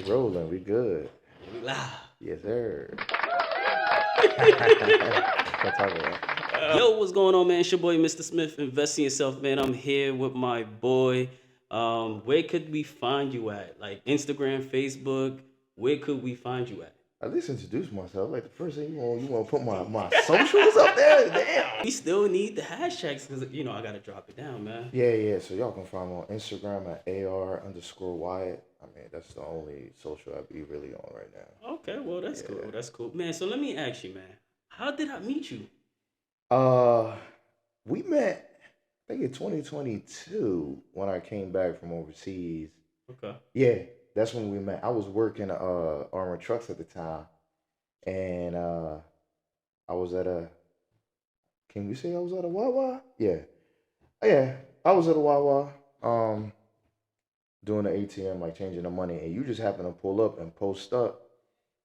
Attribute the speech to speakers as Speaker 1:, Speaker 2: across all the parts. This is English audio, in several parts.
Speaker 1: Rolling, we good.
Speaker 2: Yeah, we live.
Speaker 1: Yes, sir. What talk about?
Speaker 2: Yo, what's going on, man? It's your boy, Mr. Smith. Invest in yourself, man. I'm here with my boy. Where could we find you at? Like Instagram, Facebook. Where could we find you at?
Speaker 1: At least introduce myself. Like the first thing you want to put my socials up there. Damn.
Speaker 2: We still need the hashtags because I gotta drop it down, man.
Speaker 1: Yeah. So y'all can find me on Instagram at ar_Wyatt. I mean, that's the only social I be really on right now.
Speaker 2: Okay, well that's cool.
Speaker 1: Yeah.
Speaker 2: That's cool, man. So let me ask you, man. How did I meet you?
Speaker 1: Uh, we met. I think in 2022 when I came back from overseas.
Speaker 2: Okay.
Speaker 1: Yeah, that's when we met. I was working armored trucks at the time, and I was at a. Can we say I was at a Wawa? Yeah, yeah. I was at a Wawa, doing the ATM, like changing the money, and you just happened to pull up and post up.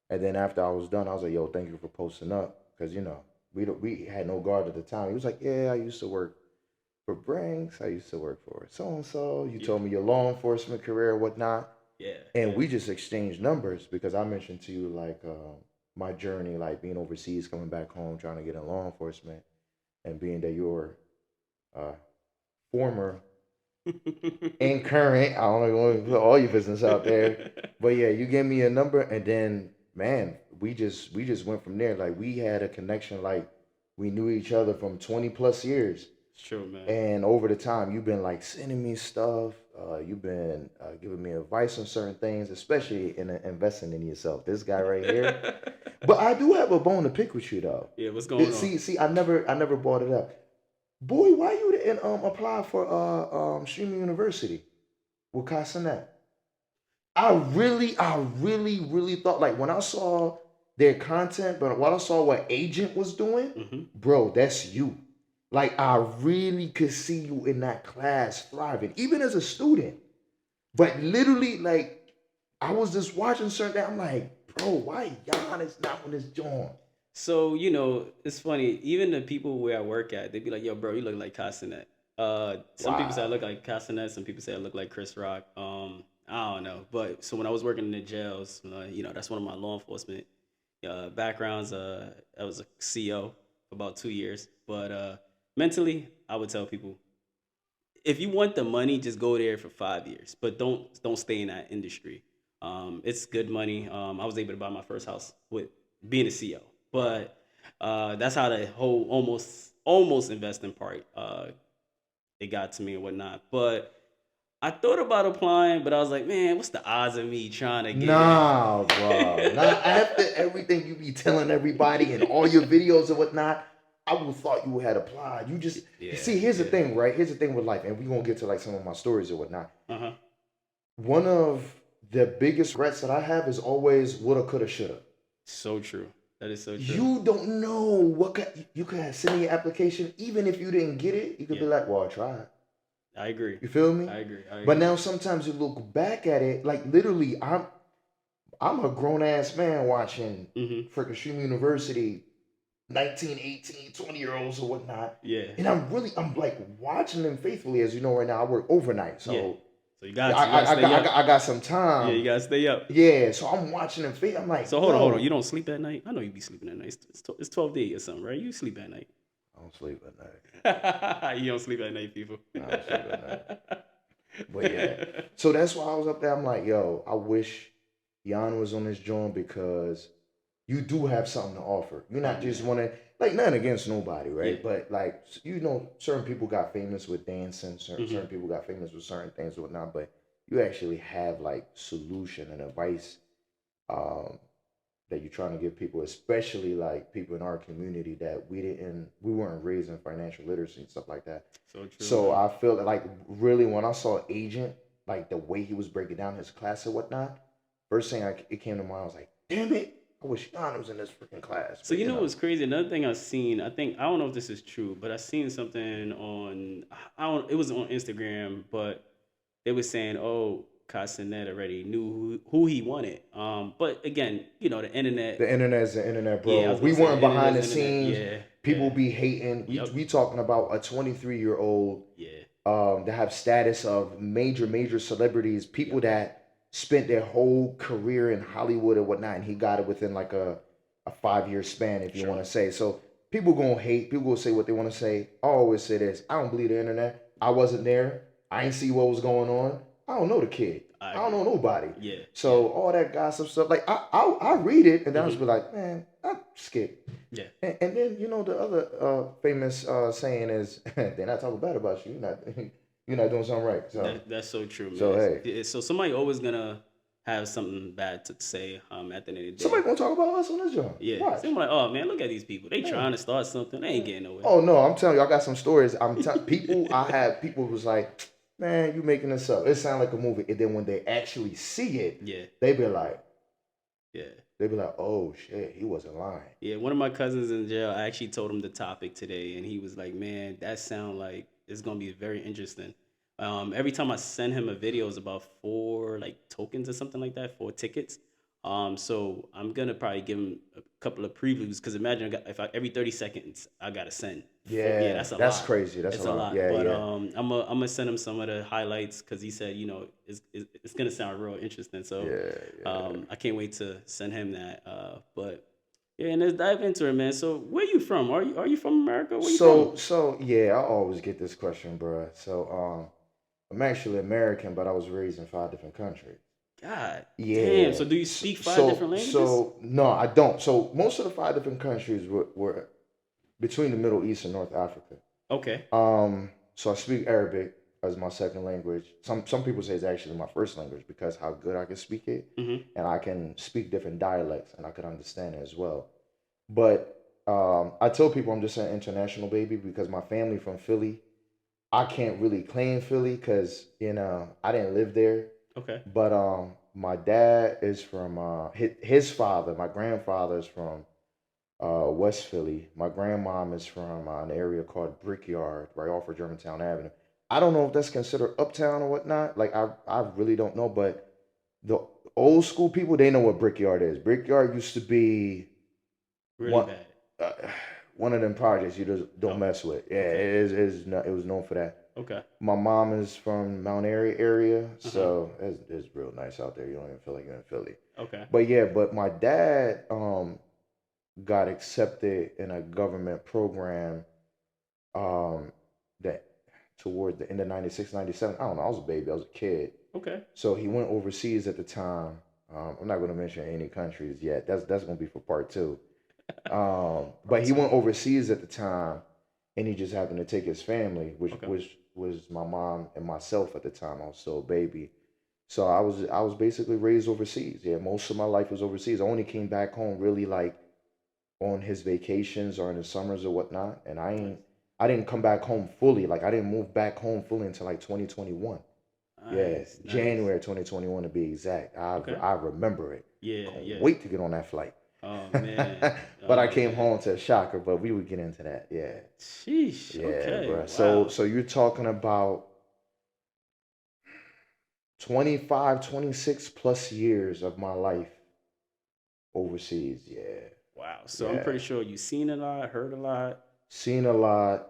Speaker 1: And then after I was done, I was like, "Yo, thank you for posting up," because we had no guard at the time. He was like, "Yeah, I used to work for Brinks. I used to work for so and so. You
Speaker 2: Yeah.
Speaker 1: told me your law enforcement career, and whatnot."
Speaker 2: Yeah.
Speaker 1: And we just exchanged numbers because I mentioned to you like my journey, like being overseas, coming back home, trying to get in law enforcement, and being that you're uh, former and current. I don't know want to put all your business out there, but yeah, you gave me a number, and then man, we just went from there. Like we had a connection, like we knew each other from 20 plus years.
Speaker 2: It's true, man.
Speaker 1: And over the time, you've been like sending me stuff. You've been giving me advice on certain things, especially in investing in yourself. This guy right here. But I do have a bone to pick with you though.
Speaker 2: Yeah, what's going on?
Speaker 1: See, I never brought it up. Boy, why you didn't apply for streaming university with Casanet? I really thought like when I saw their content, but when I saw what Agent was doing,
Speaker 2: Hmm.
Speaker 1: bro, that's you. Like I really could see you in that class thriving, even as a student. But literally, like I was just watching certain. I'm like, bro, why Jan is not on this joint?
Speaker 2: So, it's funny. Even the people where I work at, they be like, "Yo, bro, you look like Castanet." Some people say I
Speaker 1: Wow.
Speaker 2: look like Castanet. Some people say I look like Chris Rock. I don't know. But so when I was working in the jails, that's one of my law enforcement backgrounds. I was a CO for about 2 years. But mentally, I would tell people, if you want the money, just go there for 5 years. But don't stay in that industry. It's good money. I was able to buy my first house with being a CO. But that's how the whole almost investing part it got to me and whatnot. But I thought about applying, but I was like, man, what's the odds of me trying to get
Speaker 1: Nah, bro. Nah, after everything you be telling everybody and all your videos and whatnot, I would thought you had applied. You just
Speaker 2: Yeah,
Speaker 1: see. Here's the
Speaker 2: yeah.
Speaker 1: thing, right? Here's the thing with life, and we gonna get to like some of my stories or whatnot.
Speaker 2: Uh-huh.
Speaker 1: One of the biggest regrets that I have is always woulda, coulda, shoulda.
Speaker 2: So true. That is so true.
Speaker 1: You don't know you could have sent in your application, even if you didn't get it. You could be
Speaker 2: Yeah.
Speaker 1: like, "Well, I tried."
Speaker 2: I agree.
Speaker 1: You feel me?
Speaker 2: I agree. I
Speaker 1: But
Speaker 2: agree.
Speaker 1: now sometimes you look back at it, like literally, I'm a grown ass man watching
Speaker 2: Mm-hmm.
Speaker 1: freaking Stream University, 19, 18, 20 year olds or whatnot.
Speaker 2: Yeah.
Speaker 1: And I'm like watching them faithfully. As you know, right now I work overnight.
Speaker 2: Yeah.
Speaker 1: So
Speaker 2: So
Speaker 1: I,
Speaker 2: you gotta
Speaker 1: I, I,
Speaker 2: stay
Speaker 1: got, I,
Speaker 2: up.
Speaker 1: got, I got some
Speaker 2: Yeah, you
Speaker 1: time.
Speaker 2: gotta stay up.
Speaker 1: Yeah, so I'm watching them faith. I'm like,
Speaker 2: So hold on.
Speaker 1: yo,
Speaker 2: You don't sleep at night? I know you be sleeping at night. It's 12 days or something, right? You sleep at night.
Speaker 1: I don't sleep at night.
Speaker 2: You don't sleep at night, people.
Speaker 1: I don't sleep at night. But yeah. So that's why I was up there. I'm like, yo, I wish Jan was on this joint because you do have something to offer. You're not
Speaker 2: Oh,
Speaker 1: just
Speaker 2: man.
Speaker 1: wanting like nothing against nobody, right?
Speaker 2: Yeah.
Speaker 1: But like certain people got famous with dancing, certain
Speaker 2: Hmm.
Speaker 1: people got famous with certain things and whatnot, but you actually have like solution and advice um that you're trying to give people, especially like people in our community that we weren't raised in financial literacy and stuff like that.
Speaker 2: So true,
Speaker 1: So
Speaker 2: man.
Speaker 1: I feel that like really when I saw Agent, like the way he was breaking down his class and whatnot, first thing it came to mind, I was like, damn it, I wish Sean was in this freaking class.
Speaker 2: So
Speaker 1: But
Speaker 2: you know what's crazy? Another thing I've seen, I don't know if this is true, but I seen something on I don't it was on Instagram, but they were saying, oh, Castanet already knew who he wanted. But again, the internet.
Speaker 1: the internet's the internet,
Speaker 2: Yeah, I
Speaker 1: bro.
Speaker 2: was gonna
Speaker 1: We
Speaker 2: say
Speaker 1: weren't
Speaker 2: the
Speaker 1: behind the
Speaker 2: internet's internet.
Speaker 1: scenes.
Speaker 2: Yeah,
Speaker 1: People
Speaker 2: yeah,
Speaker 1: be hating. We
Speaker 2: yep,
Speaker 1: we talking about a 23-year-old
Speaker 2: yeah,
Speaker 1: that have status of major celebrities, people
Speaker 2: yep,
Speaker 1: that spent their whole career in Hollywood and whatnot, and he got it within like a 5 year span, if you
Speaker 2: Sure.
Speaker 1: want to say. So people gonna hate, people gonna say what they want to say. I always say this: I don't believe the internet. I wasn't there. I ain't see what was going on. I don't know the kid.
Speaker 2: I
Speaker 1: I don't
Speaker 2: agree.
Speaker 1: know nobody.
Speaker 2: Yeah. Yeah.
Speaker 1: So all that gossip stuff, like I read it, and then I just
Speaker 2: Hmm.
Speaker 1: be like, man, I skip.
Speaker 2: Yeah.
Speaker 1: And then the other famous saying is, "They're not talking bad about you. You're not doing something right." So
Speaker 2: That's so true,
Speaker 1: so
Speaker 2: man.
Speaker 1: hey,
Speaker 2: So somebody always gonna have something bad to say at the end of the
Speaker 1: somebody
Speaker 2: day.
Speaker 1: gonna talk about us on this job.
Speaker 2: Yeah.
Speaker 1: Watch.
Speaker 2: So I'm like, oh man, look at these people. They
Speaker 1: Yeah.
Speaker 2: trying to start something. They ain't getting nowhere.
Speaker 1: Oh no, I'm telling you, I got some stories. I'm telling people. I had people was like, "Man, you making this up? It sounds like a movie." And then when they actually see it,
Speaker 2: Yeah.
Speaker 1: they be like,
Speaker 2: Yeah.
Speaker 1: "Oh shit, he wasn't lying."
Speaker 2: Yeah. One of my cousins in jail, I actually told him the topic today, and he was like, man, that sound like it's gonna be very interesting. Every time I send him a video, it's about four like tokens or something like that, 4 tickets. So I'm gonna probably give him a couple of previews because imagine if every 30 seconds I gotta send four. Yeah,
Speaker 1: Yeah,
Speaker 2: that's a
Speaker 1: that's
Speaker 2: lot.
Speaker 1: crazy. That's a
Speaker 2: It's a
Speaker 1: lot.
Speaker 2: lot.
Speaker 1: Yeah,
Speaker 2: But
Speaker 1: yeah.
Speaker 2: I'm gonna send him some of the highlights because he said it's gonna sound real interesting. So
Speaker 1: Yeah, yeah.
Speaker 2: I can't wait to send him that. But yeah, and let's dive into it, man. So where you from? Are you from America? Where you from?
Speaker 1: So yeah, I always get this question, bruh. So I'm actually American, but I was raised in 5 different countries.
Speaker 2: God damn.
Speaker 1: Yeah.
Speaker 2: So do you speak five different languages?
Speaker 1: No, I don't. So most of the 5 different countries were between the Middle East and North Africa.
Speaker 2: Okay.
Speaker 1: So I speak Arabic as my second language. Some people say it's actually my first language because how good I can speak it,
Speaker 2: Mm-hmm.
Speaker 1: and I can speak different dialects and I can understand it as well. But I tell people I'm just an international baby because my family from Philly. I can't really claim Philly because I didn't live there.
Speaker 2: Okay.
Speaker 1: But my dad is from his father. My grandfather is from West Philly. My grandmom is from an area called Brickyard, right off of Germantown Avenue. I don't know if that's considered uptown or whatnot. Like I really don't know. But the old school people, they know what Brickyard is. Brickyard used to be
Speaker 2: Really
Speaker 1: one
Speaker 2: bad.
Speaker 1: uh, one of them projects you just don't
Speaker 2: Okay.
Speaker 1: mess with. Yeah,
Speaker 2: Okay.
Speaker 1: it was known for that.
Speaker 2: Okay.
Speaker 1: My mom is from Mount Airy area,
Speaker 2: Uh-huh.
Speaker 1: so it's real nice out there. You don't even feel like you're in Philly.
Speaker 2: Okay.
Speaker 1: But yeah, but my dad got accepted in a government program um that toward the end of 96, 97. I don't know, I was a baby, I was a kid.
Speaker 2: Okay.
Speaker 1: So he went overseas at the time. I'm not gonna mention any countries yet. That's gonna be for part two.
Speaker 2: Part
Speaker 1: But he
Speaker 2: two.
Speaker 1: went overseas at the time, and he just happened to take his family, which
Speaker 2: Okay.
Speaker 1: was my mom and myself at the time. I was still a baby, so I was basically raised overseas. Yeah, most of my life was overseas. I only came back home really like on his vacations or in the summers or whatnot, and
Speaker 2: Nice.
Speaker 1: I didn't come back home fully. Like I didn't move back home fully until like 2021. Yeah,
Speaker 2: Nice. Nice.
Speaker 1: January 2021 to be exact.
Speaker 2: Okay.
Speaker 1: I remember it.
Speaker 2: Yeah.
Speaker 1: Couldn't
Speaker 2: Yeah.
Speaker 1: wait to get on that flight.
Speaker 2: Oh man.
Speaker 1: But I
Speaker 2: Oh
Speaker 1: came
Speaker 2: man.
Speaker 1: home to a shocker, but we would get into that. Yeah.
Speaker 2: Sheesh.
Speaker 1: Yeah,
Speaker 2: Okay.
Speaker 1: bro. So
Speaker 2: Wow.
Speaker 1: so you're talking about 25, 26 plus years of my life overseas. Yeah.
Speaker 2: Wow. So I'm
Speaker 1: Yeah.
Speaker 2: pretty sure you've seen a lot, heard a lot.
Speaker 1: Seen a lot,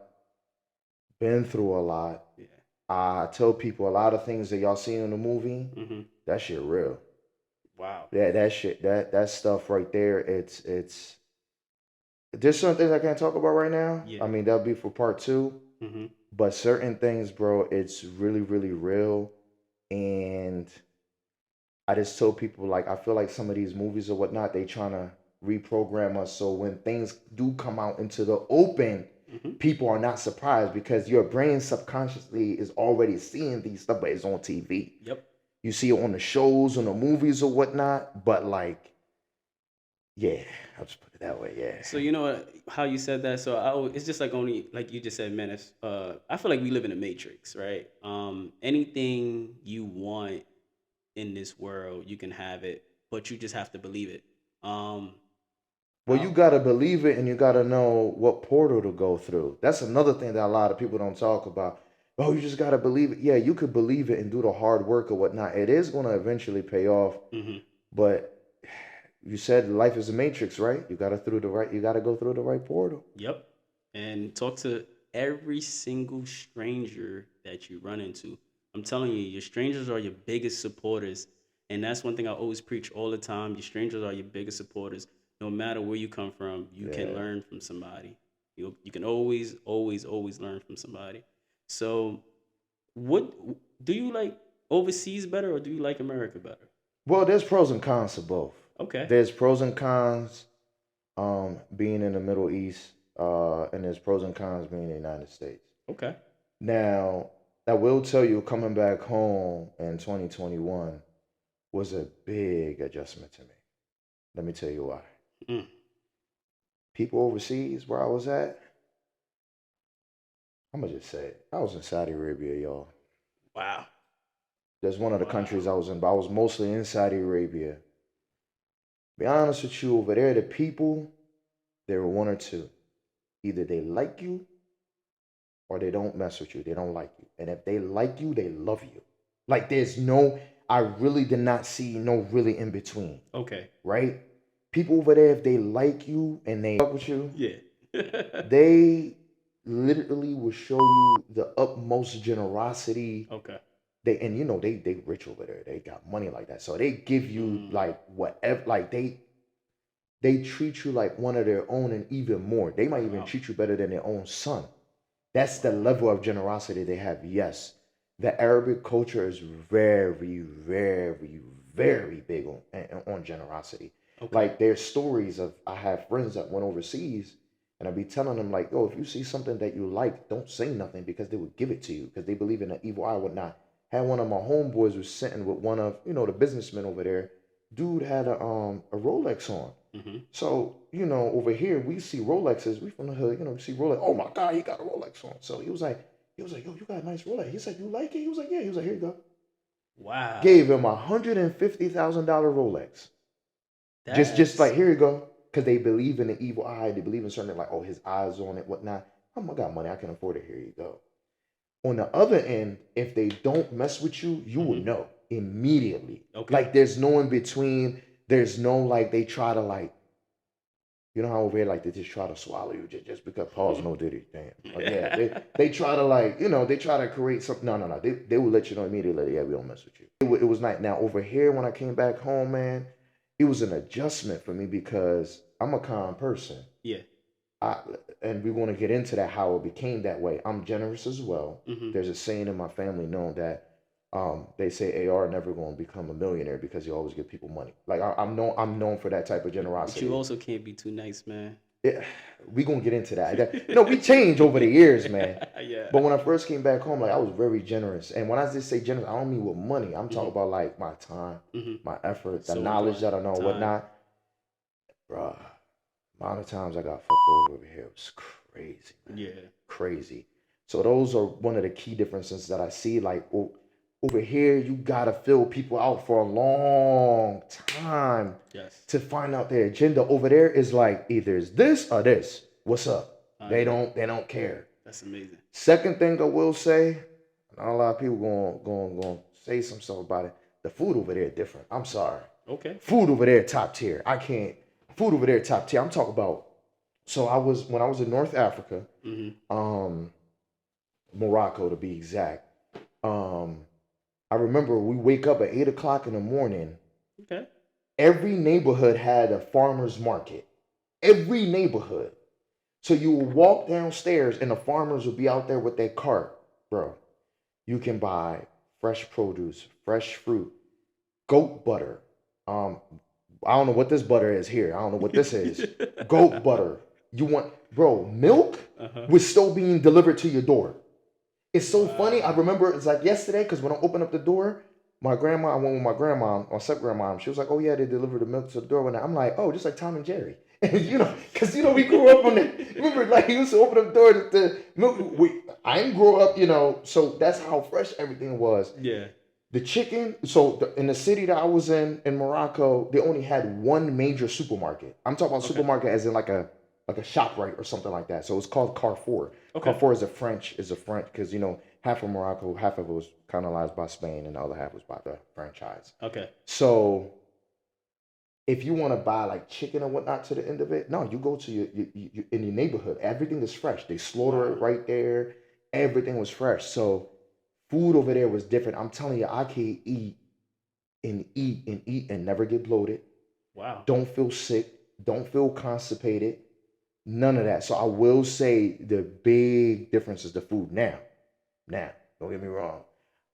Speaker 1: been through a lot.
Speaker 2: Yeah.
Speaker 1: I tell people a lot of things that y'all seen in the movie,
Speaker 2: Mm-hmm.
Speaker 1: that shit real.
Speaker 2: Wow.
Speaker 1: Yeah, that shit, that stuff right there, it's there's some things I can't talk about right now. I
Speaker 2: Yeah.
Speaker 1: mean, that'll be for part two.
Speaker 2: Mm-hmm.
Speaker 1: But certain things, bro, it's really, really real. And I just tell people like I feel like some of these movies or whatnot, they trying to reprogram us so when things do come out into the open,
Speaker 2: Mm-hmm.
Speaker 1: people are not surprised because your brain subconsciously is already seeing these stuff, but it's on TV.
Speaker 2: Yep.
Speaker 1: You see it on the shows, on the movies or whatnot. But like, yeah, I'll just put it that way. Yeah.
Speaker 2: So you know how you said that. So it's just like only like you just said, man. I feel like we live in a matrix, right? Anything you want in this world, you can have it, but you just have to believe it. Um,
Speaker 1: Well, you
Speaker 2: I,
Speaker 1: gotta believe it, and you gotta know what portal to go through. That's another thing that a lot of people don't talk about. Oh, you just gotta believe it. Yeah, you could believe it and do the hard work or whatnot. It is gonna eventually pay off.
Speaker 2: mhm,
Speaker 1: But you said life is a matrix, right? You gotta go through the right portal.
Speaker 2: yep. And talk to every single stranger that you run into. I'm telling you, your strangers are your biggest supporters. And that's one thing I always preach all the time. Your strangers are your biggest supporters. No matter where you come from, you can
Speaker 1: Yeah.
Speaker 2: learn from somebody. You can always, always, always learn from somebody. So, what do you like overseas better or do you like America better?
Speaker 1: Well, there's pros and cons to both.
Speaker 2: Okay.
Speaker 1: There's pros and cons being in the Middle East, and there's pros and cons being in the United States.
Speaker 2: Okay.
Speaker 1: Now, I will tell you, coming back home in 2021 was a big adjustment to me. Let me tell you why.
Speaker 2: Mm.
Speaker 1: People overseas where I was at, I'm gonna just say it. I was in Saudi Arabia, y'all.
Speaker 2: Wow.
Speaker 1: That's one of the
Speaker 2: Wow.
Speaker 1: countries I was in, but I was mostly in Saudi Arabia. Be honest with you, over there, the people, there were one or two. Either they like you or they don't mess with you. They don't like you. And if they like you, they love you. Like there's no, I really did not see no really in between,
Speaker 2: Okay.
Speaker 1: right? People over there, if they like you and they fuck with you,
Speaker 2: Yeah.
Speaker 1: they literally will show you the utmost generosity.
Speaker 2: Okay.
Speaker 1: They and you know they rich over there. They got money like that. So they give you
Speaker 2: Mm.
Speaker 1: like whatever like they treat you like one of their own and even more. They might even
Speaker 2: Wow.
Speaker 1: treat you better than their own son. That's the
Speaker 2: Wow.
Speaker 1: level of generosity they have. Yes. The Arabic culture is very, very, very big on generosity.
Speaker 2: Okay.
Speaker 1: Like there's stories of I have friends that went overseas and I'd be telling them like, oh, if you see something that you like, don't say nothing because they would give it to you because they believe in the evil eye, whatnot. Had one of my homeboys was sitting with one of, the businessmen over there. Dude had a Rolex on.
Speaker 2: Mm-hmm.
Speaker 1: So, over here we see Rolexes. We from the hood, we see Rolex. Oh my God, he got a Rolex on. So he was like, yo, you got a nice Rolex. He's like, you like it? He was like, yeah. He was like, here you go.
Speaker 2: Wow.
Speaker 1: Gave him $150,000 Rolex. Just like
Speaker 2: That's
Speaker 1: here you go. Cause they believe in the evil eye. They believe in something like, oh, his eyes on it, whatnot. Oh, I got money. I can afford it. Here you go. On the other end, if they don't mess with you, you will
Speaker 2: mm-hmm.
Speaker 1: know immediately.
Speaker 2: Okay.
Speaker 1: Like there's no in between. There's no like they try to like how over here like they just try to swallow you just because pause no diddy. Damn. Like yeah, they try to like, they try to create something. No. They will let you know immediately, like, yeah, we don't mess with you. It was like now over here when I came back home, man, it was an adjustment for me because I'm a calm person.
Speaker 2: Yeah.
Speaker 1: I and we want to get into that how it became that way. I'm generous as well.
Speaker 2: Mm-hmm.
Speaker 1: There's a saying in my family known that they say AR never going to become a millionaire because he always give people money. Like I'm known for that type of
Speaker 2: But you
Speaker 1: generosity.
Speaker 2: also can't be too nice, man.
Speaker 1: Yeah, we gonna get into that. We changed over the years, man.
Speaker 2: Yeah.
Speaker 1: But when I first came back home, like I was very generous. And when I just say generous, I don't mean with money. I'm talking
Speaker 2: Mm-hmm.
Speaker 1: about like my time,
Speaker 2: Mm-hmm.
Speaker 1: my effort, the
Speaker 2: So
Speaker 1: knowledge
Speaker 2: important.
Speaker 1: that I know,
Speaker 2: Time.
Speaker 1: whatnot. Bruh, amount of times I got fucked over here was crazy, man.
Speaker 2: Yeah.
Speaker 1: Crazy. So those are one of the key differences that I see. Like over here, you gotta fill people out for a long time
Speaker 2: Yes.
Speaker 1: to find out their agenda. Over there is like either it's this or this. What's up?
Speaker 2: I
Speaker 1: They
Speaker 2: agree.
Speaker 1: don't care.
Speaker 2: That's amazing.
Speaker 1: Second thing I will say, not a lot of people going say some stuff about it. The food over there different. I'm sorry.
Speaker 2: Okay.
Speaker 1: Food over there top tier. I can't. Food over there top tier. I'm talking about. So when I was in North Africa,
Speaker 2: Mm-hmm.
Speaker 1: um, Morocco to be exact. Um, I remember we wake up at 8 o'clock in the morning.
Speaker 2: Okay.
Speaker 1: Every neighborhood had a farmer's market. Every neighborhood. So you will walk downstairs and the farmers will be out there with their cart, bro. You can buy fresh produce, fresh fruit, goat butter. Um, I don't know what this butter is here. I don't know what this is. Goat butter. You want, bro, milk
Speaker 2: Uh-huh.
Speaker 1: was still being delivered to your door. It's so funny. I
Speaker 2: Wow.
Speaker 1: remember it's like yesterday because when I opened up the door, I went with my grandma, my step grandma. She was like, "Oh yeah, they delivered the milk to the door." And I'm like, "Oh, just like Tom and Jerry." And because we grew up on that. Remember, like he used to open up the door to the milk. I didn't grow up, so that's how fresh everything was.
Speaker 2: Yeah.
Speaker 1: The chicken. So in the city that I was in Morocco, they only had one major supermarket. I'm talking about
Speaker 2: Okay.
Speaker 1: supermarket as in like a ShopRite or something like that. So it's called Carrefour.
Speaker 2: Okay.
Speaker 1: Carrefour is a French because half of Morocco, half of it was colonized by Spain, and the other half was by the franchise.
Speaker 2: Okay.
Speaker 1: So if you want to buy like chicken or whatnot to the end of it, no, you go to in your neighborhood. Everything is fresh. They slaughter it
Speaker 2: Wow.
Speaker 1: right there. Everything was fresh. So food over there was different. I'm telling you, I could eat and eat and never get bloated.
Speaker 2: Wow.
Speaker 1: Don't feel sick. Don't feel constipated. None of that. So I will say the big difference is the food now. Now, don't get me wrong.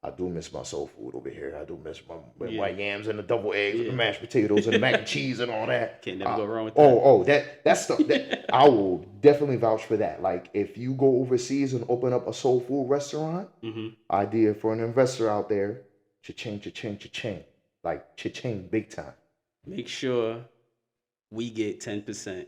Speaker 1: I do miss my soul food over here. I do miss my
Speaker 2: Yeah.
Speaker 1: white yams and the double eggs and the
Speaker 2: Yeah.
Speaker 1: mashed potatoes and the mac and cheese and all that.
Speaker 2: Can't never go wrong with that.
Speaker 1: That's stuff that I will definitely vouch for that. Like if you go overseas and open up a soul food restaurant, idea for an investor out there, cha-ching, cha-ching, cha-ching. Like cha-ching big time.
Speaker 2: Make sure we get 10%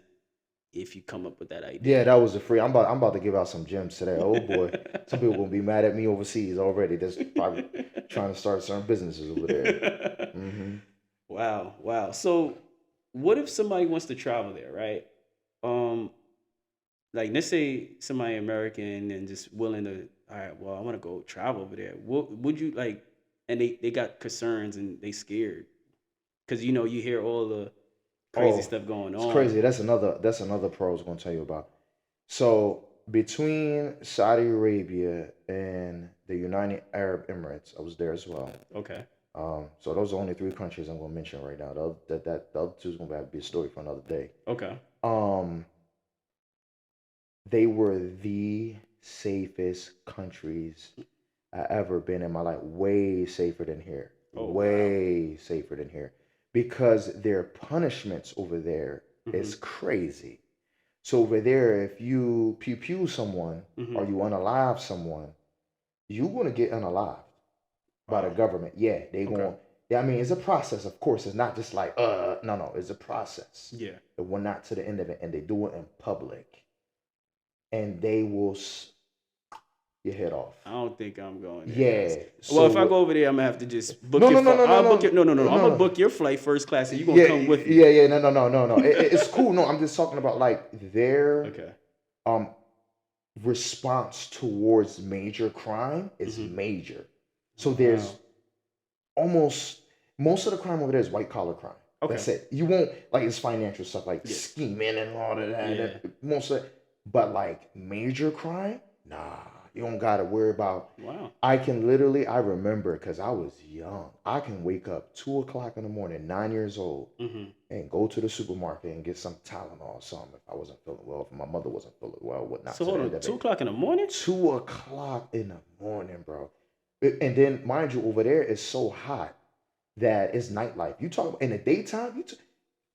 Speaker 2: if you come up with that idea.
Speaker 1: Yeah, that was a free. I'm about to give out some gems today. Oh boy, some people gonna be mad at me overseas already. That's probably trying to start certain businesses over there.
Speaker 2: Wow. So, what if somebody wants to travel there, right? Um, like let's say somebody American and just willing to, all right, well, I want to go travel over there. What would you like? And they got concerns and they scared because you hear all the crazy
Speaker 1: Oh,
Speaker 2: stuff going
Speaker 1: it's
Speaker 2: on.
Speaker 1: crazy. That's another pro I was gonna tell you about. So between Saudi Arabia and the United Arab Emirates, I was there as well.
Speaker 2: Okay.
Speaker 1: So those are only three countries I'm gonna mention right now. The other two is gonna have to be a story for another day.
Speaker 2: Okay.
Speaker 1: Um, they were the safest countries I ever been in my life. Way safer than here.
Speaker 2: Oh, wow.
Speaker 1: Way safer than here. Because their punishments over there is
Speaker 2: Mhm.
Speaker 1: crazy. So over there, if you pew pew someone or
Speaker 2: Mhm.
Speaker 1: you unalive someone, you're gonna get unalived by the
Speaker 2: Wow.
Speaker 1: government. Yeah, they
Speaker 2: Okay.
Speaker 1: going. Yeah, I mean it's a process. Of course, it's not just like no, it's a process.
Speaker 2: Yeah.
Speaker 1: And we're not to the end of it, and they do it in public, and they will your head off.
Speaker 2: I don't think I'm going there.
Speaker 1: Yeah.
Speaker 2: Well, if
Speaker 1: So
Speaker 2: I go over there, I'm gonna have to just book
Speaker 1: no,
Speaker 2: your
Speaker 1: no, no,
Speaker 2: flight.
Speaker 1: no, no,
Speaker 2: I'll
Speaker 1: no,
Speaker 2: book your no. I'm gonna
Speaker 1: no.
Speaker 2: book your flight first class, and you gonna
Speaker 1: Yeah,
Speaker 2: come with me.
Speaker 1: yeah. No. It's cool. No, I'm just talking about like their
Speaker 2: Okay.
Speaker 1: um response towards major crime is
Speaker 2: Mhm.
Speaker 1: major. So there's
Speaker 2: Wow.
Speaker 1: almost most of the crime over there is white collar crime.
Speaker 2: Okay.
Speaker 1: That's it. You won't like it's financial stuff like
Speaker 2: Yeah.
Speaker 1: scheming and all of that.
Speaker 2: Yeah.
Speaker 1: Most of it, but like major crime, nah, you don't gotta worry about.
Speaker 2: Wow.
Speaker 1: I remember because I was young. I can wake up 2 o'clock in the morning, 9 years old,
Speaker 2: Mhm.
Speaker 1: and go to the supermarket and get some Tylenol or something if I wasn't feeling well, if my mother wasn't feeling well, whatnot.
Speaker 2: So
Speaker 1: To the
Speaker 2: hold
Speaker 1: end
Speaker 2: on,
Speaker 1: of
Speaker 2: two
Speaker 1: it.
Speaker 2: o'clock in the morning.
Speaker 1: 2 o'clock in the morning, bro. And then, mind you, over there it's so hot that it's nightlife. You talk in the daytime,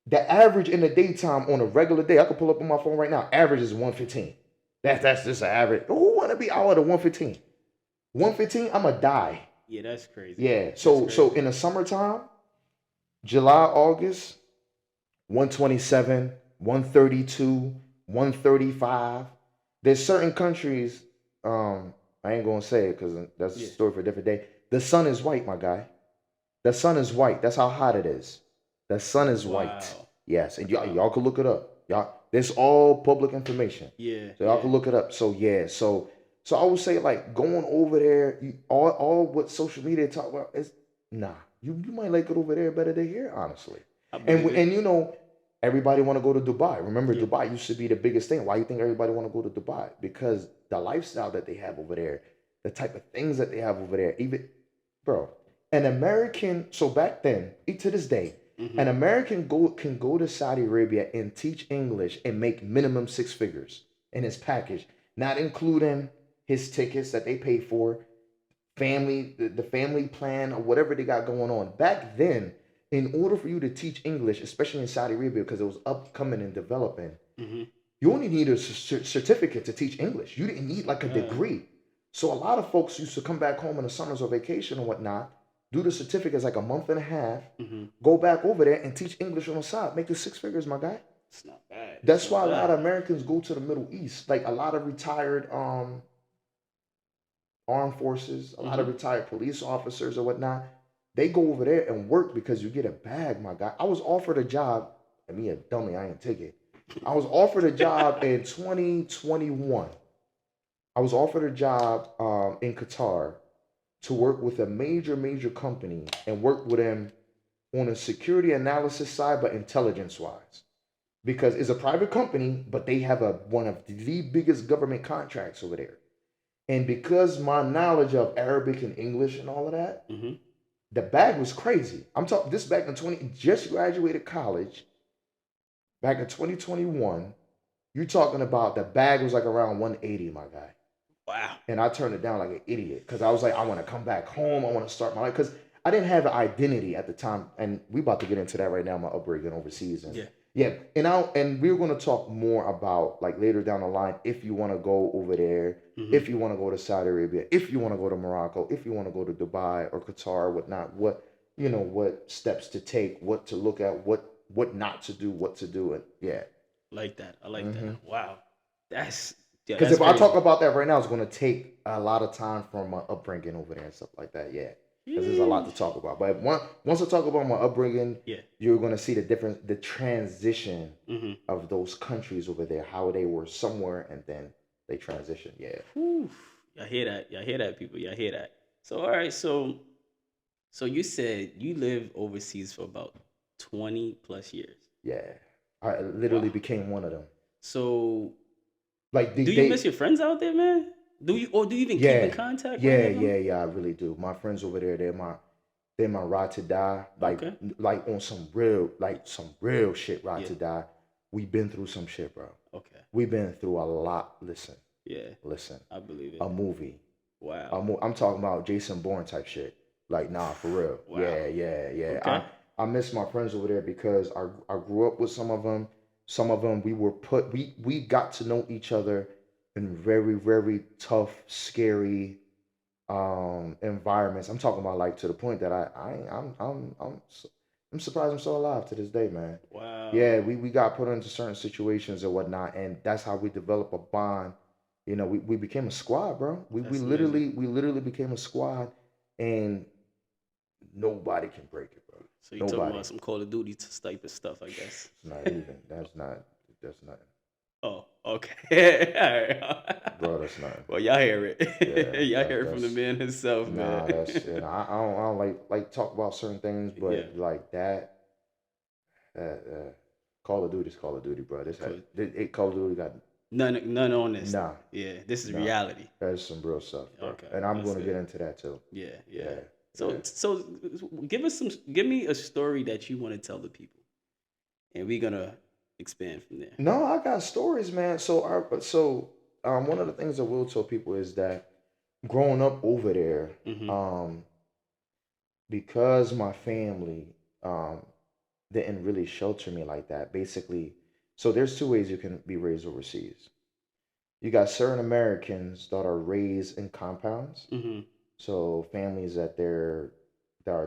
Speaker 1: the average in the daytime on a regular day, I could pull up on my phone right now. Average is 115. That's just an average. Who want to be out at a 115? 115, I'ma die.
Speaker 2: Yeah, that's crazy.
Speaker 1: Yeah.
Speaker 2: That's
Speaker 1: So
Speaker 2: crazy.
Speaker 1: in the summertime, July, August, 127, 132, 135. There's certain countries, I ain't gonna say it because that's a
Speaker 2: Yeah.
Speaker 1: story for a different day. The sun is white, my guy. The sun is white. That's how hot it is. The sun is white.
Speaker 2: Wow.
Speaker 1: Yes, and y'all
Speaker 2: Wow.
Speaker 1: y'all can look it up. Y'all, this all public information.
Speaker 2: Yeah.
Speaker 1: So y'all
Speaker 2: Yeah.
Speaker 1: can look it up. So yeah, so I would say like going over there, all what social media talk about is nah. You might like it over there better than here, honestly.
Speaker 2: I
Speaker 1: And
Speaker 2: believe it.
Speaker 1: everybody want to go to Dubai. Remember,
Speaker 2: Yeah.
Speaker 1: Dubai used to be the biggest thing. Why you think everybody want to go to Dubai? Because the lifestyle that they have over there, the type of things that they have over there, even bro, an American. So back then, to this day, an
Speaker 2: Mhm.
Speaker 1: American can go to Saudi Arabia and teach English and make minimum six figures in his package, not including his tickets that they pay for, the family plan or whatever they got going on. Back then, in order for you to teach English, especially in Saudi Arabia, because it was upcoming and developing,
Speaker 2: Mhm.
Speaker 1: you only need a certificate to teach English. You didn't need like a
Speaker 2: Yeah.
Speaker 1: degree. So a lot of folks used to come back home in the summers or vacation and whatnot, do the certificates like a month and a half,
Speaker 2: Mhm.
Speaker 1: go back over there and teach English on the side. Make the six figures, my guy.
Speaker 2: It's not bad. It's
Speaker 1: That's
Speaker 2: not
Speaker 1: why a lot
Speaker 2: bad.
Speaker 1: of Americans go to the Middle East. Like a lot of retired armed forces, a lot of
Speaker 2: Mhm.
Speaker 1: retired police officers or whatnot, they go over there and work because you get a bag, my guy. I was offered a job, and me a dummy, I ain't take it. I was offered a job in 2021. I was offered a job in Qatar to work with a major company and work with them on a security analysis side, but intelligence wise. Because it's a private company, but they have one of the biggest government contracts over there. And because my knowledge of Arabic and English and all of that,
Speaker 2: Mhm.
Speaker 1: the bag was crazy. I'm talking this back in 20, just graduated college, back in 2021. You're talking about the bag was like around 180, my guy.
Speaker 2: Wow.
Speaker 1: And I turned it down like an idiot because I was like, I want to come back home. I want to start my life because I didn't have an identity at the time. And we about to get into that right now. My upbringing overseas and
Speaker 2: Yeah.
Speaker 1: yeah, and we're going to talk more about like later down the line if you want to go over there,
Speaker 2: Hmm.
Speaker 1: if you want to go to Saudi Arabia, if you want to go to Morocco, if you want to go to Dubai or Qatar or whatnot, what steps to take, what to look at, what not to do, what to do, and yeah.
Speaker 2: Like that. I like that.
Speaker 1: Mm-hmm.
Speaker 2: Wow. That's yeah.
Speaker 1: Because
Speaker 2: That's
Speaker 1: if I talk
Speaker 2: crazy.
Speaker 1: about that right now, it's going to take a lot of time from my upbringing over there and stuff like that. Yeah, because there's a lot to
Speaker 2: Sheesh.
Speaker 1: talk about. But once I talk about my upbringing,
Speaker 2: Yeah.
Speaker 1: you're going to see the difference, the transition
Speaker 2: Mm-hmm.
Speaker 1: of those countries over there, how they were somewhere and then they transition. Yeah,
Speaker 2: Whew. Y'all hear that? Y'all hear that, people? Y'all hear that? So, all right. So you said you lived overseas for about 20 plus years.
Speaker 1: yeah. I literally
Speaker 2: Wow.
Speaker 1: became one of them.
Speaker 2: So,
Speaker 1: Like
Speaker 2: do you miss your friends out there, man? Do you even keep in
Speaker 1: yeah,
Speaker 2: contact with any
Speaker 1: yeah,
Speaker 2: of them?
Speaker 1: yeah, yeah. I really do. My friends over there, they're my ride to die.
Speaker 2: Okay.
Speaker 1: Like on some real shit ride
Speaker 2: Yeah.
Speaker 1: to die. We've been through some shit, bro.
Speaker 2: Okay.
Speaker 1: We've been through a lot. Listen,
Speaker 2: Yeah.
Speaker 1: listen.
Speaker 2: I believe it.
Speaker 1: A movie.
Speaker 2: Wow.
Speaker 1: I'm talking about Jason Bourne type shit. Like, nah, for real.
Speaker 2: Wow.
Speaker 1: Yeah, yeah, yeah.
Speaker 2: Okay.
Speaker 1: I miss my friends over there because I grew up with some of them. Some of them we got to know each other in very very tough, scary environments. I'm talking about like to the point that I'm surprised I'm still alive to this day, man. Yeah,
Speaker 2: Wow.
Speaker 1: we got put into certain situations and whatnot, and that's how we develop a bond. We became a squad, bro.
Speaker 2: That's amazing.
Speaker 1: We literally became a squad, and nobody can break it, bro.
Speaker 2: So you talking
Speaker 1: Nobody.
Speaker 2: about some Call of Duty type of stuff, I guess.
Speaker 1: It's not even. That's not,
Speaker 2: Oh, okay. All right.
Speaker 1: bro. That's not.
Speaker 2: Well, y'all hear it.
Speaker 1: Yeah,
Speaker 2: Y'all hear it from the
Speaker 1: that's
Speaker 2: man himself, man.
Speaker 1: nah. That's I don't like talk about certain things,
Speaker 2: Yeah.
Speaker 1: but like Call of Duty is Call of Duty, bro.
Speaker 2: Cool.
Speaker 1: Call of Duty got
Speaker 2: None on this.
Speaker 1: nah,
Speaker 2: Yeah, this is
Speaker 1: nah.
Speaker 2: reality.
Speaker 1: That is some real stuff, bro.
Speaker 2: Okay,
Speaker 1: And I'm
Speaker 2: that's
Speaker 1: gonna get
Speaker 2: good.
Speaker 1: into that too.
Speaker 2: Yeah, yeah.
Speaker 1: Yeah, yeah.
Speaker 2: So give me a story that you want to tell the people, and we're gonna expand from there.
Speaker 1: No, I got stories, man. One of the things I will tell people is that growing up over there,
Speaker 2: Mm-hmm.
Speaker 1: um, because my family didn't really shelter me like that. Basically, so there's two ways you can be raised overseas. You got certain Americans that are raised in compounds.
Speaker 2: Mm-hmm.
Speaker 1: So families that are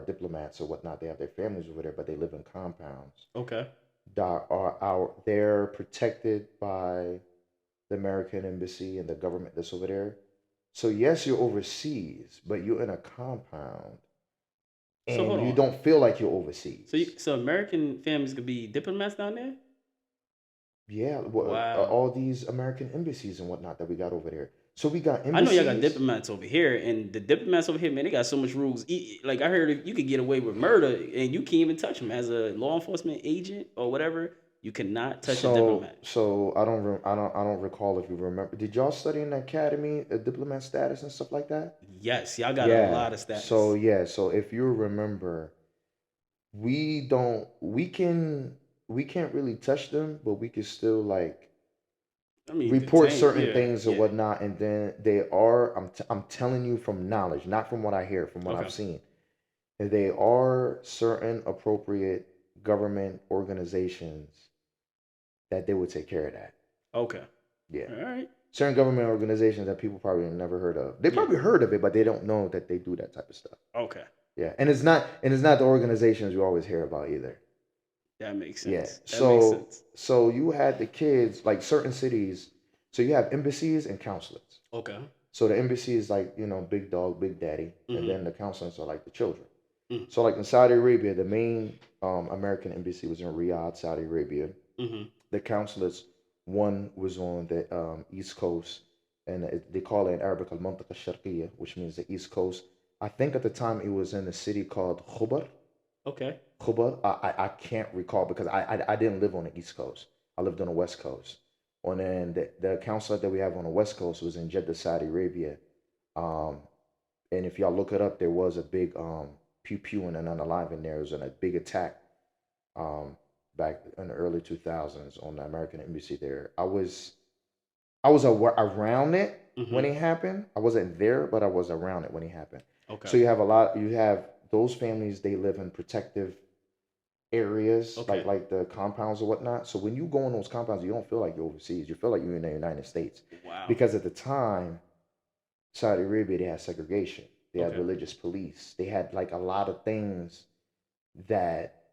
Speaker 1: diplomats or whatnot, they have their families over there, but they live in compounds
Speaker 2: Okay.
Speaker 1: that are out. They're protected by the American embassy and the government that's over there. So yes, you're overseas, but you're in a compound,
Speaker 2: So hold
Speaker 1: and you
Speaker 2: on.
Speaker 1: don't feel like you're overseas.
Speaker 2: So American families could be diplomats down there.
Speaker 1: Yeah,
Speaker 2: Wow.
Speaker 1: all these American embassies and whatnot that we got over there. So we got
Speaker 2: I know y'all got
Speaker 1: embassies.
Speaker 2: diplomats over here, and the diplomats over here, man, they got so much rules. Like I heard, you could get away with murder, and you can't even touch them as a law enforcement agent or whatever. You cannot touch a diplomat.
Speaker 1: I don't recall if you remember. Did y'all study in the academy, diplomat status and stuff like that?
Speaker 2: Yes, y'all got a
Speaker 1: Yeah.
Speaker 2: lot of status.
Speaker 1: So if you remember, we don't we can't really touch them, but we can still like
Speaker 2: I mean,
Speaker 1: report
Speaker 2: detain.
Speaker 1: certain
Speaker 2: Yeah,
Speaker 1: things or
Speaker 2: yeah.
Speaker 1: whatnot, and then they are. I'm telling you from knowledge, not from what I hear, from what I've
Speaker 2: Okay.
Speaker 1: seen. They are certain appropriate government organizations that they would take care of that.
Speaker 2: Okay.
Speaker 1: Yeah.
Speaker 2: All right.
Speaker 1: Certain government organizations that people probably have never heard of. They
Speaker 2: Yeah.
Speaker 1: probably heard of it, but they don't know that they do that type of stuff.
Speaker 2: Okay.
Speaker 1: Yeah. And it's not the organizations you always hear about either.
Speaker 2: That makes
Speaker 1: Yeah.
Speaker 2: sense. That makes sense.
Speaker 1: So you had the kids, like certain cities, so you have embassies and consulates.
Speaker 2: Okay.
Speaker 1: So the embassy is like, big dog, big daddy, and
Speaker 2: Mm-hmm.
Speaker 1: then the consulates are like the children.
Speaker 2: Mm-hmm.
Speaker 1: So like in Saudi Arabia, the main American embassy was in Riyadh, Saudi Arabia.
Speaker 2: Mm-hmm.
Speaker 1: The consulates, one was on the East Coast, and they call it in Arabic al-Mantiqa al-Sharqiyya, which means the East Coast. I think at the time it was in a city called Khubar.
Speaker 2: Okay.
Speaker 1: Khubar, I can't recall because I didn't live on the East Coast. I lived on the West Coast. And then the consulate that we have on the West Coast was in Jeddah, Saudi Arabia. Um, and if y'all look it up, there was a big pew pewing and unaliving there. It was in a big attack um, back in the early 2000s on the American embassy there. I was around it when
Speaker 2: Mm-hmm.
Speaker 1: it happened. I wasn't there, but I was around it when it happened.
Speaker 2: Okay.
Speaker 1: So you have those families, they live in protective areas,
Speaker 2: Okay.
Speaker 1: like the compounds or whatnot. So when you go in those compounds, you don't feel like you're overseas. You feel like you're in the United States.
Speaker 2: Wow.
Speaker 1: Because at the time, Saudi Arabia, they had segregation. They had
Speaker 2: Okay.
Speaker 1: religious police. They had like a lot of things that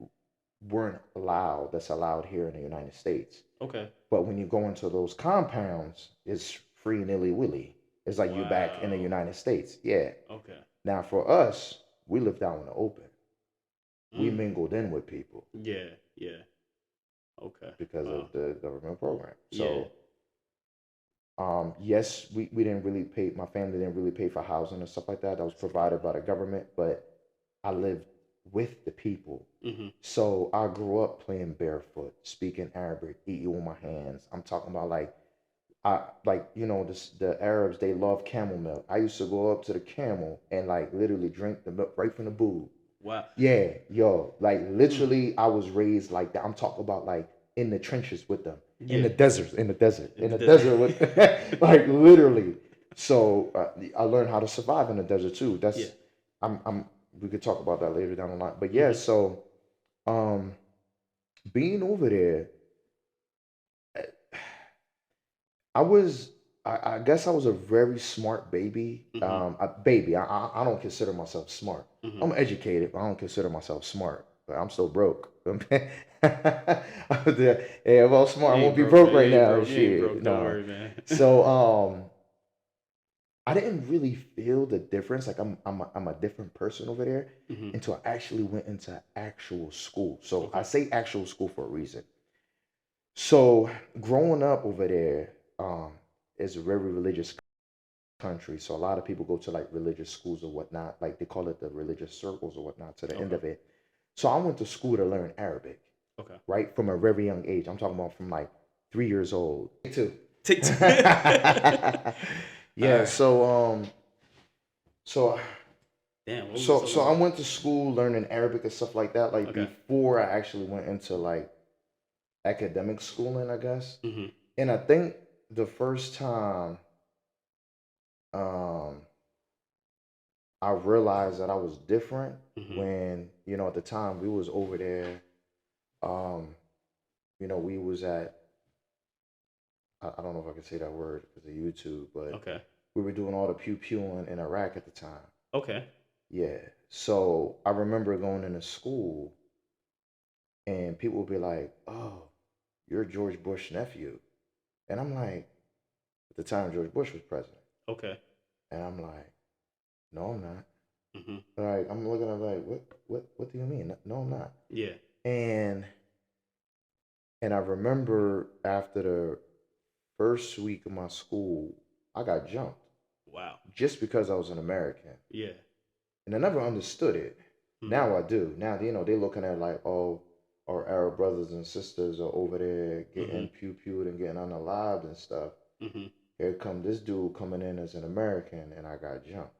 Speaker 1: weren't allowed that's allowed here in the United States.
Speaker 2: Okay.
Speaker 1: But when you go into those compounds, it's free nilly willy. It's like you back in the
Speaker 2: Wow.
Speaker 1: United States. Yeah.
Speaker 2: Okay.
Speaker 1: Now for us, we lived out in the open. We
Speaker 2: Mm.
Speaker 1: mingled in with people
Speaker 2: Yeah. Yeah. Okay.
Speaker 1: because of
Speaker 2: Wow.
Speaker 1: the government program.
Speaker 2: Yeah.
Speaker 1: So yes, we didn't really pay. My family didn't really pay for housing and stuff like that. That was provided by the government, but I lived with the people.
Speaker 2: Mm-hmm.
Speaker 1: So I grew up playing barefoot, speaking Arabic, eating with my hands. I'm talking about like the Arabs, they love camel milk. I used to go up to the camel and like literally drink the milk right from the boob.
Speaker 2: Wow.
Speaker 1: Yeah, yo, like
Speaker 2: Mm.
Speaker 1: literally, I was raised like that. I'm talking about like in the trenches with them, in
Speaker 2: Yeah.
Speaker 1: the deserts, in the desert,
Speaker 2: In
Speaker 1: in
Speaker 2: the
Speaker 1: the
Speaker 2: desert.
Speaker 1: desert with, like literally. So I learned how to survive in the desert too.
Speaker 2: Yeah.
Speaker 1: I'm. We could talk about that later down the line. But yeah,
Speaker 2: Mm-hmm.
Speaker 1: so um, being over there, I was. I guess I was a very smart baby.
Speaker 2: Mm-hmm.
Speaker 1: A baby. I don't consider myself smart.
Speaker 2: Mm-hmm.
Speaker 1: I'm educated, but I don't consider myself smart. But I'm still broke. Yeah, if I was smart, I
Speaker 2: You ain't
Speaker 1: won't be
Speaker 2: broke,
Speaker 1: broke
Speaker 2: man.
Speaker 1: right
Speaker 2: You ain't
Speaker 1: now.
Speaker 2: broke. You ain't
Speaker 1: Shit,
Speaker 2: broke. Don't
Speaker 1: no.
Speaker 2: worry, man.
Speaker 1: So I didn't really feel the difference. Like I'm a different person over there
Speaker 2: Mm-hmm.
Speaker 1: until I actually went into actual school. So I
Speaker 2: Okay.
Speaker 1: say actual school for a reason. So growing up over there, is a very religious country. So a lot of people go to like religious schools or whatnot. Like they call it the religious circles or whatnot to the end
Speaker 2: Okay.
Speaker 1: of it. So I went to school to learn Arabic,
Speaker 2: Okay.
Speaker 1: right? From a very young age. I'm talking about from like 3 years old. Me too.
Speaker 2: Take two. All
Speaker 1: Yeah,
Speaker 2: right.
Speaker 1: so
Speaker 2: Damn. What we was
Speaker 1: so
Speaker 2: talking
Speaker 1: so I
Speaker 2: about?
Speaker 1: went to school learning Arabic and stuff like that, like
Speaker 2: Okay.
Speaker 1: before I actually went into like academic schooling, I guess.
Speaker 2: Mm-hmm.
Speaker 1: And I think the first time um I realized that I was different
Speaker 2: Mm-hmm.
Speaker 1: when, at the time we was over there, um, we was at I don't know if I can say that word because of YouTube, but
Speaker 2: Okay.
Speaker 1: we were doing all the pew pewing in Iraq at the time.
Speaker 2: Okay.
Speaker 1: Yeah. So I remember going into school and people would be like, "Oh, you're George Bush's nephew." And I'm like, at the time George Bush was president.
Speaker 2: Okay.
Speaker 1: And I'm like, "No, I'm not."
Speaker 2: Mm-hmm.
Speaker 1: Like I'm looking at like, what do you mean? No, I'm not.
Speaker 2: Yeah.
Speaker 1: And I remember after the first week of my school, I got jumped
Speaker 2: Wow.
Speaker 1: just because I was an American.
Speaker 2: Yeah.
Speaker 1: And I never understood it.
Speaker 2: Mm-hmm.
Speaker 1: Now I do. Now, they're looking at like, oh, our Arab brothers and sisters are over there
Speaker 2: Mm-hmm.
Speaker 1: getting pew pewed and getting unalived and stuff.
Speaker 2: Mm-hmm.
Speaker 1: Here come this dude coming in as an American and I got jumped.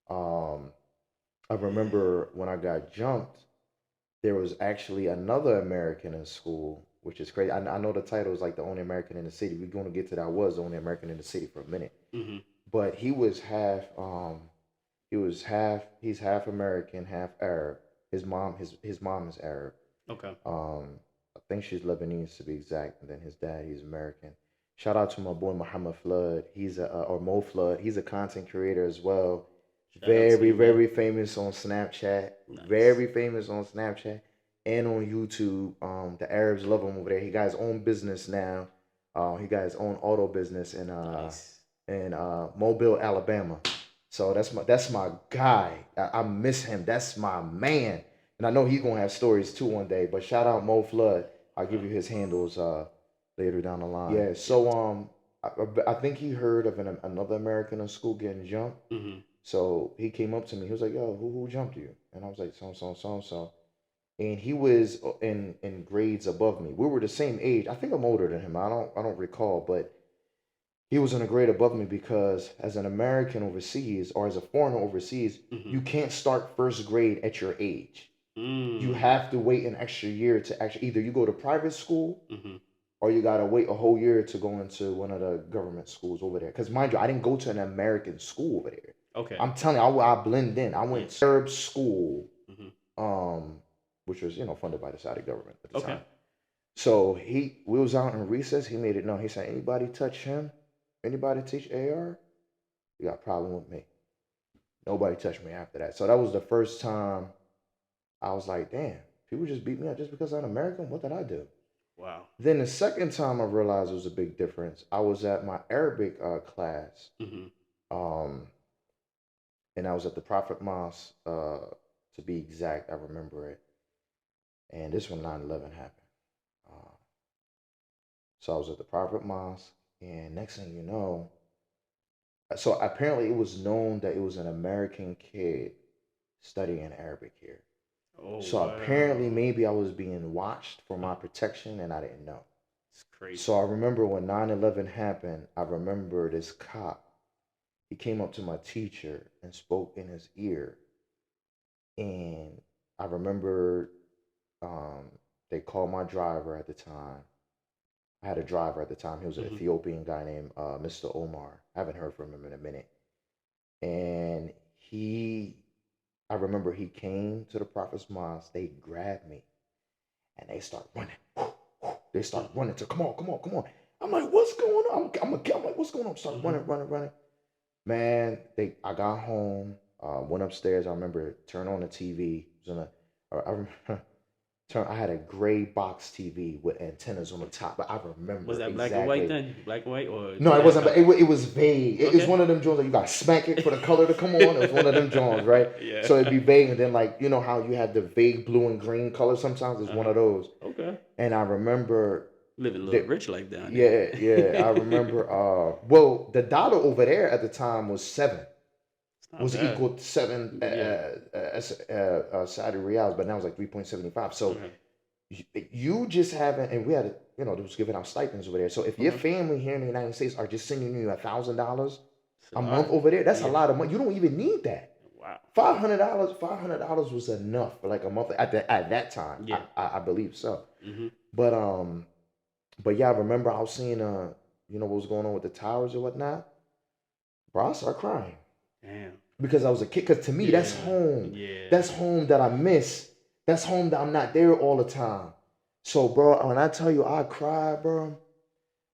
Speaker 1: Um, I remember when I got jumped, there was actually another American in school, which is crazy. I know the title is like the only American in the city. We're going to get to that. I was the only American in the city for a minute,
Speaker 2: Mm-hmm.
Speaker 1: but he's half American, half Arab. His mom is Arab.
Speaker 2: Okay.
Speaker 1: I think she's Lebanese to be exact, and then his dad, he's American. Shout out to my boy Muhammad Flood. He's or Mo Flood. He's a content creator as well.
Speaker 2: Shout out to
Speaker 1: Very,
Speaker 2: you, man.
Speaker 1: very famous on Snapchat.
Speaker 2: Nice.
Speaker 1: Very famous on Snapchat and on YouTube. The Arabs love him over there. He got his own business now. He got his own auto business
Speaker 2: Nice.
Speaker 1: in Mobile, Alabama. So that's my guy. I miss him. That's my man. And I know he's gonna have stories too one day. But shout out Mo Flood. I'll give
Speaker 2: Okay.
Speaker 1: you his handles later down the line. Yeah.
Speaker 2: Yeah.
Speaker 1: So I think he heard of another American in school getting jumped.
Speaker 2: Mm-hmm.
Speaker 1: So he came up to me. He was like, "Yo, who jumped you?" And I was like, "So so so so." And he was in grades above me. We were the same age. I think I'm older than him. I don't recall, but he was in a grade above me because as an American overseas or as a foreigner overseas,
Speaker 2: Mm-hmm.
Speaker 1: you can't start first grade at your age. You
Speaker 2: Mm.
Speaker 1: have to wait an extra year to actually either you go to private school
Speaker 2: Mm-hmm.
Speaker 1: or you gotta wait a whole year to go into one of the government schools over there. Because mind you, I didn't go to an American school over there.
Speaker 2: Okay.
Speaker 1: I'm telling you, I blend in. I
Speaker 2: Yeah.
Speaker 1: went to Arab school,
Speaker 2: Mm-hmm.
Speaker 1: um, which was funded by the Saudi government at the
Speaker 2: Okay.
Speaker 1: time. So we was out in recess. He made it known. He said, anybody touch him, anybody teach AR, you got a problem with me. Nobody touched me after that. So that was the first time I was like, damn, people just beat me up just because I'm American. What did I do?
Speaker 2: Wow.
Speaker 1: Then the second time I realized it was a big difference. I was at my Arabic class,
Speaker 2: Mm-hmm.
Speaker 1: um, and I was at the Prophet Mosque. To be exact, I remember it. And this when 9/11 happened. Uh, so I was at the Prophet Mosque, and next thing you know, so apparently it was known that it was an American kid studying Arabic here.
Speaker 2: Oh
Speaker 1: So apparently
Speaker 2: wow.
Speaker 1: maybe I was being watched for my protection, and I didn't know.
Speaker 2: It's crazy.
Speaker 1: So I remember when 9/11 happened, I remember this cop. He came up to my teacher and spoke in his ear. And I remember um, they called my driver at the time. I had a driver at the time. He was an
Speaker 2: Mm-hmm.
Speaker 1: Ethiopian guy named Mr. Omar. I haven't heard from him in a minute. And I remember he came to the Prophet's Mosque. They grabbed me and they start running. They start running to come on, come on, come on. I'm like, what's going on? I'm like, what's going on? Start
Speaker 2: Mm-hmm.
Speaker 1: running, running, running. Man, I got home, went upstairs. I remember turn on the TV. It was on I remember I had a gray box TV with antennas on the top, but I
Speaker 2: Was
Speaker 1: remember
Speaker 2: that black and white
Speaker 1: exactly.
Speaker 2: then? Black and white, or
Speaker 1: No,
Speaker 2: did
Speaker 1: it
Speaker 2: it have
Speaker 1: wasn't.
Speaker 2: color?
Speaker 1: But it was vague. It was
Speaker 2: Okay.
Speaker 1: one of them joints that you got to smack it for the color to come on. It was one of them joints, right?
Speaker 2: Yeah.
Speaker 1: So it'd be vague, and then like how you had the vague blue and green color. Sometimes it's one
Speaker 2: Uh-huh.
Speaker 1: of those.
Speaker 2: Okay.
Speaker 1: And I remember
Speaker 2: Living a little
Speaker 1: that.
Speaker 2: rich life down
Speaker 1: Yeah, yeah. I
Speaker 2: there.
Speaker 1: remember. Well, the dollar over there at the time was 7.
Speaker 2: It's not
Speaker 1: Was
Speaker 2: bad.
Speaker 1: equal to 7
Speaker 2: Yeah.
Speaker 1: Saudi riyals, but now it's like 3.75. So
Speaker 2: Okay.
Speaker 1: you just haven't, and we had, they was giving out stipends over there. So if your
Speaker 2: Okay.
Speaker 1: family here in the United States are just sending you $1,000
Speaker 2: It's a
Speaker 1: a month
Speaker 2: lot.
Speaker 1: over there, that's a
Speaker 2: Yeah.
Speaker 1: lot of money. You don't even need that.
Speaker 2: Wow.
Speaker 1: $500 was enough for like a month at that time.
Speaker 2: Yeah.
Speaker 1: I believe so.
Speaker 2: Mm-hmm.
Speaker 1: But yeah, I remember I was seeing what was going on with the towers or whatnot. Bro, I started crying
Speaker 2: Damn.
Speaker 1: because I was a kid. Because to me, that's
Speaker 2: Yeah.
Speaker 1: home.
Speaker 2: Yeah.
Speaker 1: That's home that I miss. That's home that I'm not there all the time. So, bro, when I tell you I cried, bro,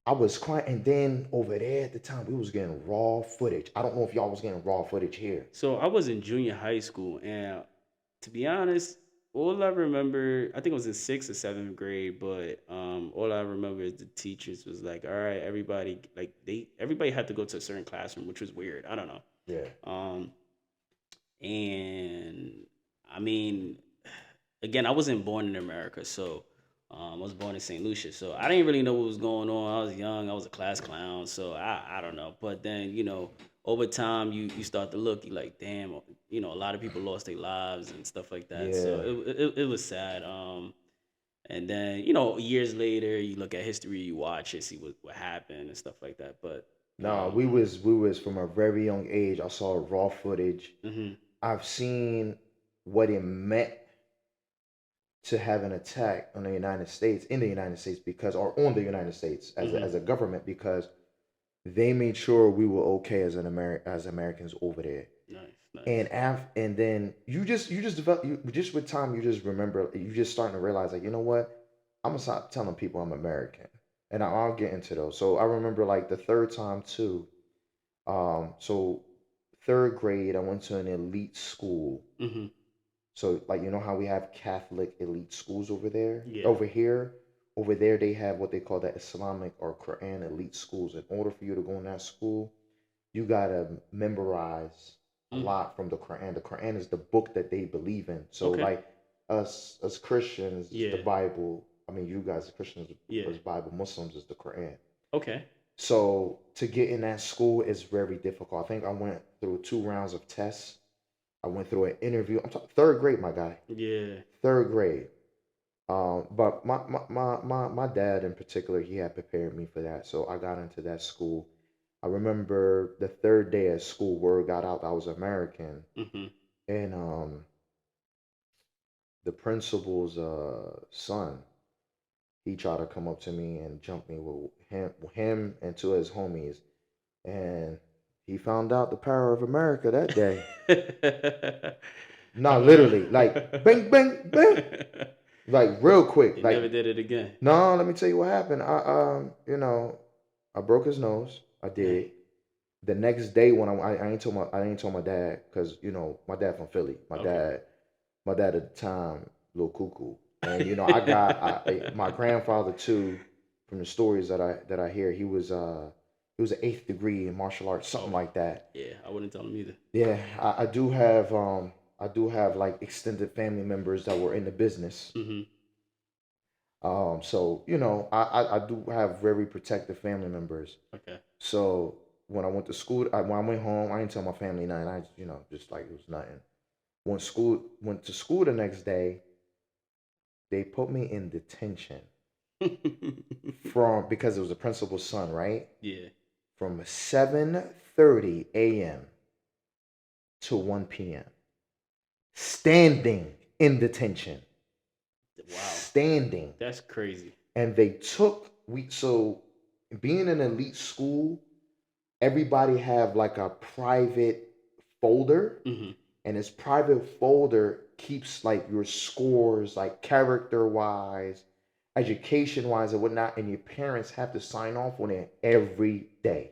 Speaker 1: I was crying. And then over there at the time, we was getting raw footage. I don't know if y'all was getting raw footage here.
Speaker 2: So I was in junior high school, and to be honest, all I remember, I think it was in sixth or seventh grade, but all I remember is the teachers was like, "All right, everybody, like everybody had to go to a certain classroom," which was weird. I don't know.
Speaker 1: Yeah.
Speaker 2: Um, and I mean, again, I wasn't born in America, so I was born in St. Lucia, so I didn't really know what was going on. I was young, I was a class clown, so I don't know. But then over time, you start to look, you like, damn, a lot of people lost their lives and stuff like that. So
Speaker 1: Yeah.
Speaker 2: it was sad. And then years later, you look at history, you watch it, see what happened and stuff like that. But
Speaker 1: No, we was from a very young age. I saw raw footage.
Speaker 2: hmm
Speaker 1: I've seen what it meant to have an attack on the United States in the United States because or on the United States
Speaker 2: hmm
Speaker 1: as a government because they made sure we were okay as as Americans over there.
Speaker 2: nice,
Speaker 1: And
Speaker 2: nice,
Speaker 1: and then you just develop just with time you just remember you just starting to realize like what I'm gonna stop telling people I'm American and I'll get into those. So I remember like the third time too. So third grade I went to an elite school.
Speaker 2: hmm
Speaker 1: So like how we have Catholic elite schools over there?
Speaker 2: yeah,
Speaker 1: Over there they have what they call the Islamic or Quran elite schools. In order for you to go in that school, you gotta memorize a
Speaker 2: mm,
Speaker 1: lot from the Quran. The Quran is the book that they believe in. So
Speaker 2: okay,
Speaker 1: like us as Christians, the
Speaker 2: yeah,
Speaker 1: Bible. I mean, you guys, Christians,
Speaker 2: yeah,
Speaker 1: is Bible. Muslims is the Quran.
Speaker 2: okay.
Speaker 1: So to get in that school is very difficult. I think I went through 2 rounds of tests. I went through an interview. I'm talking third grade, my guy.
Speaker 2: Yeah.
Speaker 1: Third grade. But my dad in particular, he had prepared me for that. So I got into that school. I remember the third day at school, word got out that I was American,
Speaker 2: Mm-hmm.
Speaker 1: and the principal's son, he tried to come up to me and jump me with him and two of his homies, and he found out the power of America that day. Not literally, like bang, bang, bang, like real quick.
Speaker 2: He
Speaker 1: Like,
Speaker 2: never did it again.
Speaker 1: no, let me tell you what happened. I broke his nose. I
Speaker 2: Dang.
Speaker 1: did. The next day when I ain't told my dad because my dad from Philly.
Speaker 2: Okay.
Speaker 1: My dad at the time, little cuckoo, and I got my grandfather too. From the stories that I hear, he was an eighth degree in martial arts, something
Speaker 2: Oh,
Speaker 1: like that.
Speaker 2: yeah. I wouldn't tell him either.
Speaker 1: Yeah, I do have like extended family members that were in the business.
Speaker 2: Mm-hmm.
Speaker 1: So I do have very protective family members.
Speaker 2: Okay.
Speaker 1: So when I went to school, when I went home, I didn't tell my family nothing. I just like it was nothing. Went to school the next day, they put me in detention from because it was the principal's son, right?
Speaker 2: Yeah.
Speaker 1: From 7:30 a.m. to 1 p.m. Standing in detention.
Speaker 2: Wow.
Speaker 1: Standing.
Speaker 2: That's crazy.
Speaker 1: And they took we so being an elite school, everybody have like a private folder,
Speaker 2: Mm-hmm.
Speaker 1: and this private folder keeps like your scores, like character wise, education wise, and whatnot, and your parents have to sign off on it every day,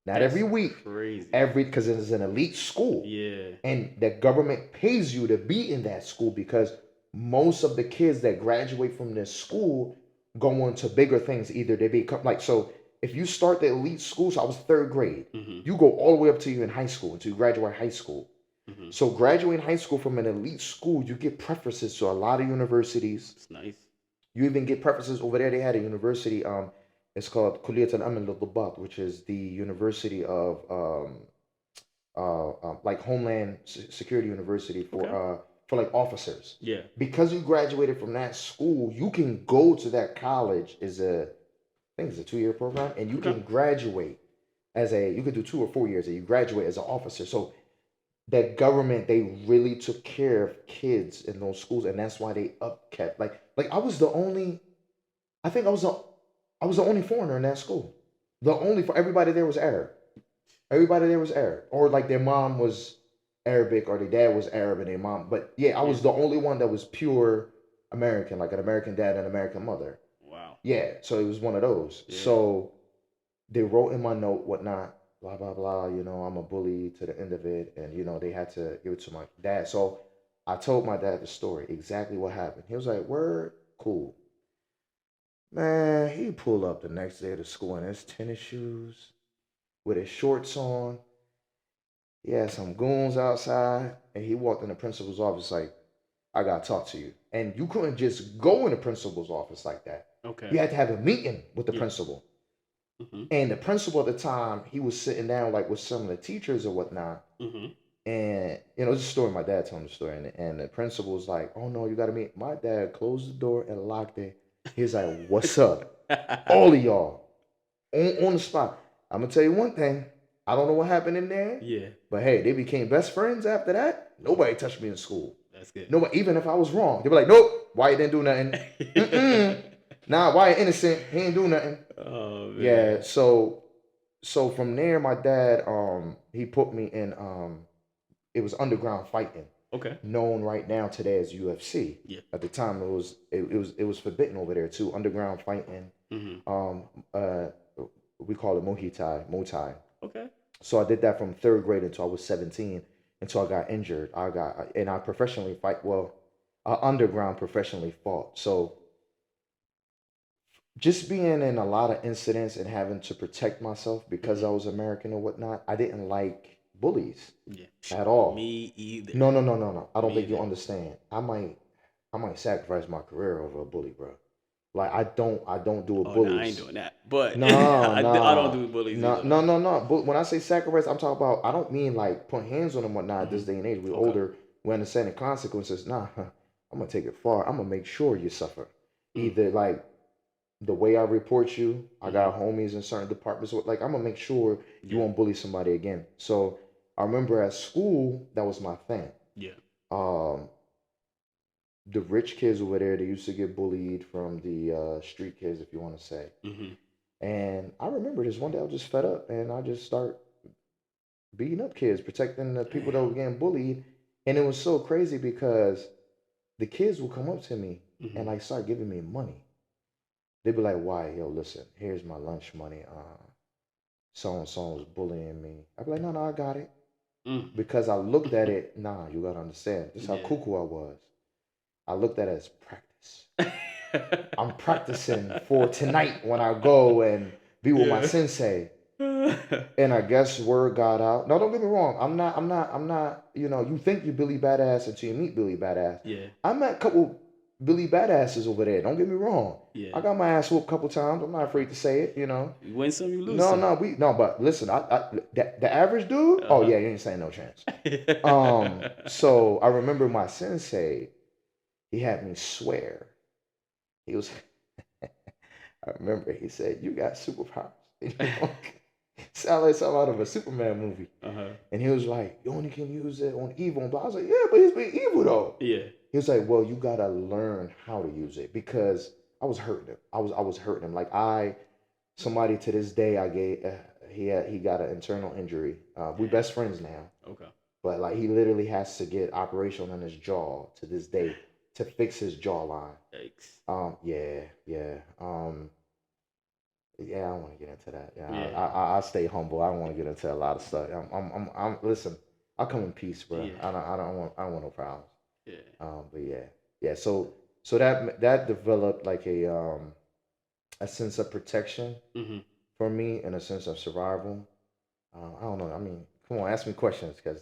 Speaker 1: not
Speaker 2: That's
Speaker 1: every week,
Speaker 2: crazy.
Speaker 1: every because it's an elite school,
Speaker 2: Yeah.
Speaker 1: and the government pays you to be in that school because most of the kids that graduate from this school go on to bigger things. Either they become like so. If you start the elite school, so I was third grade,
Speaker 2: Mm-hmm.
Speaker 1: you go all the way up to you in high school until you graduate high school.
Speaker 2: Mm-hmm.
Speaker 1: So graduating high school from an elite school, you get preferences to a lot of universities.
Speaker 2: It's nice.
Speaker 1: You even get preferences over there. They had a university. It's called Kulliyat al-Aman al which is the University of like Homeland Security University
Speaker 2: Okay.
Speaker 1: for like officers.
Speaker 2: Yeah.
Speaker 1: Because you graduated from that school, you can go to that college. I think it's a 2 year program, and you
Speaker 2: Okay.
Speaker 1: can graduate you could do 2 or 4 years, and you graduate as an officer. So that government, they really took care of kids in those schools, and that's why they upkept like I was the only I think I was the only foreigner in that school. The only for everybody there was Arab. Everybody there was Arab, or like their mom was Arabic, or their dad was Arab, and their mom. But yeah, I
Speaker 2: Yeah.
Speaker 1: was the only one that was pure American, like an American dad and an American mother.
Speaker 2: Wow.
Speaker 1: Yeah, so it was one of those.
Speaker 2: Yeah.
Speaker 1: So they wrote in my note whatnot, blah blah blah. I'm a bully to the end of it, and they had to give it to my dad. So I told my dad the story, exactly what happened. He was like, "Word, cool." Man, he pulled up the next day to school in his tennis shoes with his shorts on. He had some goons outside, and he walked in the principal's office like, "I gotta talk to you." And you couldn't just go in the principal's office like that.
Speaker 2: Okay.
Speaker 1: You had to have a meeting with the
Speaker 2: Yeah.
Speaker 1: principal.
Speaker 2: Mm-hmm.
Speaker 1: And the principal at the time, he was sitting down like with some of the teachers or whatnot.
Speaker 2: Mm-hmm.
Speaker 1: And it's a story. My dad told me the story, and the principal was like, "Oh no, you got to meet." My dad closed the door and locked it. He's like, "What's up, all of y'all, on the spot?" I'm gonna tell you one thing. I don't know what happened in there,
Speaker 2: Yeah.
Speaker 1: but hey, they became best friends after that. Nobody touched me in school.
Speaker 2: That's good.
Speaker 1: Nobody, even if I was wrong, they were like, "Nope, why you didn't do nothing? Mm-mm. Nah, why you innocent? He ain't do nothing."
Speaker 2: Oh
Speaker 1: Yeah,
Speaker 2: man.
Speaker 1: so from there, my dad he put me in it was underground fighting,
Speaker 2: Okay.
Speaker 1: known right now today as UFC.
Speaker 2: Yeah.
Speaker 1: At the time, it was forbidden over there too. Underground fighting.
Speaker 2: Mm-hmm.
Speaker 1: Um, uh, we call it Muay Thai.
Speaker 2: Okay.
Speaker 1: So I did that from third grade until I was 17, until I got injured. I professionally fight. Well, underground professionally fought. So just being in a lot of incidents and having to protect myself because
Speaker 2: Mm-hmm.
Speaker 1: I was American or whatnot, I didn't like bullies
Speaker 2: Yeah.
Speaker 1: at all.
Speaker 2: Me either.
Speaker 1: No, no, no, no, no. I don't
Speaker 2: Me
Speaker 1: think you
Speaker 2: either.
Speaker 1: understand. I might sacrifice my career over a bully, bro. Like I don't do with
Speaker 2: Oh no, I ain't
Speaker 1: bullies.
Speaker 2: doing that. But
Speaker 1: Nah,
Speaker 2: I don't
Speaker 1: nah,
Speaker 2: do bullies
Speaker 1: nah,
Speaker 2: either
Speaker 1: no,
Speaker 2: though.
Speaker 1: no, no. But when I say sacrifice, I'm talking about. I don't mean like put hands on them whatnot. At
Speaker 2: Mm-hmm.
Speaker 1: this day and age, we're
Speaker 2: Okay.
Speaker 1: older. We understand the consequences. Nah, I'm gonna take it far. I'm gonna make sure you suffer.
Speaker 2: Mm.
Speaker 1: Either like the way I report you, I
Speaker 2: Mm-hmm.
Speaker 1: got homies in certain departments. Like I'm gonna make sure you
Speaker 2: Yeah.
Speaker 1: won't bully somebody again. So I remember at school that was my thing.
Speaker 2: Yeah.
Speaker 1: Um, the rich kids over there, they used to get bullied from the street kids, if you want to say.
Speaker 2: Mm-hmm.
Speaker 1: And I remember this one day I was just fed up, and I just start beating up kids, protecting the people that
Speaker 2: Damn.
Speaker 1: were getting bullied. And it was so crazy because the kids would come up to me and
Speaker 2: Mm-hmm.
Speaker 1: like start giving me money. They'd be like, "Why, yo, listen, here's my lunch money. So and so was bullying me." I'd be like, "No, no, I got it."
Speaker 2: Mm.
Speaker 1: Because I looked at it, nah, you gotta understand. This is how
Speaker 2: Yeah.
Speaker 1: cuckoo I was. I looked at it as practice. I'm practicing for tonight when I go and be with my
Speaker 2: Yeah.
Speaker 1: sensei. And I guess word got out. No, don't get me wrong. I'm not, you think you Billy Badass until you meet Billy Badass.
Speaker 2: Yeah.
Speaker 1: I met a couple Billy Badasses over there. Don't get me wrong.
Speaker 2: Yeah.
Speaker 1: I got my ass whooped a couple times. I'm not afraid to say it.
Speaker 2: You win some, you lose
Speaker 1: No,
Speaker 2: some.
Speaker 1: no, but listen, the average dude, oh
Speaker 2: Uh-huh.
Speaker 1: yeah, you ain't saying no chance. So I remember my sensei, he had me swear. He was I remember he said, "You got superpowers." Sound like something out of a Superman movie.
Speaker 2: Uh-huh.
Speaker 1: And he was like, "You only can use it on evil." And blah. I was like, "Yeah, but he's been evil though."
Speaker 2: Yeah.
Speaker 1: He was like, "Well, you gotta learn how to use it," because I was hurting him. I was hurting him. Like somebody to this day, I gave he got an internal injury. We
Speaker 2: Damn.
Speaker 1: best friends now,
Speaker 2: Okay.
Speaker 1: but like he literally has to get operation on his jaw to this day to fix his jawline.
Speaker 2: Yikes.
Speaker 1: Yeah, yeah. Yeah, I don't want to get into that. Yeah,
Speaker 2: Yeah.
Speaker 1: I stay humble. I don't want to get into a lot of stuff. Listen. I come in peace, bro.
Speaker 2: Yeah.
Speaker 1: I don't want no problems.
Speaker 2: Yeah.
Speaker 1: But yeah, yeah. So that developed like a sense of protection
Speaker 2: Mm-hmm.
Speaker 1: for me and a sense of survival. I don't know. I mean, come on, ask me questions because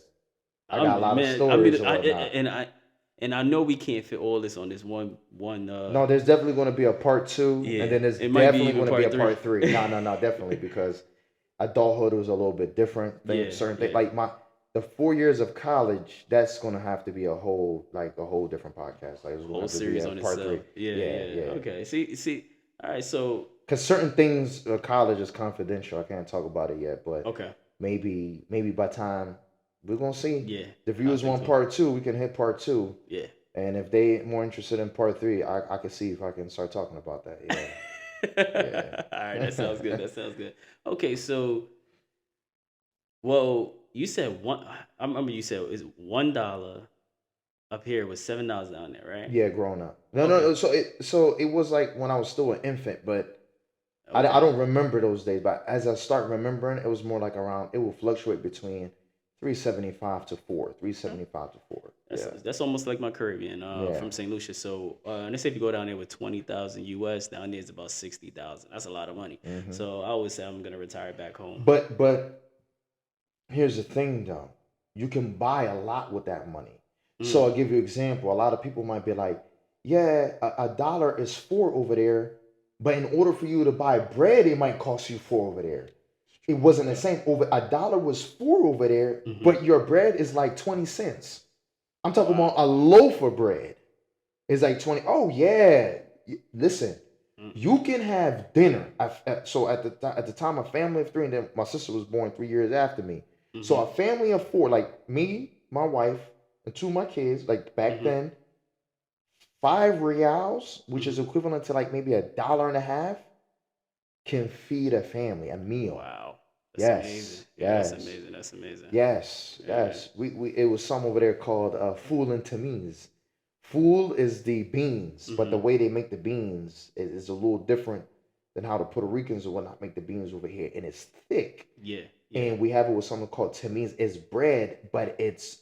Speaker 1: I got a lot of
Speaker 2: Man, I mean,
Speaker 1: stories and whatnot.
Speaker 2: and I know we can't fit all this on this one.
Speaker 1: No, there's definitely going to be a part two, and
Speaker 2: Yeah,
Speaker 1: then there's
Speaker 2: it might be
Speaker 1: definitely
Speaker 2: even
Speaker 1: going to be a
Speaker 2: part three.
Speaker 1: part three. No, no, no, definitely because adulthood was a little bit different.
Speaker 2: Yeah,
Speaker 1: Things, certain things,
Speaker 2: yeah.
Speaker 1: like the 4 years of college, that's going to have to be a whole different podcast. Like it's going to
Speaker 2: Whole
Speaker 1: have to be
Speaker 2: series
Speaker 1: a
Speaker 2: on
Speaker 1: part
Speaker 2: itself.
Speaker 1: three.
Speaker 2: Yeah,
Speaker 1: Yeah,
Speaker 2: yeah.
Speaker 1: yeah.
Speaker 2: Okay. See. All right. So
Speaker 1: Because certain things, college is confidential. I can't talk about it yet, but
Speaker 2: okay.
Speaker 1: maybe by time we're gonna see
Speaker 2: Yeah,
Speaker 1: the
Speaker 2: I
Speaker 1: viewers
Speaker 2: think
Speaker 1: want
Speaker 2: so.
Speaker 1: part two, we can hit part two.
Speaker 2: Yeah.
Speaker 1: And if they more interested in part three, I can see if I can start talking about that.
Speaker 2: All right.
Speaker 1: Yeah,
Speaker 2: That sounds good.
Speaker 1: yeah.
Speaker 2: That sounds good. Okay. So, well, you said one. I remember you said is $1 up here was $7 down there, right?
Speaker 1: Yeah, growing up. No, no.
Speaker 2: Okay.
Speaker 1: So it was like when I was still an infant, but I
Speaker 2: Okay.
Speaker 1: don't remember those days. But as I start remembering, it was more like around. It will fluctuate between 375 to 4, 375 to 4.
Speaker 2: That's
Speaker 1: Yeah,
Speaker 2: that's almost like my Caribbean
Speaker 1: yeah.
Speaker 2: from St. Lucia. So let's say if you go down there with 20,000 US, down there is about 60,000. That's a lot of money.
Speaker 1: Hmm.
Speaker 2: So I always say I'm gonna retire back home.
Speaker 1: But here's the thing though, you can buy a lot with that money. So
Speaker 2: Mm,
Speaker 1: I'll give you an example. A lot of people might be like, yeah, a dollar is 4 over there, but in order for you to buy bread, it might cost you 4 over there. It wasn't the
Speaker 2: okay.
Speaker 1: same. Over a dollar was 4 over there,
Speaker 2: Hmm.
Speaker 1: but your bread is like 20 cents. I'm talking about
Speaker 2: Wow.
Speaker 1: a loaf of bread. It's like 20. Oh yeah. Listen, you
Speaker 2: Mm-mm.
Speaker 1: can have dinner. So at the time, a family of 3, and then my sister was born 3 years after me. So
Speaker 2: Hmm.
Speaker 1: a family of 4, like me, my wife, and 2 of my kids, like back
Speaker 2: Hmm.
Speaker 1: then, 5 reals, which is
Speaker 2: Hmm.
Speaker 1: equivalent to like maybe a dollar and a half, can feed a family a meal.
Speaker 2: Wow. That's amazing.
Speaker 1: Yes,
Speaker 2: Yeah, that's
Speaker 1: yes,
Speaker 2: amazing. That's amazing.
Speaker 1: yes,
Speaker 2: Yeah.
Speaker 1: yes. We it was some over there called fool and tamiz. Fool is the beans, but the
Speaker 2: Hmm.
Speaker 1: way they make the beans is a little different than how the Puerto Ricans or whatnot make the beans over here, and it's thick.
Speaker 2: Yeah. Yeah.
Speaker 1: And we have it with something called tamiz. It's bread, but it's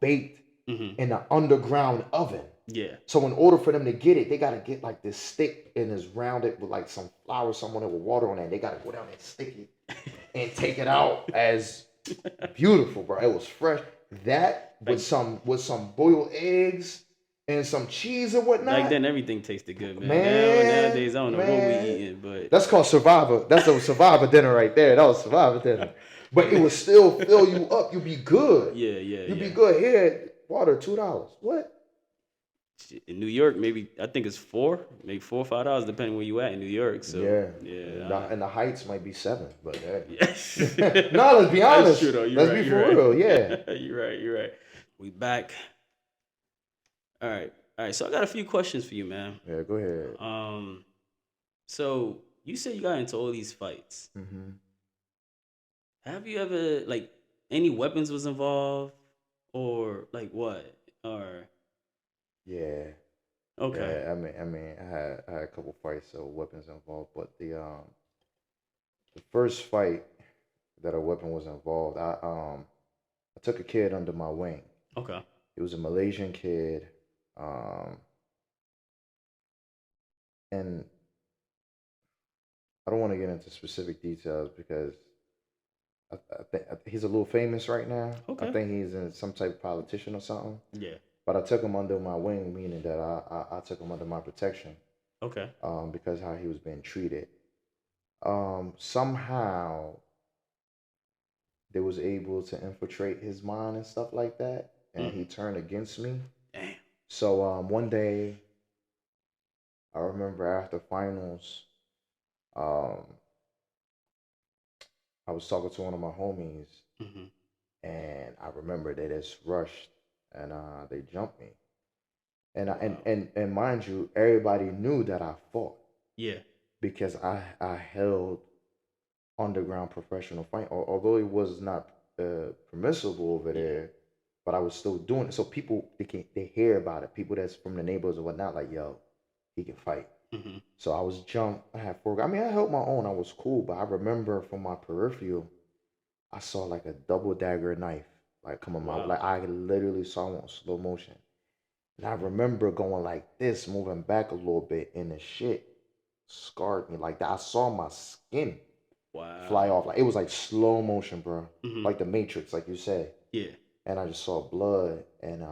Speaker 1: baked
Speaker 2: Hmm.
Speaker 1: in an underground oven.
Speaker 2: Yeah.
Speaker 1: So in order for them to get it, they gotta get like this stick and it's rounded with like some flour, someone with water on it. They gotta go down and stick it and take it out as beautiful, bro. It was fresh. That with
Speaker 2: Like
Speaker 1: some boiled eggs and some cheese and
Speaker 2: back
Speaker 1: whatnot.
Speaker 2: then, everything tasted good, man.
Speaker 1: Man,
Speaker 2: Nowadays, I don't know what we
Speaker 1: man.
Speaker 2: eating, but
Speaker 1: That's called survivor. That's a survivor dinner right there. That was survivor dinner. But it would still fill you up. You'd be good.
Speaker 2: yeah, yeah,
Speaker 1: You'd be
Speaker 2: yeah.
Speaker 1: good. Here, water, $2. What?
Speaker 2: in New York, maybe I think it's maybe $4 or $5, depending where you at in New York. So
Speaker 1: Yeah, and
Speaker 2: yeah,
Speaker 1: the heights might be 7, but hey.
Speaker 2: yes,
Speaker 1: No, let's be
Speaker 2: that's true
Speaker 1: honest.
Speaker 2: though. You're
Speaker 1: Let's
Speaker 2: right.
Speaker 1: be
Speaker 2: You're
Speaker 1: for real. Yeah.
Speaker 2: right. You're right. You're right. We back. All right. All right. So I got a few questions for you, man.
Speaker 1: Yeah, go ahead.
Speaker 2: Um, so you said you got into all these fights.
Speaker 1: Hmm.
Speaker 2: Have you ever like any weapons was involved or like what? Or
Speaker 1: Yeah.
Speaker 2: okay.
Speaker 1: Yeah, I had a couple fights, so weapons involved, but the first fight that a weapon was involved, I took a kid under my wing.
Speaker 2: Okay.
Speaker 1: He was a Malaysian kid, um, and I don't want to get into specific details because I think he's a little famous right now. I
Speaker 2: Okay.
Speaker 1: think he's in some type of politician or something.
Speaker 2: Yeah.
Speaker 1: But I took him under my wing, meaning that I took him under my protection,
Speaker 2: Okay.
Speaker 1: because how he was being treated. Somehow they was able to infiltrate his mind and stuff like that, and he
Speaker 2: Mm.
Speaker 1: turned against me.
Speaker 2: Damn.
Speaker 1: So one day I remember after finals, um, I was talking to one of my homies,
Speaker 2: Hmm.
Speaker 1: and I remember they just rushed and they jumped me. And I, and
Speaker 2: Wow.
Speaker 1: and and mind you, everybody knew that I fought
Speaker 2: Yeah.
Speaker 1: because I held underground professional fight, although it was not permissible over
Speaker 2: Yeah.
Speaker 1: there, but I was still doing it. So people they hear about it. People that's from the neighborhoods or whatnot, like yo, he can fight.
Speaker 2: Hmm.
Speaker 1: So I was jumped. I had four. I mean, I held my own. I was cool, but I remember from my peripheral, I saw like a double dagger knife like coming out.
Speaker 2: Wow.
Speaker 1: Like I literally saw it in slow motion. And I remember going like this, moving back a little bit, and the shit scarred me like that. I saw my skin fly
Speaker 2: Wow.
Speaker 1: off. Like it was like slow motion, bro.
Speaker 2: Hmm.
Speaker 1: Like the Matrix, like you said.
Speaker 2: Yeah.
Speaker 1: And I just saw blood, and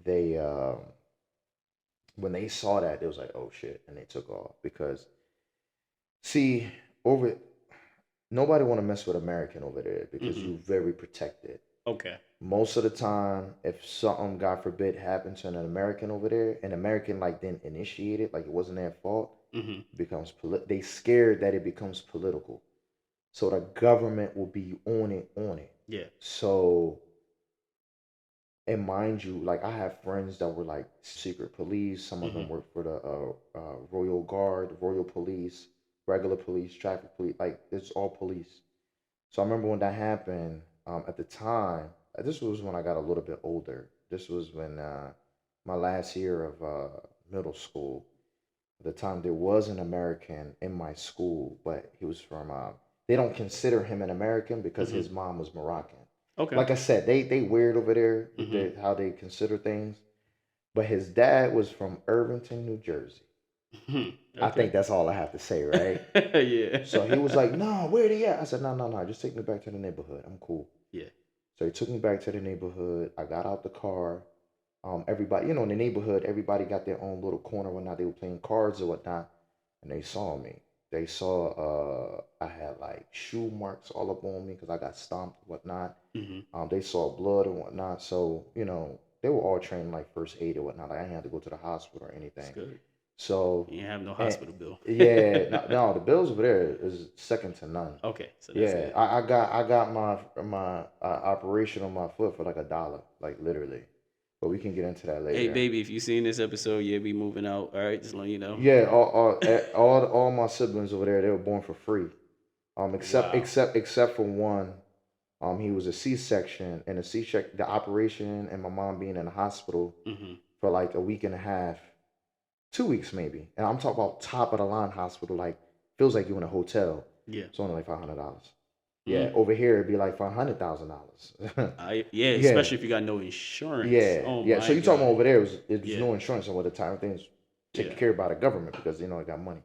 Speaker 1: they when they saw that, it was like, oh shit, and they took off because see over nobody want to mess with American over there because
Speaker 2: Hmm.
Speaker 1: you very protected.
Speaker 2: Okay.
Speaker 1: Most of the time, if something, God forbid, happens to an American over there, an American like didn't initiate it, like it wasn't their fault,
Speaker 2: Hmm.
Speaker 1: it becomes they scared that it becomes political. So the government will be on it.
Speaker 2: Yeah.
Speaker 1: So and mind you, like I have friends that were like secret police. Some of
Speaker 2: Hmm.
Speaker 1: them work for the Royal Guard, Royal Police, regular police, traffic police. Like it's all police. So I remember when that happened. At the time, this was when I got a little bit older. This was when my last year of middle school. At the time, there was an American in my school, but he was from. They don't consider him an American because
Speaker 2: Hmm.
Speaker 1: his mom was Moroccan.
Speaker 2: Okay.
Speaker 1: Like I said, they weird over there with
Speaker 2: Hmm.
Speaker 1: how they consider things. But his dad was from Irvington, New Jersey. I
Speaker 2: Okay.
Speaker 1: think that's all I have to say, right?
Speaker 2: Yeah.
Speaker 1: So he was like, "No, where they at?" I said, "No, no, no, just take me back to the neighborhood. I'm cool."
Speaker 2: Yeah.
Speaker 1: So he took me back to the neighborhood. I got out the car. Everybody, in the neighborhood, everybody got their own little corner when not they were playing cards or whatnot, and they saw me. They saw I had like shoe marks all up on me because I got stomped and whatnot.
Speaker 2: Hmm.
Speaker 1: They saw blood and whatnot. So they were all trained like first aid or whatnot. Like, I didn't have to go to the hospital or
Speaker 2: It's
Speaker 1: anything.
Speaker 2: good.
Speaker 1: So,
Speaker 2: You ain't have no
Speaker 1: and
Speaker 2: hospital bill.
Speaker 1: yeah, no, no, the bills over there is second to none.
Speaker 2: Okay, so that's
Speaker 1: Yeah,
Speaker 2: good.
Speaker 1: I got my operation on my foot for like $1, like literally. But we can get into that
Speaker 2: Hey,
Speaker 1: later.
Speaker 2: baby, if you seen this episode, yeah, be moving out. All right, just letting you know.
Speaker 1: Yeah, all my siblings over there, they were born for free.
Speaker 2: Wow.
Speaker 1: Except for one. He was a C-section, and the operation, and my mom being in the hospital
Speaker 2: Hmm.
Speaker 1: for like a week and a half, 2 weeks maybe. And I'm talking about top of the line hospital, like feels like you're in a hotel.
Speaker 2: Yeah.
Speaker 1: It's only like $500. Yeah,
Speaker 2: Mm.
Speaker 1: over here it'd be like $500,000.
Speaker 2: Yeah,
Speaker 1: Yeah,
Speaker 2: especially if you got no insurance.
Speaker 1: yeah,
Speaker 2: Oh
Speaker 1: yeah. So
Speaker 2: my
Speaker 1: you talking about
Speaker 2: god.
Speaker 1: over there it was
Speaker 2: Yeah.
Speaker 1: no insurance and what the time things taken
Speaker 2: Yeah.
Speaker 1: care of by the government because they got money.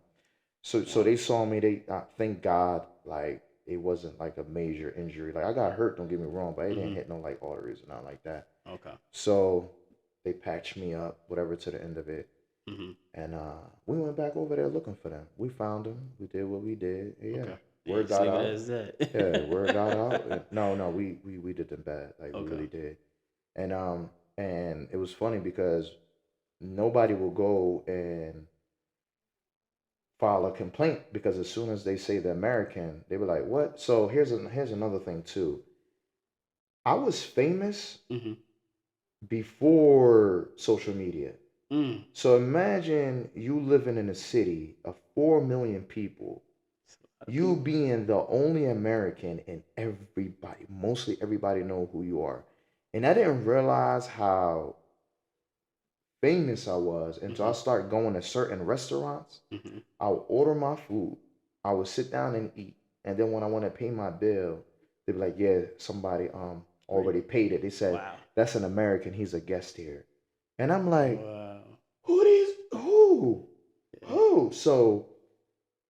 Speaker 1: So
Speaker 2: Wow.
Speaker 1: they saw me. They thank God like it wasn't like a major injury. Like I got hurt. Don't get me wrong, but it didn't
Speaker 2: Hmm.
Speaker 1: hit no like arteries or nothing like that.
Speaker 2: Okay.
Speaker 1: So they patched me up, whatever, to the end of it,
Speaker 2: Hmm.
Speaker 1: and we went back over there looking for them. We found them. We did what we did. Yeah,
Speaker 2: Okay. Yeah,
Speaker 1: word
Speaker 2: just
Speaker 1: got
Speaker 2: leave it
Speaker 1: out.
Speaker 2: as that.
Speaker 1: Yeah, word got out. No, no, we did them bad. Like we
Speaker 2: Okay.
Speaker 1: really did. And and it was funny because nobody will go and file a complaint because as soon as they say the American, they were like, "What?" So here's another thing too. I was famous
Speaker 2: Mm-hmm.
Speaker 1: before social media.
Speaker 2: Mm.
Speaker 1: So imagine you living in a city of 4 million people,
Speaker 2: It's a lot of
Speaker 1: you
Speaker 2: people.
Speaker 1: being the only American, and everybody, mostly everybody, know who you are. And I didn't realize how famous I was until
Speaker 2: Mm-hmm.
Speaker 1: I started going to certain restaurants.
Speaker 2: Mm-hmm.
Speaker 1: I would order my food, I would sit down and eat, and then when I want to pay my bill, they'd be like, "Yeah, somebody
Speaker 2: Re-
Speaker 1: already paid it." They said,
Speaker 2: Wow.
Speaker 1: "That's an American. He's a guest here," and I'm like,
Speaker 2: Wow.
Speaker 1: "Who these? Who?
Speaker 2: Yeah.
Speaker 1: Who?" So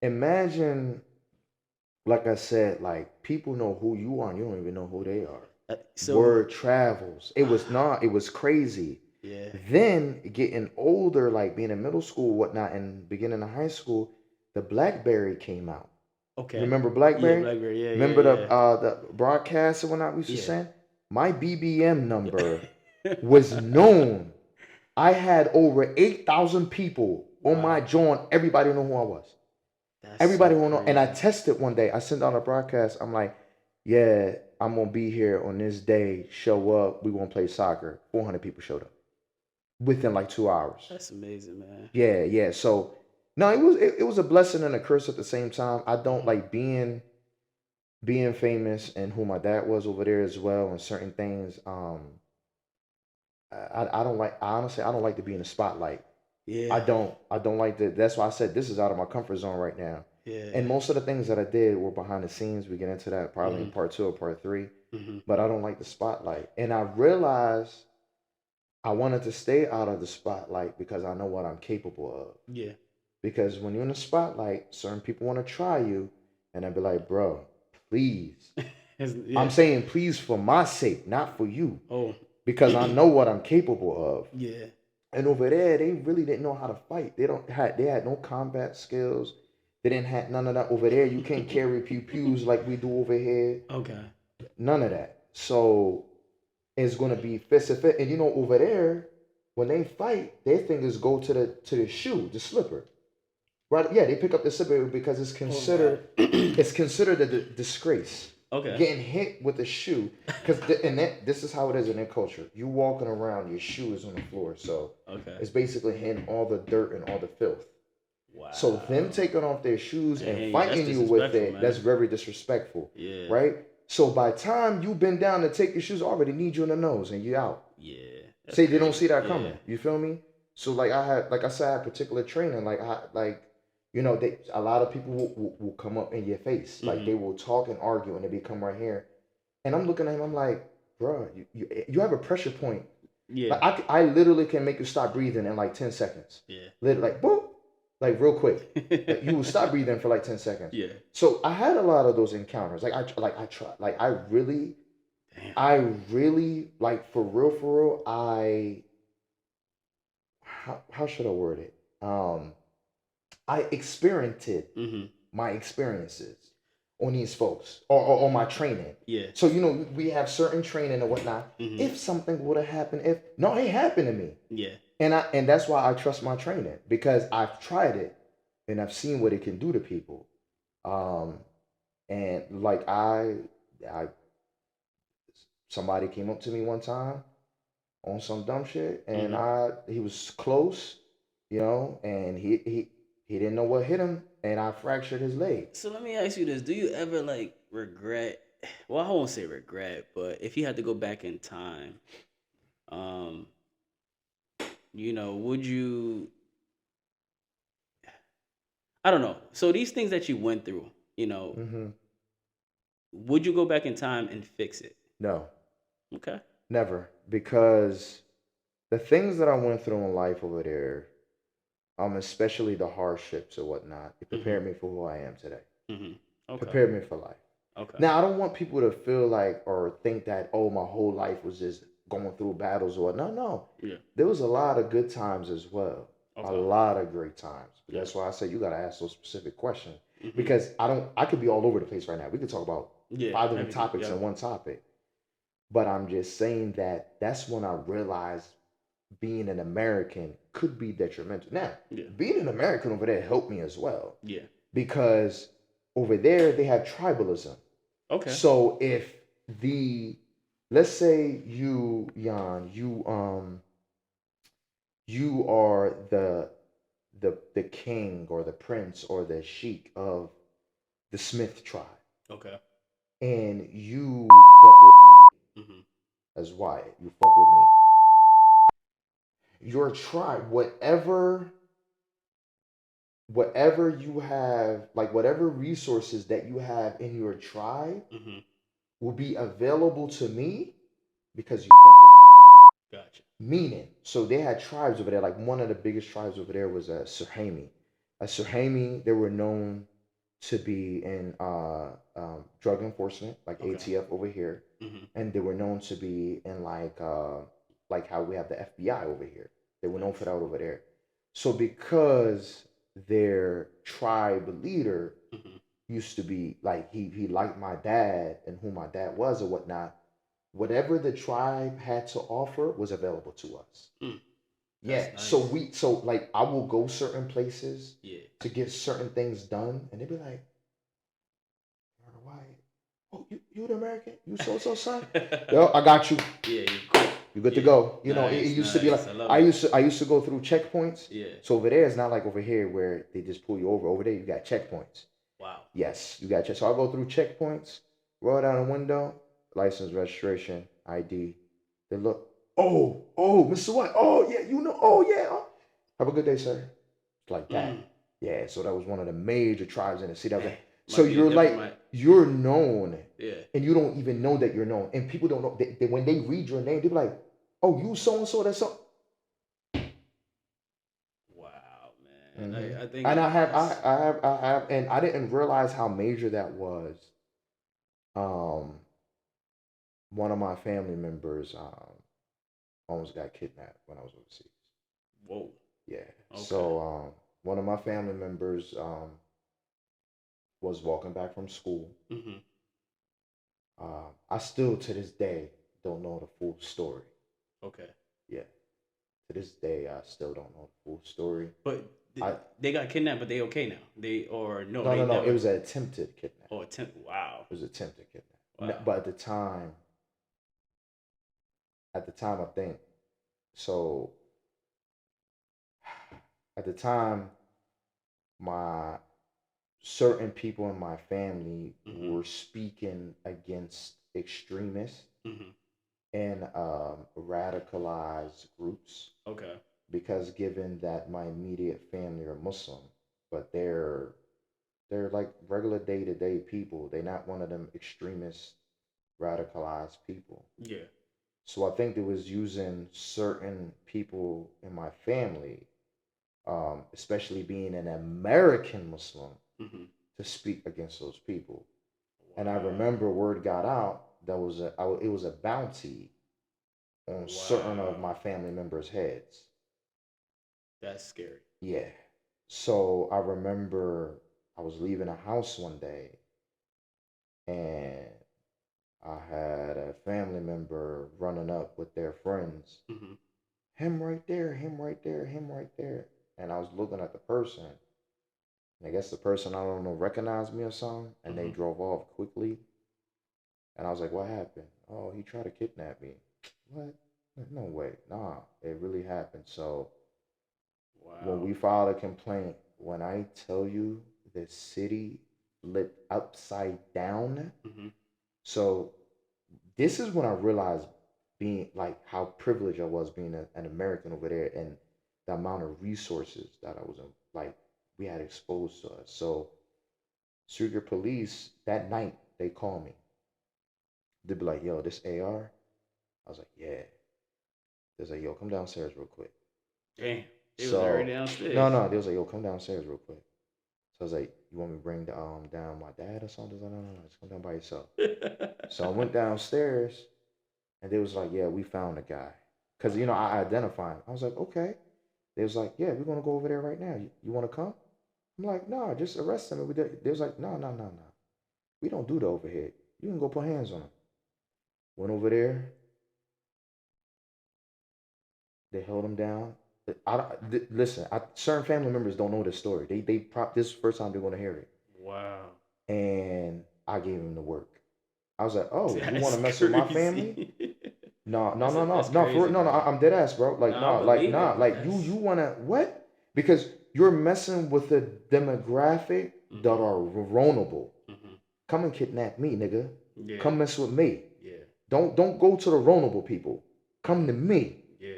Speaker 1: imagine, like I said, like people know who you are, and you don't even know who they are.
Speaker 2: So.
Speaker 1: Word travels. It was not. It was crazy.
Speaker 2: Yeah.
Speaker 1: Then getting older, like being in middle school, whatnot, and beginning of high school, the BlackBerry came out. You
Speaker 2: Okay.
Speaker 1: remember
Speaker 2: Yeah,
Speaker 1: BlackBerry?
Speaker 2: BlackBerry. Yeah,
Speaker 1: Remember
Speaker 2: yeah,
Speaker 1: the broadcast and whatnot we used to
Speaker 2: yeah.
Speaker 1: send? My BBM number
Speaker 2: Yeah.
Speaker 1: was known. I had over 8,000 people on
Speaker 2: Wow.
Speaker 1: my joint. Everybody knew who I was.
Speaker 2: That's
Speaker 1: Everybody
Speaker 2: so
Speaker 1: who know. And I
Speaker 2: crazy.
Speaker 1: tested one day. I sent out a broadcast. I'm like, yeah, I'm gonna be here on this day. Show up. We gonna play soccer. 400 people showed up within like 2 hours.
Speaker 2: That's amazing, man.
Speaker 1: Yeah, yeah. So no, it was a blessing and a curse at the same time. I don't
Speaker 2: Hmm.
Speaker 1: like being famous and who my dad was over there as well and certain things. I don't like, honestly, I don't like to be in the spotlight.
Speaker 2: Yeah.
Speaker 1: I don't like that. That's why I said this is out of my comfort zone right now.
Speaker 2: Yeah.
Speaker 1: And most of the things that I did were behind the scenes. We get into that probably in
Speaker 2: Hmm.
Speaker 1: part two or part three.
Speaker 2: Hmm.
Speaker 1: But I don't like the spotlight. And I realized I wanted to stay out of the spotlight because I know what I'm capable of.
Speaker 2: Yeah.
Speaker 1: Because when you're in the spotlight, certain people want to try you, and I'd be like, bro, please. I'm
Speaker 2: Yeah.
Speaker 1: saying please for my sake, not for you,
Speaker 2: Oh.
Speaker 1: because I know what I'm capable of.
Speaker 2: Yeah.
Speaker 1: And over there, they really didn't know how to fight. They had no combat skills. They didn't have none of that over there. You can't carry pew pews like we do over here.
Speaker 2: Okay.
Speaker 1: None of that. So it's gonna be fist to fist. And you know, over there, when they fight, their fingers go to the shoe, the slipper. Right? Yeah, they pick up the slipper because
Speaker 2: Oh God.
Speaker 1: it's considered a disgrace.
Speaker 2: Okay.
Speaker 1: Getting hit with a shoe, because this is how it is in their culture. You walking around, your shoe is on the floor, so
Speaker 2: Okay.
Speaker 1: it's basically hitting all the dirt and all the filth. So them
Speaker 2: Wow.
Speaker 1: taking off their shoes and
Speaker 2: Dang, yeah, that's
Speaker 1: fighting you with
Speaker 2: disrespectful,
Speaker 1: it, that's
Speaker 2: man.
Speaker 1: very disrespectful,
Speaker 2: Yeah.
Speaker 1: right? So by the time you bend down to take your shoes, I already need you in the nose and you out.
Speaker 2: Yeah. That's
Speaker 1: Say they don't
Speaker 2: crazy.
Speaker 1: see that
Speaker 2: Yeah.
Speaker 1: coming. You feel me? So like like I said, I had particular training. They a lot of people will come up in your face. Like
Speaker 2: Hmm.
Speaker 1: they will talk and argue and they become right here. And I'm looking at him. I'm like, bro, you have a pressure point.
Speaker 2: Yeah.
Speaker 1: Like I literally can make you stop breathing in like 10 seconds.
Speaker 2: Yeah.
Speaker 1: Literally like boop, like real quick. Like you will stop breathing for like 10 seconds.
Speaker 2: Yeah.
Speaker 1: So I had a lot of those encounters. I try. Like
Speaker 2: Damn.
Speaker 1: I really like for real. How should I word it? I experienced it,
Speaker 2: Hmm.
Speaker 1: my experiences on these folks or on my training.
Speaker 2: Yeah.
Speaker 1: So we have certain training and whatnot.
Speaker 2: Hmm.
Speaker 1: If something would have happened, if no, it happened to me,
Speaker 2: Yeah.
Speaker 1: and that's why I trust my training because I've tried it and I've seen what it can do to people. Um, and like I somebody came up to me one time on some dumb shit, and
Speaker 2: Hmm.
Speaker 1: he was close, and he didn't know what hit him, and I fractured his leg.
Speaker 2: So let me ask you this: do you ever like regret? Well, I won't say regret, but if you had to go back in time, um, would you? I don't know. So these things that you went through,
Speaker 1: Hmm.
Speaker 2: would you go back in time and fix it?
Speaker 1: No,
Speaker 2: Okay.
Speaker 1: never, because the things that I went through in life over there, especially the hardships or whatnot, it
Speaker 2: Mhm.
Speaker 1: prepared me for who I am today.
Speaker 2: Mhm. Okay.
Speaker 1: Prepared me for life.
Speaker 2: Okay.
Speaker 1: Now, I don't want people to feel like or think that, oh, my whole life was just going through battles or no, no.
Speaker 2: Yeah.
Speaker 1: There was a lot of good times as well. A
Speaker 2: Okay.
Speaker 1: lot of great times.
Speaker 2: Yeah.
Speaker 1: That's why I say you gotta ask those specific questions.
Speaker 2: Mhm.
Speaker 1: Because I could be all over the place right now. We could talk about
Speaker 2: Yeah.
Speaker 1: five different
Speaker 2: Everything.
Speaker 1: topics
Speaker 2: Yep.
Speaker 1: in one topic. But I'm just saying that that's when I realized being an American could be detrimental. Now,
Speaker 2: Yeah.
Speaker 1: being an American over there helped me as well
Speaker 2: Yeah.
Speaker 1: because over there they have tribalism.
Speaker 2: Okay.
Speaker 1: So if the let's say you Jan, you are the king or the prince or the sheik of the Smith tribe,
Speaker 2: Okay.
Speaker 1: and you fuck with me
Speaker 2: Mhm.
Speaker 1: as Wyatt, you fuck with me. Your tribe, whatever you have, like whatever resources that you have in your tribe
Speaker 2: Mhm.
Speaker 1: will be available to me because you fuck with
Speaker 2: Gotcha.
Speaker 1: me. Meaning, so they had tribes over there. Like one of the biggest tribes over there was Suhaimi. Suhaimi, they were known to be in drug enforcement, like
Speaker 2: Okay.
Speaker 1: ATF over here,
Speaker 2: Mhm.
Speaker 1: and they were known to be in like how we have the FBI over here. They were known for
Speaker 2: Nice.
Speaker 1: that over there. So because their tribe leader
Speaker 2: Mhm.
Speaker 1: used to be like he liked my dad and who my dad was or whatnot, whatever the tribe had to offer was available to us.
Speaker 2: Mm.
Speaker 1: Yeah.
Speaker 2: That's
Speaker 1: So
Speaker 2: nice.
Speaker 1: like I will go certain places
Speaker 2: Yeah.
Speaker 1: to get certain things done, and they'd be like, why? Oh, you the American? You so son? Yo, I got you.
Speaker 2: Yeah, you're quick.
Speaker 1: You good to
Speaker 2: Yeah.
Speaker 1: go. You know, it
Speaker 2: Nice,
Speaker 1: used to be like
Speaker 2: nice. I love it.
Speaker 1: I used to go through checkpoints.
Speaker 2: Yeah.
Speaker 1: So over there, it's not like over here where they just pull you over. Over there, you got checkpoints.
Speaker 2: Wow.
Speaker 1: Yes, you got check. So I go through checkpoints, roll down the window, license, registration, ID. They look. Oh, Mr. White. Oh yeah, you know. Oh yeah. Oh. Have a good day, sir. It's like
Speaker 2: Mm.
Speaker 1: that. Yeah. So that was one of the major tribes in the city. I was
Speaker 2: Man,
Speaker 1: like, so
Speaker 2: might be a
Speaker 1: you're like
Speaker 2: diplomat.
Speaker 1: you're known,
Speaker 2: Yeah.
Speaker 1: and you don't even know that you're known, and people don't know. When they read your name, they be like, "Oh, you so and so. That's so."
Speaker 2: Wow, man.
Speaker 1: Mm-hmm.
Speaker 2: I think
Speaker 1: And
Speaker 2: it's
Speaker 1: I have, and I didn't realize how major that was. Um, one of my family members almost got kidnapped when I was overseas.
Speaker 2: whoa.
Speaker 1: Yeah.
Speaker 2: Okay.
Speaker 1: So one of my family members was walking back from school.
Speaker 2: Mhm.
Speaker 1: I still to this day don't know the full story.
Speaker 2: Okay.
Speaker 1: Yeah. To this day, I still don't know the full story.
Speaker 2: But
Speaker 1: I
Speaker 2: they got kidnapped, but they okay now. They or no,
Speaker 1: No,
Speaker 2: they
Speaker 1: no. It
Speaker 2: never.
Speaker 1: was an attempted kidnap.
Speaker 2: Oh, attempt. Wow.
Speaker 1: It was attempted kidnap.
Speaker 2: Wow.
Speaker 1: But at the time, I think so. At the time, my certain people in my family
Speaker 2: Mhm.
Speaker 1: were speaking against extremists
Speaker 2: Mhm.
Speaker 1: and radicalized groups
Speaker 2: Okay.
Speaker 1: because given that my immediate family are Muslim, but they're like regular day to day people. They're not one of them extremist radicalized people.
Speaker 2: Yeah.
Speaker 1: So I think they was using certain people in my family, especially being an American Muslim,
Speaker 2: Mhm.
Speaker 1: to speak against those people. And I
Speaker 2: Wow.
Speaker 1: remember word got out that it was a bounty on certain of
Speaker 2: Wow.
Speaker 1: my family members' heads.
Speaker 2: That's scary.
Speaker 1: Yeah. So I remember I was leaving a house one day and I had a family member running up with their friends.
Speaker 2: Mhm.
Speaker 1: Him right there, him right there, him right there. And I was looking at the person. And I guess the person, I don't know, recognized me or something. And they
Speaker 2: Mhm.
Speaker 1: drove off quickly. And I was like, what happened? Oh, he tried to kidnap me. What? No way. Nah, it really happened. So when
Speaker 2: Wow.
Speaker 1: we filed a complaint, when I tell you the city flipped upside down,
Speaker 2: Mhm.
Speaker 1: so this is when I realized being like how privileged I was being an American over there and the amount of resources that I was like we had exposed to us. So secret police that night they call me. They'd be like, "Yo, this AR." I was like, "Yeah." They was like, "Yo, come downstairs real quick."
Speaker 2: Damn. It was already
Speaker 1: So
Speaker 2: downstairs.
Speaker 1: they was like, "Yo, come downstairs real quick." So I was like, "You want me to bring down my dad or something?" I was like, "No, just come down by yourself." So I went downstairs and they was like, "Yeah, we found the guy," because
Speaker 2: Wow.
Speaker 1: I identified him. I was like, "Okay." They was like, "Yeah, we're gonna go over there right now. You want to come?" I'm like, "No, just arrest him." They was like, "No, no, no, no. We don't do that over here. You can go put hands on him." Went over there. They held him down. Listen. Certain family members don't know this story. This is the first time they're gonna hear it.
Speaker 2: Wow.
Speaker 1: And I gave him the work. I was like, oh, you want
Speaker 2: That's
Speaker 1: to mess with my family?
Speaker 2: crazy.
Speaker 1: No, no, no, no,
Speaker 2: That's
Speaker 1: no. For
Speaker 2: crazy,
Speaker 1: no, no.
Speaker 2: bro.
Speaker 1: I'm dead ass, bro. Like,
Speaker 2: Nah, I
Speaker 1: no, like,
Speaker 2: believe
Speaker 1: nah,
Speaker 2: it, but
Speaker 1: like you
Speaker 2: that's
Speaker 1: wanna what? Because you're messing with the demographic that
Speaker 2: mm-hmm,
Speaker 1: are vulnerable.
Speaker 2: mm-hmm.
Speaker 1: Come and kidnap me, nigga.
Speaker 2: Yeah,
Speaker 1: Come mess with me.
Speaker 2: yeah,
Speaker 1: Don't go to the vulnerable people. Come
Speaker 2: mm-hmm.
Speaker 1: to me.
Speaker 2: Yeah,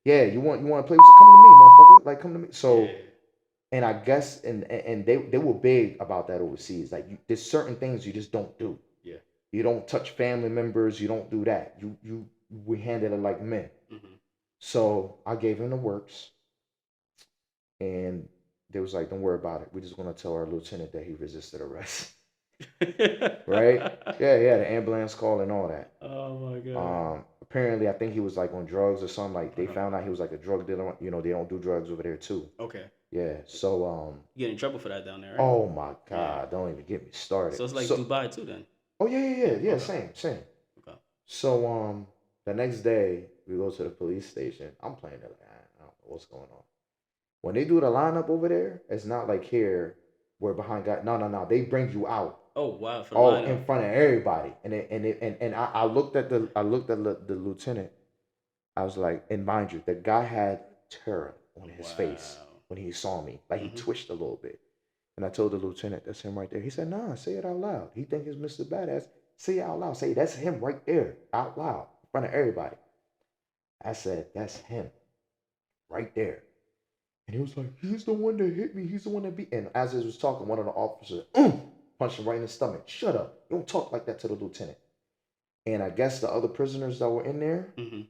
Speaker 1: Yeah, you want to play with? Come to me, motherfucker. Like, come to me. So,
Speaker 2: yeah,
Speaker 1: and I guess, and they were big about that overseas. Like, there's certain things you just don't do.
Speaker 2: yeah.
Speaker 1: You don't touch family members. You don't do that. We handle it like men.
Speaker 2: Mm-hmm.
Speaker 1: So I gave him the works, and they was like, "Don't worry about it. We're just gonna tell our lieutenant that he resisted arrest." Right? Yeah, yeah. The ambulance call and all that.
Speaker 2: Oh my god.
Speaker 1: Apparently, I think he was like on drugs or something. Like they
Speaker 2: Uh-huh.
Speaker 1: found out he was like a drug dealer. You know, they don't do drugs over there too.
Speaker 2: Okay.
Speaker 1: Yeah. So
Speaker 2: You get in trouble for that down there, right?
Speaker 1: oh my
Speaker 2: Yeah.
Speaker 1: God, don't even get me started.
Speaker 2: So it's like
Speaker 1: So
Speaker 2: Dubai too, then.
Speaker 1: oh yeah, yeah, yeah, yeah.
Speaker 2: Okay.
Speaker 1: Same.
Speaker 2: Okay.
Speaker 1: So the next day we go to the police station. I'm playing it like I don't know what's going on. When they do the lineup over there, it's not like here where behind God. No, no, no. They bring you out.
Speaker 2: Oh wow, for the
Speaker 1: Oh,
Speaker 2: lineup.
Speaker 1: in front of everybody. And I looked at the lieutenant. I was like, and mind you, the guy had terror on his face
Speaker 2: Wow.
Speaker 1: when he saw me. Like he
Speaker 2: Mm-hmm.
Speaker 1: twitched a little bit. And I told the lieutenant, that's him right there. He said, nah, say it out loud. He think it's Mr. Badass. Say it out loud. Say that's him right there, out loud, in front of everybody. I said, that's him right there. And he was like, he's the one that hit me. He's the one that beat. And as he was talking, one of the officers punched him right in the stomach. Shut up. You don't talk like that to the lieutenant. And I guess the other prisoners that were in there,
Speaker 2: Mm-hmm.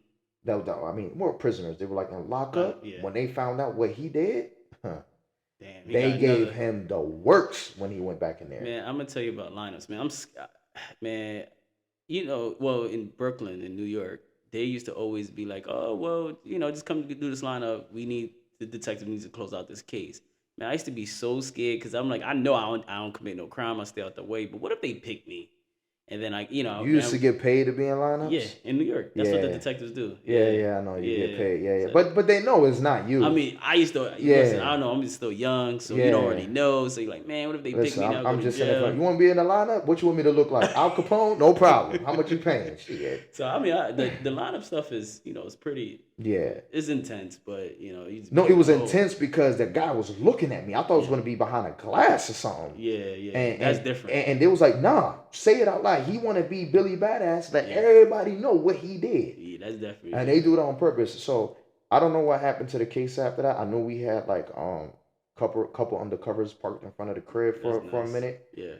Speaker 1: I mean, more prisoners. They were like in
Speaker 2: Like
Speaker 1: lockup.
Speaker 2: yeah.
Speaker 1: When they found out what he did,
Speaker 2: Damn, he
Speaker 1: they
Speaker 2: got
Speaker 1: gave
Speaker 2: another.
Speaker 1: him the works when he went back in there.
Speaker 2: Man, I'm gonna tell you about lineups, man. Man, you know, well, in Brooklyn, in New York, they used to always be like, oh, well, you know, just come do this lineup. The detective needs to close out this case. Man, I used to be so scared because I'm like, I know I don't commit no crime. I stay out the way. But what if they pick me? And then
Speaker 1: You used to get paid to be in
Speaker 2: yeah,
Speaker 1: lineups?
Speaker 2: in New York, that's what the
Speaker 1: Yeah.
Speaker 2: detectives do.
Speaker 1: Yeah,
Speaker 2: Yeah,
Speaker 1: yeah, I know you get
Speaker 2: yeah.
Speaker 1: paid. Yeah, yeah.
Speaker 2: So
Speaker 1: But they know it's not
Speaker 2: I
Speaker 1: you.
Speaker 2: mean, I used to listen. I
Speaker 1: Yeah.
Speaker 2: don't know. I'm just still young, so you don't
Speaker 1: Yeah.
Speaker 2: really know. So you're like, man, what if they pick
Speaker 1: Listen,
Speaker 2: me
Speaker 1: I'm,
Speaker 2: now? Go
Speaker 1: I'm
Speaker 2: to
Speaker 1: just saying, if
Speaker 2: jail.
Speaker 1: you want to be in the lineup, what you want me to look like? Al Capone? No problem. How much you paying? Shit.
Speaker 2: So I mean, the lineup stuff is it's pretty
Speaker 1: Yeah.
Speaker 2: it's intense, but you just be
Speaker 1: No, it
Speaker 2: like,
Speaker 1: was
Speaker 2: oh
Speaker 1: intense because the guy was looking at me. I thought it was
Speaker 2: yeah,
Speaker 1: going to be behind a glass or something.
Speaker 2: yeah,
Speaker 1: And
Speaker 2: that's
Speaker 1: and
Speaker 2: different.
Speaker 1: and they was like, nah, say it out loud. He want to be Billy Badass, let
Speaker 2: Yeah,
Speaker 1: everybody know what he did.
Speaker 2: yeah, that's definitely
Speaker 1: And they
Speaker 2: different.
Speaker 1: do it on purpose. So I don't know what happened to the case after that. I know we had like couple undercovers parked in front of the crib
Speaker 2: That's
Speaker 1: for a
Speaker 2: nice.
Speaker 1: minute.
Speaker 2: Yeah,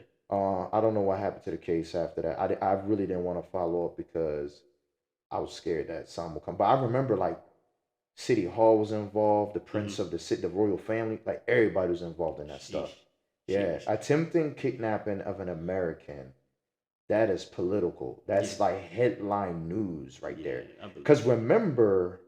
Speaker 1: I don't know what happened to the case after that. I really didn't want to follow up because I was scared that some would come. But I remember like City Hall was involved, the
Speaker 2: mm-hmm.
Speaker 1: Prince of the City, the royal family, like everybody was involved in that stuff.
Speaker 2: Sheesh,
Speaker 1: Yeah,
Speaker 2: sheesh.
Speaker 1: attempting kidnapping of an American, that is political.
Speaker 2: Yeah,
Speaker 1: That's like headline news right
Speaker 2: yeah,
Speaker 1: there.
Speaker 2: I believe
Speaker 1: Cause
Speaker 2: it.
Speaker 1: remember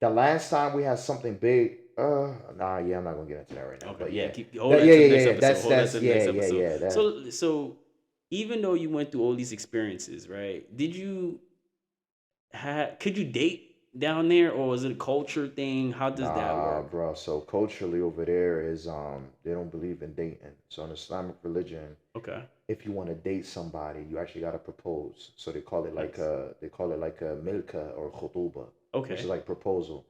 Speaker 1: the last time we had something big, nah, yeah, I'm not gonna get into that right now.
Speaker 2: Okay,
Speaker 1: But
Speaker 2: yeah,
Speaker 1: yeah,
Speaker 2: keep hold
Speaker 1: that,
Speaker 2: that
Speaker 1: yeah,
Speaker 2: to the
Speaker 1: yeah,
Speaker 2: next
Speaker 1: yeah, yeah.
Speaker 2: episode.
Speaker 1: That's
Speaker 2: Hold that to the
Speaker 1: yeah,
Speaker 2: next
Speaker 1: yeah,
Speaker 2: episode.
Speaker 1: yeah. That
Speaker 2: So even though you went through all these experiences, right? Could you date down there, or was it a culture thing? How does that
Speaker 1: nah,
Speaker 2: work?
Speaker 1: bro. So culturally over there is they don't believe in dating. So in Islamic religion,
Speaker 2: Okay,
Speaker 1: if you want to date somebody, you actually gotta propose. So
Speaker 2: nice.
Speaker 1: they call it like a milka or khutuba, which is
Speaker 2: Okay.
Speaker 1: like proposal.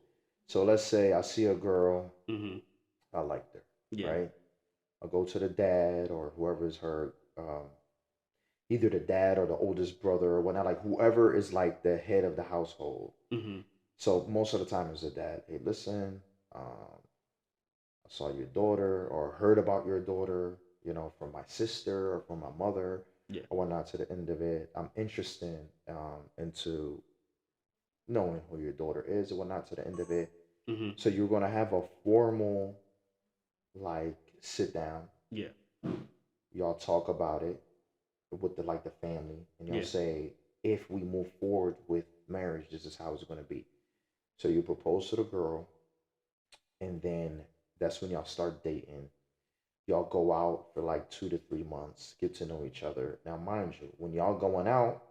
Speaker 1: So let's say I see a girl,
Speaker 2: Mm-hmm.
Speaker 1: I liked her,
Speaker 2: Yeah.
Speaker 1: right? I'll go to the dad or whoever is her, either the dad or the oldest brother or whatnot, like whoever is like the head of the household.
Speaker 2: Mm-hmm.
Speaker 1: So most of the time it's the dad. Hey, listen, I saw your daughter or heard about your daughter, from my sister or from my mother
Speaker 2: Yeah.
Speaker 1: or whatnot to the end of it. I'm interested into knowing who your daughter is and whatnot to the end of it.
Speaker 2: Mm-hmm.
Speaker 1: So you're gonna have a formal like sit down.
Speaker 2: Yeah.
Speaker 1: Y'all talk about it with the family, and y'all
Speaker 2: Yeah.
Speaker 1: say if we move forward with marriage, this is how it's gonna be. So you propose to the girl, and then that's when y'all start dating. Y'all go out for like 2 to 3 months, get to know each other. Now, mind you, when y'all going out,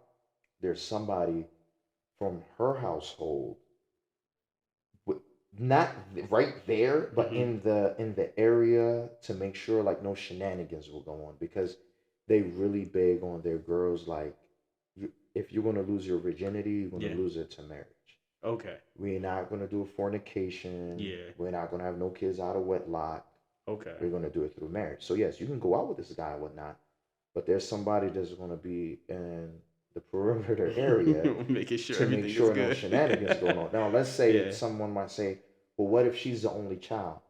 Speaker 1: there's somebody from her household not right there, but
Speaker 2: Mm-hmm.
Speaker 1: in the area to make sure like no shenanigans will go on because they really big on their girls like if you're gonna lose your virginity, you're gonna
Speaker 2: Yeah.
Speaker 1: lose it to marriage.
Speaker 2: Okay.
Speaker 1: We're not gonna do a fornication.
Speaker 2: Yeah.
Speaker 1: We're not gonna have no kids out of wedlock.
Speaker 2: Okay.
Speaker 1: We're gonna do it through marriage. So yes, you can go out with this guy and whatnot, but there's somebody that's gonna be in the perimeter area
Speaker 2: Making sure
Speaker 1: to make
Speaker 2: everything is
Speaker 1: sure no
Speaker 2: good.
Speaker 1: shenanigans going on. Now, let's say
Speaker 2: Yeah.
Speaker 1: someone might say, well, what if she's the only child?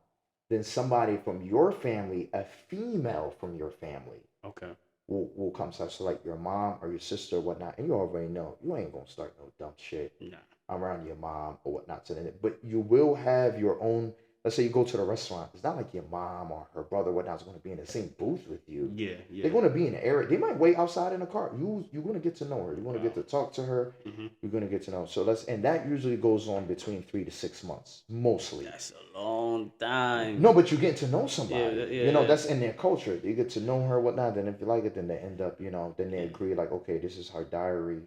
Speaker 1: Then somebody from your family, a female from your family,
Speaker 2: Okay.
Speaker 1: will come. So like your mom or your sister or whatnot. And you already know you ain't going to start no dumb shit
Speaker 2: Nah.
Speaker 1: around your mom or whatnot. But you will have your own. Let's say you go to the restaurant. It's not like your mom or her brother or whatnot is going to be in the same booth with you.
Speaker 2: Yeah.
Speaker 1: They're
Speaker 2: Yeah.
Speaker 1: going to be in the area. They might wait outside in the car. You're going to get to know her. You're going to get
Speaker 2: Wow.
Speaker 1: to talk to her.
Speaker 2: Mm-hmm.
Speaker 1: You're going to get to know. So and that usually goes on between 3 to 6 months, mostly.
Speaker 2: That's a long time.
Speaker 1: No, but you're getting to know
Speaker 2: Yeah.
Speaker 1: somebody.
Speaker 2: Yeah.
Speaker 1: You know,
Speaker 2: Yeah.
Speaker 1: that's in their culture. You get to know her, whatnot. Then if you like it, then they end up, then they
Speaker 2: Yeah.
Speaker 1: agree like, okay, this is her diary.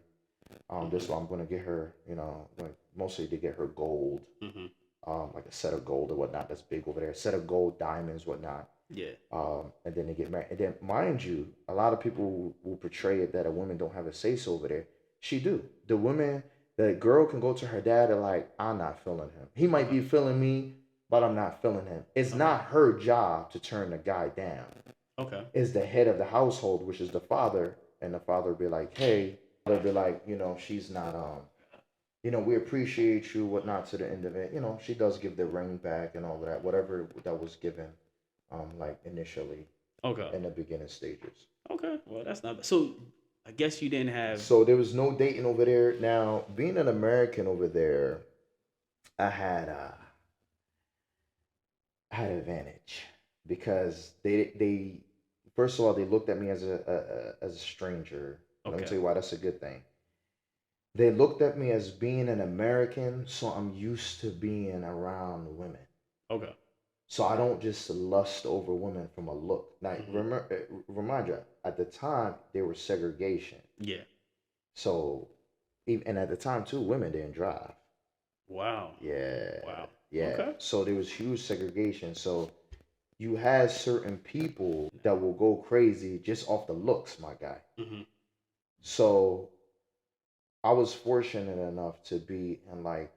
Speaker 1: This is
Speaker 2: Mm-hmm.
Speaker 1: what I'm gonna get her. Like mostly to get her gold,
Speaker 2: Mm-hmm.
Speaker 1: like a set of gold or whatnot. That's big over there. A set of gold, diamonds, whatnot.
Speaker 2: Yeah.
Speaker 1: And then they get married. And then, mind you, a lot of people will portray it that a woman don't have a say so over there. She do. The girl can go to her dad and like, I'm not feeling him. He might
Speaker 2: Okay.
Speaker 1: be feeling me, but I'm not feeling him. It's
Speaker 2: Okay.
Speaker 1: not her job to turn the guy down.
Speaker 2: Okay.
Speaker 1: It's the head of the household, which is the father, and the father will be like, hey, they'll be like, she's not we appreciate you, whatnot to the end of it. She does give the ring back and all of that, whatever that was given, like initially
Speaker 2: Okay.
Speaker 1: in the beginning stages.
Speaker 2: Okay. Well, that's not bad. So, I guess you didn't have.
Speaker 1: So there was no dating over there. Now, being an American over there, I had an advantage because they first of all they looked at me as a stranger. Let me
Speaker 2: Okay.
Speaker 1: tell you why that's a good thing. They looked at me as being an American, so I'm used to being around women.
Speaker 2: Okay.
Speaker 1: So I don't just lust over women from a look. Now,
Speaker 2: Mm-hmm.
Speaker 1: remind you, at the time there was segregation.
Speaker 2: Yeah.
Speaker 1: So, and at the time too, women didn't drive.
Speaker 2: Wow.
Speaker 1: Yeah,
Speaker 2: Wow.
Speaker 1: yeah.
Speaker 2: Okay.
Speaker 1: So there was huge segregation. So you had certain people that will go crazy just off the looks, my guy.
Speaker 2: Mm-hmm.
Speaker 1: So I was fortunate enough to be in like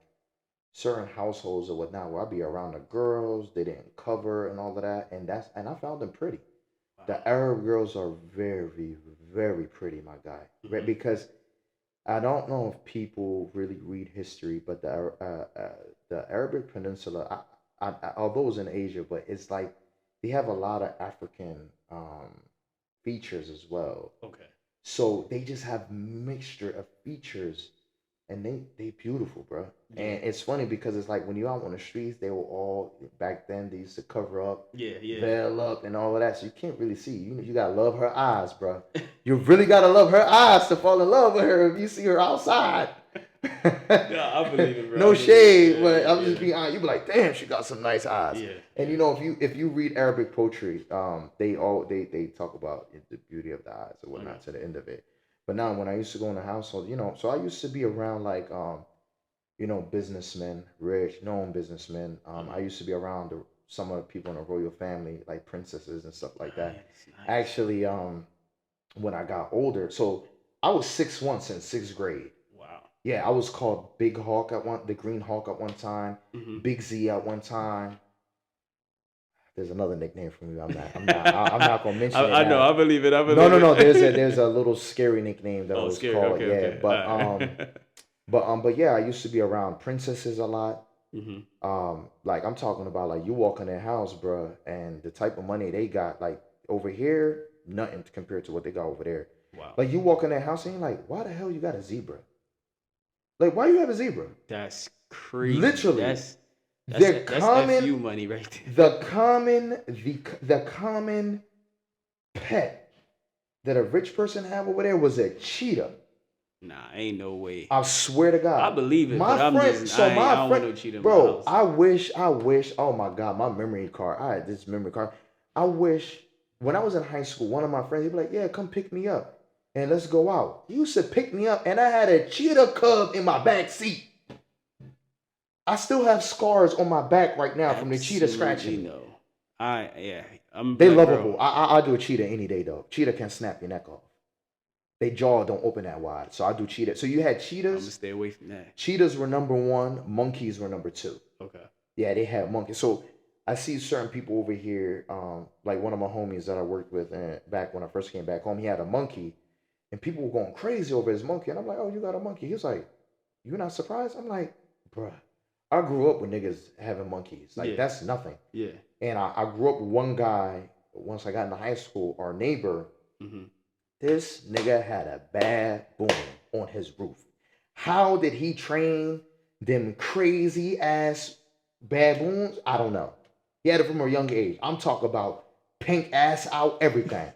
Speaker 1: certain households or whatnot where I'd be around the girls, they didn't cover and all of that, and I found them pretty.
Speaker 2: Wow.
Speaker 1: The Arab girls are very, very pretty, my guy. Right?
Speaker 2: Mm-hmm.
Speaker 1: Because I don't know if people really read history, but the Arabic Peninsula, although it's in Asia, but it's like they have a lot of African features as well.
Speaker 2: Okay.
Speaker 1: So they just have mixture of features, and they beautiful, bro.
Speaker 2: Yeah.
Speaker 1: And it's funny because it's like when you out on the streets, they were all back then. They used to cover up,
Speaker 2: Yeah. Yeah.
Speaker 1: veil up, and all of that, so you can't really see. You gotta love her eyes, bro. You really gotta love her eyes to fall in love with her if you see her outside.
Speaker 2: Yeah, I believe it, bro.
Speaker 1: No
Speaker 2: I believe
Speaker 1: shade,
Speaker 2: it.
Speaker 1: but
Speaker 2: Yeah.
Speaker 1: I'm just
Speaker 2: Yeah.
Speaker 1: being honest. You be like, damn, she got some nice eyes.
Speaker 2: Yeah.
Speaker 1: And
Speaker 2: Yeah.
Speaker 1: if you read Arabic poetry, they talk about the beauty of the eyes or whatnot
Speaker 2: Okay.
Speaker 1: to the end of it. But now when I used to go in the household, so I used to be around like businessmen, rich, known businessmen. I
Speaker 2: Mm-hmm.
Speaker 1: used to be around some of the people in the royal family, like princesses and stuff like that.
Speaker 2: Nice. Nice.
Speaker 1: Actually, when I got older, so I was 6'1" since sixth grade.
Speaker 2: Wow.
Speaker 1: Yeah, I was called Big Hawk the Green Hawk at one time,
Speaker 2: Mm-hmm.
Speaker 1: Big Z at one time. There's another nickname for me. I'm not gonna mention it
Speaker 2: I know.
Speaker 1: now.
Speaker 2: I believe it. I believe
Speaker 1: No, no,
Speaker 2: it.
Speaker 1: no. There's a little scary nickname that I
Speaker 2: Oh,
Speaker 1: was
Speaker 2: scary.
Speaker 1: called.
Speaker 2: Okay.
Speaker 1: Yeah,
Speaker 2: Okay. All right.
Speaker 1: but yeah, I used to be around princesses a lot.
Speaker 2: Mm-hmm.
Speaker 1: Like I'm talking about like you walk in their house, bruh, and the type of money they got, like over here, nothing compared to what they got over there.
Speaker 2: Wow.
Speaker 1: Like you walk in their house and you're like, why the hell you got a zebra? Like why you have a zebra?
Speaker 2: That's crazy.
Speaker 1: Literally,
Speaker 2: That's FU money right there.
Speaker 1: the common pet that a rich person have over there was a cheetah.
Speaker 2: Nah, ain't no way.
Speaker 1: I swear to God.
Speaker 2: I believe it,
Speaker 1: My
Speaker 2: but I'm
Speaker 1: friend,
Speaker 2: just
Speaker 1: so
Speaker 2: I
Speaker 1: my
Speaker 2: don't
Speaker 1: friend,
Speaker 2: want no cheetah in my
Speaker 1: bro,
Speaker 2: house.
Speaker 1: I wish, oh my God, my memory card. I had this memory card. I wish when I was in high school, one of my friends, he'd be like, yeah, come pick me up and let's go out. He used to pick me up and I had a cheetah cub in my back seat. I still have scars on my back right now from the cheetah
Speaker 2: Absolutely
Speaker 1: scratching me.
Speaker 2: no. I'm
Speaker 1: They
Speaker 2: like, bro,
Speaker 1: lovable. I do a cheetah any day though. Cheetah can snap your neck off. They jaw don't open that wide, so I do cheetah. So you had
Speaker 2: I'm gonna
Speaker 1: cheetahs.
Speaker 2: stay away from that.
Speaker 1: Cheetahs were number one. Monkeys were number two.
Speaker 2: Okay.
Speaker 1: Yeah, they had monkeys. So I see certain people over here, like one of my homies that I worked with, and back when I first came back home, he had a monkey, and people were going crazy over his monkey. And I'm like, oh, you got a monkey? He was like, you're not surprised? I'm like, bruh, I grew up with niggas having monkeys. Like
Speaker 2: Yeah.
Speaker 1: that's nothing.
Speaker 2: Yeah.
Speaker 1: And I grew up with one guy. Once I got into high school, our neighbor,
Speaker 2: Mm-hmm.
Speaker 1: this nigga had a baboon on his roof. How did he train them crazy ass baboons? I don't know. He had it from a young age. I'm talking about pink ass out, everything.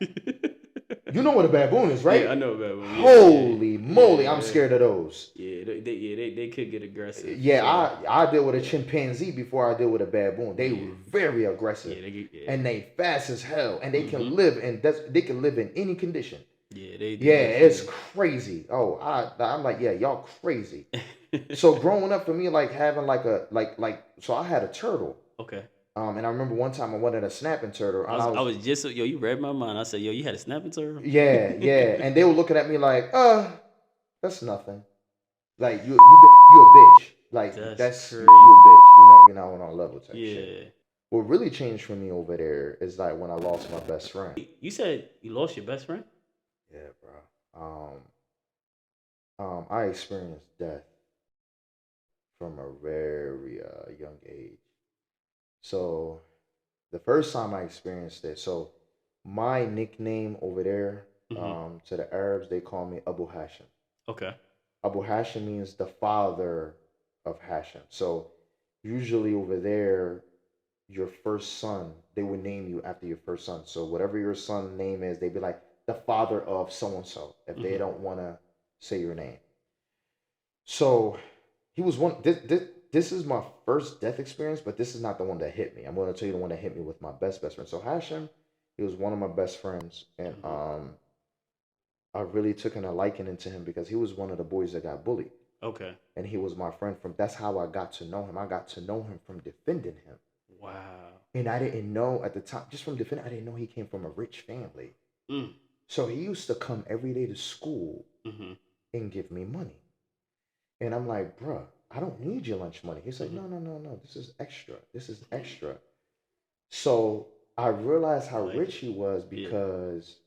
Speaker 1: You know what a baboon is, right?
Speaker 2: Yeah, I know about them.
Speaker 1: Holy moly, I'm
Speaker 2: Yeah.
Speaker 1: scared of those.
Speaker 2: Yeah, they could get aggressive.
Speaker 1: Yeah,
Speaker 2: So,
Speaker 1: I deal with a chimpanzee before I deal with a baboon. They were very aggressive,
Speaker 2: yeah, they get, yeah.
Speaker 1: and they fast as hell, and they can
Speaker 2: Mhm.
Speaker 1: live they can live in any condition.
Speaker 2: Yeah, they
Speaker 1: Yeah, it's
Speaker 2: definitely.
Speaker 1: crazy. Oh, I'm like, yeah, y'all crazy. So growing up for me, like having like a so I had a turtle.
Speaker 2: Okay.
Speaker 1: And I remember one time I wanted a snapping turtle, and
Speaker 2: I was just yo, you read my mind. I said, yo, you had a snapping turtle?
Speaker 1: yeah, and they were looking at me like, that's nothing. Like you a bitch. Like
Speaker 2: That's
Speaker 1: that's
Speaker 2: crazy.
Speaker 1: you a bitch. You're not on our level type shit.
Speaker 2: Yeah.
Speaker 1: What really changed for me over there is like when I lost my best friend.
Speaker 2: You said you lost your best friend?
Speaker 1: Yeah, bro. I experienced death from a very young age. So the first time I experienced it, so my nickname over there,
Speaker 2: Mm-hmm.
Speaker 1: to the Arabs, they call me Abu Hashim.
Speaker 2: Okay.
Speaker 1: Abu Hashim means the father of Hashim. So usually over there, your first son, they would name you after your first son. So whatever your son's name is, they'd be like the father of so and so if they
Speaker 2: Mm-hmm.
Speaker 1: don't want to say your name. So he was one. This is my first death experience, but this is not the one that hit me. I'm going to tell you the one that hit me with my best friend. So Hashim, he was one of my best friends, and
Speaker 2: Mm-hmm.
Speaker 1: I really took a liking into him because he was one of the boys that got bullied,
Speaker 2: Okay.
Speaker 1: and he was my friend from. That's how I got to know him. I got to know him from defending him,
Speaker 2: Wow.
Speaker 1: and I didn't know at the time, just from defending, I didn't know he came from a rich family.
Speaker 2: Mm.
Speaker 1: So he used to come every day to school
Speaker 2: Mm-hmm.
Speaker 1: and give me money. And I'm like, bruh, I don't need your lunch money. He's like,
Speaker 2: Mm-hmm.
Speaker 1: no, no, no, no. This is extra. This is extra. So I realized
Speaker 2: I
Speaker 1: how
Speaker 2: like
Speaker 1: rich
Speaker 2: it.
Speaker 1: he was
Speaker 2: Yeah.
Speaker 1: because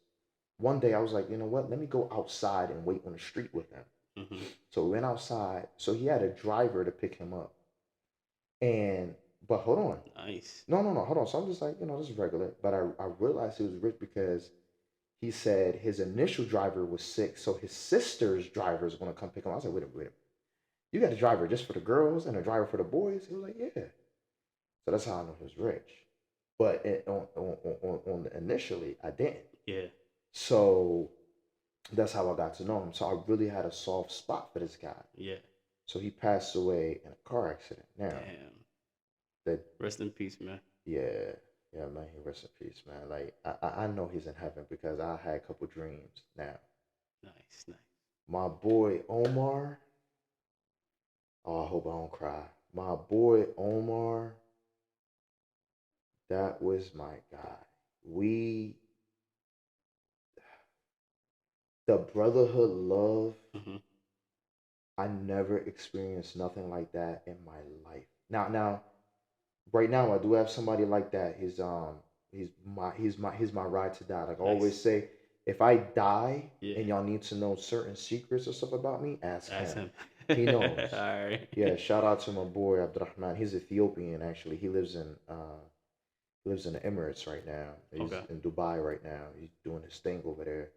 Speaker 1: one day I was like, you know what? Let me go outside and wait on the street with him.
Speaker 2: Mm-hmm.
Speaker 1: So we went outside. So he had a driver to pick him up. And, but hold on.
Speaker 2: Nice.
Speaker 1: No, no, no. Hold on. So I'm just like, this is regular. But I realized he was rich because he said his initial driver was sick. So his sister's driver is going to come pick him up. I was like, wait a minute. You got a driver just for the girls and a driver for the boys? He was like, yeah. So that's how I know he was rich. But on the initially, I didn't.
Speaker 2: Yeah.
Speaker 1: So that's how I got to know him. So I really had a soft spot for this guy.
Speaker 2: Yeah.
Speaker 1: So he passed away in a car accident. Now,
Speaker 2: Damn.
Speaker 1: that
Speaker 2: Rest in peace, man.
Speaker 1: yeah, yeah, man, he rest in peace, man. Like I know he's in heaven because I had a couple dreams. Now,
Speaker 2: Nice, nice.
Speaker 1: my boy Omar. Oh, I hope I don't cry. My boy Omar, that was my guy. We, the brotherhood love,
Speaker 2: Mm-hmm.
Speaker 1: I never experienced nothing like that in my life. Now, right now, I do have somebody like that. He's my ride to die. Like I always
Speaker 2: Nice.
Speaker 1: say, if I die
Speaker 2: Yeah.
Speaker 1: and y'all need to know certain secrets or stuff about me, ask
Speaker 2: Ask
Speaker 1: him.
Speaker 2: him.
Speaker 1: He knows.
Speaker 2: All right.
Speaker 1: Yeah, shout out to my boy Abdurrahman. He's Ethiopian actually. He lives in the Emirates right now. He's
Speaker 2: Okay.
Speaker 1: in Dubai right now. He's doing his thing over there.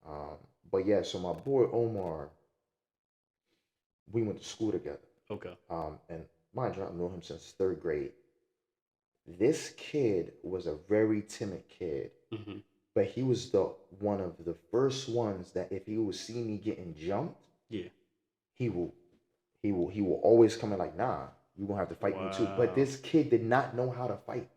Speaker 1: Um, but yeah, so my boy Omar, we went to school together.
Speaker 2: Okay.
Speaker 1: And mind you, I've known him since third grade. This kid was a very timid kid,
Speaker 2: Mm-hmm.
Speaker 1: but he was the one of the first ones that if he would see me getting jumped,
Speaker 2: Yeah.
Speaker 1: he will he will always come in like, nah, you gonna have to fight me too. But
Speaker 2: Wow.
Speaker 1: this kid did not know how to fight.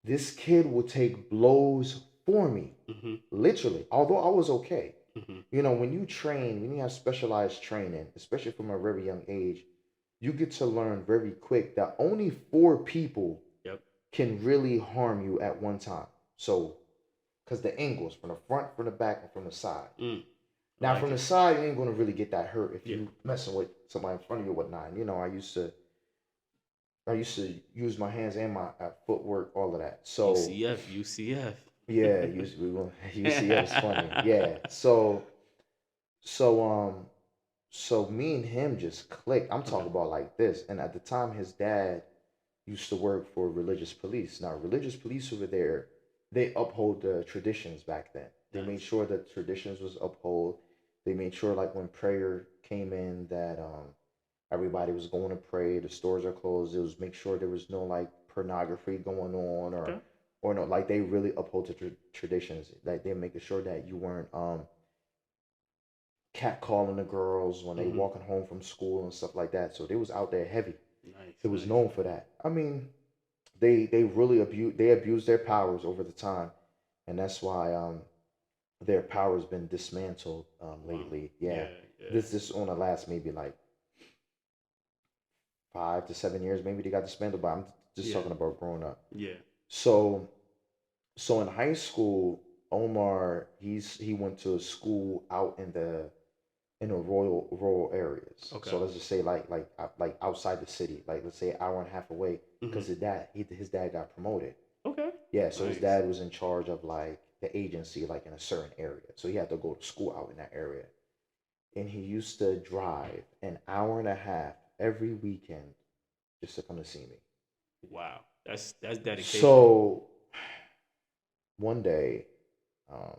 Speaker 1: This kid will take blows for me,
Speaker 2: Mm-hmm.
Speaker 1: literally. Although I was okay.
Speaker 2: Mm-hmm.
Speaker 1: When you train, when you have specialized training, especially from a very young age, you get to learn very quick that only four people
Speaker 2: Yep.
Speaker 1: can really harm you at one time. So, because the angles from the front, from the back, and from the side.
Speaker 2: Mm. I
Speaker 1: Now,
Speaker 2: like
Speaker 1: from the
Speaker 2: it.
Speaker 1: side, you ain't gonna really get that hurt if
Speaker 2: Yeah.
Speaker 1: you messing with somebody in front of you or whatnot. And, I used to use my hands and my footwork, all of that. So
Speaker 2: UCF. UCF.
Speaker 1: yeah, UCF is funny. Yeah. So so me and him just clicked. I'm
Speaker 2: Okay.
Speaker 1: talking about like this. And at the time, his dad used to work for religious police. Now, religious police over there, they uphold the traditions back then. They made
Speaker 2: Nice.
Speaker 1: sure that traditions was upheld. They made sure like when prayer came in that everybody was going to pray. The stores are closed. It was make sure there was no like pornography going on
Speaker 2: Okay.
Speaker 1: or no like they really uphold the traditions. Like they making sure that you weren't catcalling the girls when they
Speaker 2: Mm-hmm.
Speaker 1: walking home from school and stuff like that. So they was out there heavy.
Speaker 2: Nice.
Speaker 1: It was
Speaker 2: Nice.
Speaker 1: known for that. I mean, they really abused their powers over the time, and that's why their power has been dismantled
Speaker 2: Wow.
Speaker 1: lately. Yeah,
Speaker 2: Yeah. Yeah.
Speaker 1: this on the last maybe like 5 to 7 years. Maybe they got dismantled, but I'm just
Speaker 2: Yeah.
Speaker 1: talking about growing up.
Speaker 2: Yeah.
Speaker 1: So so in high school, Omar he went to a school out in the rural areas.
Speaker 2: Okay.
Speaker 1: So let's just say like outside the city, like let's say an hour and a half away,
Speaker 2: Mm-hmm.
Speaker 1: because his dad got promoted.
Speaker 2: Okay.
Speaker 1: Yeah, so his
Speaker 2: Nice.
Speaker 1: dad was in charge of like the agency, like in a certain area. So he had to go to school out in that area, and he used to drive an hour and a half every weekend just to come to see me.
Speaker 2: Wow. That's dedication.
Speaker 1: So one day,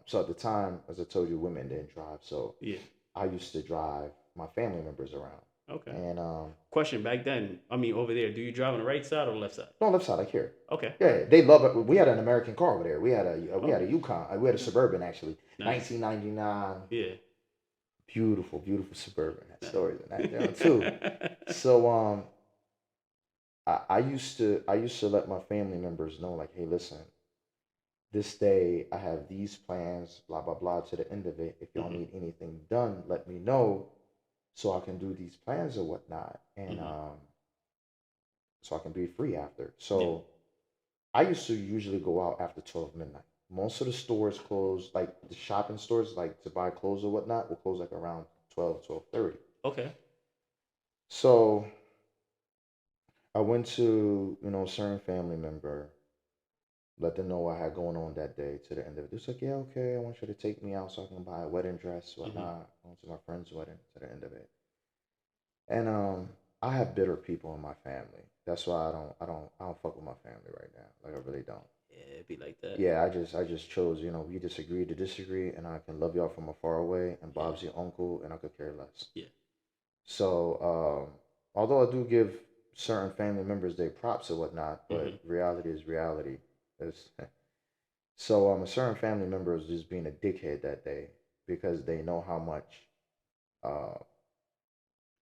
Speaker 1: so at the time, as I told you, women didn't drive, so
Speaker 2: Yeah.
Speaker 1: I used to drive my family members around,
Speaker 2: Okay.
Speaker 1: and
Speaker 2: Question back then. I mean, over there, do you drive on the right side or the left side?
Speaker 1: no left side, like here.
Speaker 2: Okay. All
Speaker 1: Yeah,
Speaker 2: right.
Speaker 1: they love it. We had an American car over there. We had a
Speaker 2: Oh,
Speaker 1: Yukon. We had a Suburban actually,
Speaker 2: nice.
Speaker 1: 1999.
Speaker 2: Yeah.
Speaker 1: Beautiful, beautiful Suburban. That
Speaker 2: Nice.
Speaker 1: stories in that there too. So I used to let my family members know like, hey, listen, this day I have these plans, blah blah blah. To the end of it, if y'all
Speaker 2: Hmm.
Speaker 1: need anything done, let me know so I can do these plans or whatnot, and
Speaker 2: Hmm.
Speaker 1: so I can be free after.
Speaker 2: Yeah.
Speaker 1: So I used to usually go out after 12 midnight. Most of the stores close, like the shopping stores, like to buy clothes or whatnot, will close like around 12, 12:30.
Speaker 2: Okay.
Speaker 1: So I went to, certain family member, let them know what I had going on that day to the end of it. It's like, yeah, okay, I want you to take me out so I can buy a wedding dress,
Speaker 2: Hmm.
Speaker 1: whatnot. I went to my friend's wedding to the end of it. And I have bitter people in my family. That's why I don't fuck with my family right now. Like I really don't.
Speaker 2: Yeah, it'd be like that.
Speaker 1: Yeah, I just chose, we disagree to disagree, and I can love y'all from afar away, and
Speaker 2: Yeah.
Speaker 1: Bob's your uncle, and I could care less.
Speaker 2: Yeah.
Speaker 1: So, although I do give certain family members their props or whatnot,
Speaker 2: Hmm.
Speaker 1: but reality is reality. It's, so, a certain family member is just being a dickhead that day because they know how much, uh,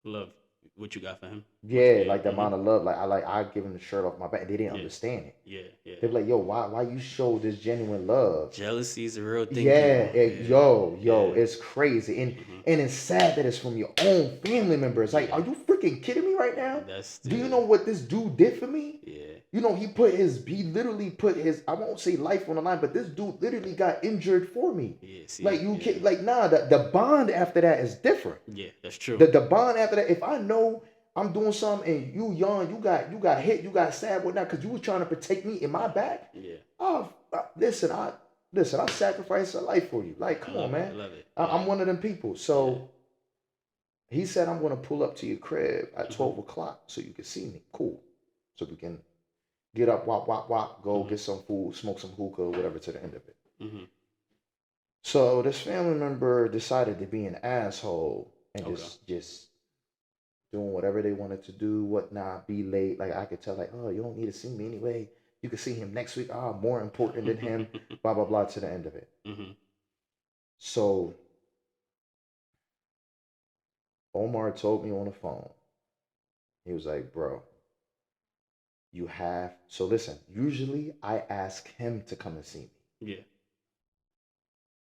Speaker 2: Love what you got for him. What?
Speaker 1: yeah,
Speaker 2: Yeah.
Speaker 1: like the
Speaker 2: Hmm.
Speaker 1: amount of love, I give him the shirt off my back. They didn't
Speaker 2: Yeah.
Speaker 1: understand it.
Speaker 2: Yeah. Yeah.
Speaker 1: They be like, yo, why you show this genuine love?
Speaker 2: Jealousy is a real thing,
Speaker 1: Yeah,
Speaker 2: people. Yeah.
Speaker 1: yo,
Speaker 2: Yeah.
Speaker 1: it's crazy, and
Speaker 2: Hmm.
Speaker 1: and it's sad that it's from your own family members. Like, are
Speaker 2: Yeah.
Speaker 1: you freaking kidding me right now?
Speaker 2: That's
Speaker 1: Do you
Speaker 2: the.
Speaker 1: know what this dude did for me?
Speaker 2: Yeah.
Speaker 1: He literally put his, I won't say life on the line, but this dude literally got injured for me.
Speaker 2: Yeah.
Speaker 1: Like
Speaker 2: See.
Speaker 1: you
Speaker 2: Yeah.
Speaker 1: can like nah, the bond after that is different.
Speaker 2: Yeah. That's true.
Speaker 1: The bond after that, if I know I'm doing something and you young, you got hit, you got stabbed, whatnot, because you was trying to protect me in my back.
Speaker 2: Yeah.
Speaker 1: Oh, listen, I sacrificed a life for you. Like,
Speaker 2: I
Speaker 1: come on,
Speaker 2: love it. I
Speaker 1: man.
Speaker 2: love it.
Speaker 1: I'm
Speaker 2: Yeah.
Speaker 1: one of them people.
Speaker 2: Yeah.
Speaker 1: So he said I'm gonna pull up to your crib at
Speaker 2: Hmm.
Speaker 1: 12 o'clock so you can see me. Cool. So we can get up, wop, wop, wop, go
Speaker 2: Hmm.
Speaker 1: get some food, smoke some hookah, whatever to the end of it.
Speaker 2: Hmm.
Speaker 1: So this family member decided to be an asshole and
Speaker 2: Okay.
Speaker 1: just doing whatever they wanted to do, whatnot, be late. Like I could tell, like, oh, you don't need to see me anyway. You can see him next week. Ah, more important than him. Blah blah blah to the end of it.
Speaker 2: Hmm.
Speaker 1: So Omar told me on the phone. He was like, bro, you have. So listen. Usually I ask him to come and see me.
Speaker 2: Yeah.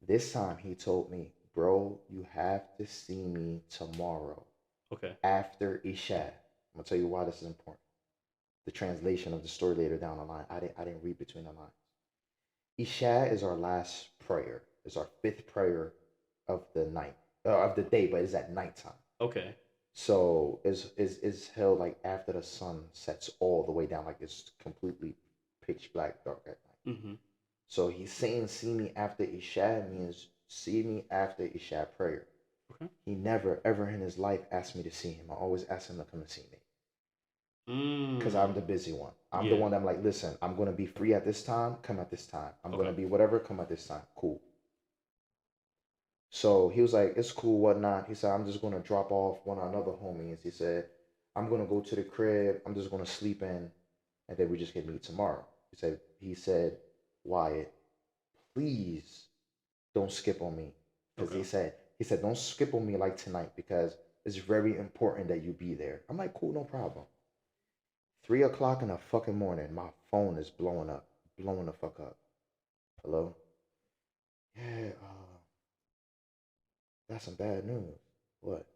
Speaker 1: This time he told me, bro, you have to see me tomorrow
Speaker 2: Okay.
Speaker 1: after Isha. I'm gonna tell you why this is important. The translation of the story later down the line. I didn't read between the lines. Isha is our last prayer. It's our fifth prayer of the night, of the day, but it's at nighttime.
Speaker 2: Okay.
Speaker 1: So is held like after the sun sets all the way down, like it's completely pitch black dark at night.
Speaker 2: Mm-hmm.
Speaker 1: So he's saying see me after Isha means see me after Isha prayer.
Speaker 2: Okay.
Speaker 1: He never ever in his life asked me to see him. I always asked him to come and see me. Because I'm the busy one. I'm the
Speaker 2: Yeah.
Speaker 1: one that I'm like, listen, I'm gonna be free at this time, come at this time. I'm
Speaker 2: Okay.
Speaker 1: gonna be whatever, come at this time. Cool. So he was like, it's cool, whatnot. He said, I'm just gonna drop off one of another homies. He said, I'm gonna go to the crib, I'm just gonna sleep in, and then we just can meet tomorrow. He said, Wyatt, please don't skip on me. Because
Speaker 2: Okay.
Speaker 1: he said, don't skip on me like tonight because it's very important that you be there. I'm like, cool, no problem. 3 o'clock in the fucking morning, my phone is blowing up, blowing the fuck up. Hello? Yeah, that's some bad news. What?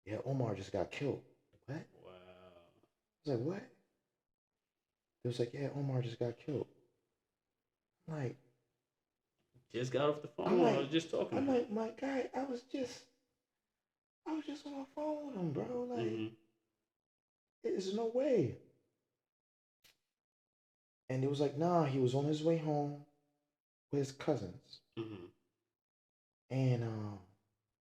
Speaker 1: Yeah, Omar just got killed. What? I
Speaker 2: Wow.
Speaker 1: was like, what? It was like, yeah, Omar just got killed. I'm like,
Speaker 2: Just got off the
Speaker 1: I'm
Speaker 2: phone. I
Speaker 1: like,
Speaker 2: was just talking
Speaker 1: I'm
Speaker 2: to him.
Speaker 1: like, my guy, I was just on my phone with him, bro. Like,
Speaker 2: Mm-hmm.
Speaker 1: there's no way. And it was like, nah, he was on his way home with his cousins.
Speaker 2: Mm-hmm.
Speaker 1: And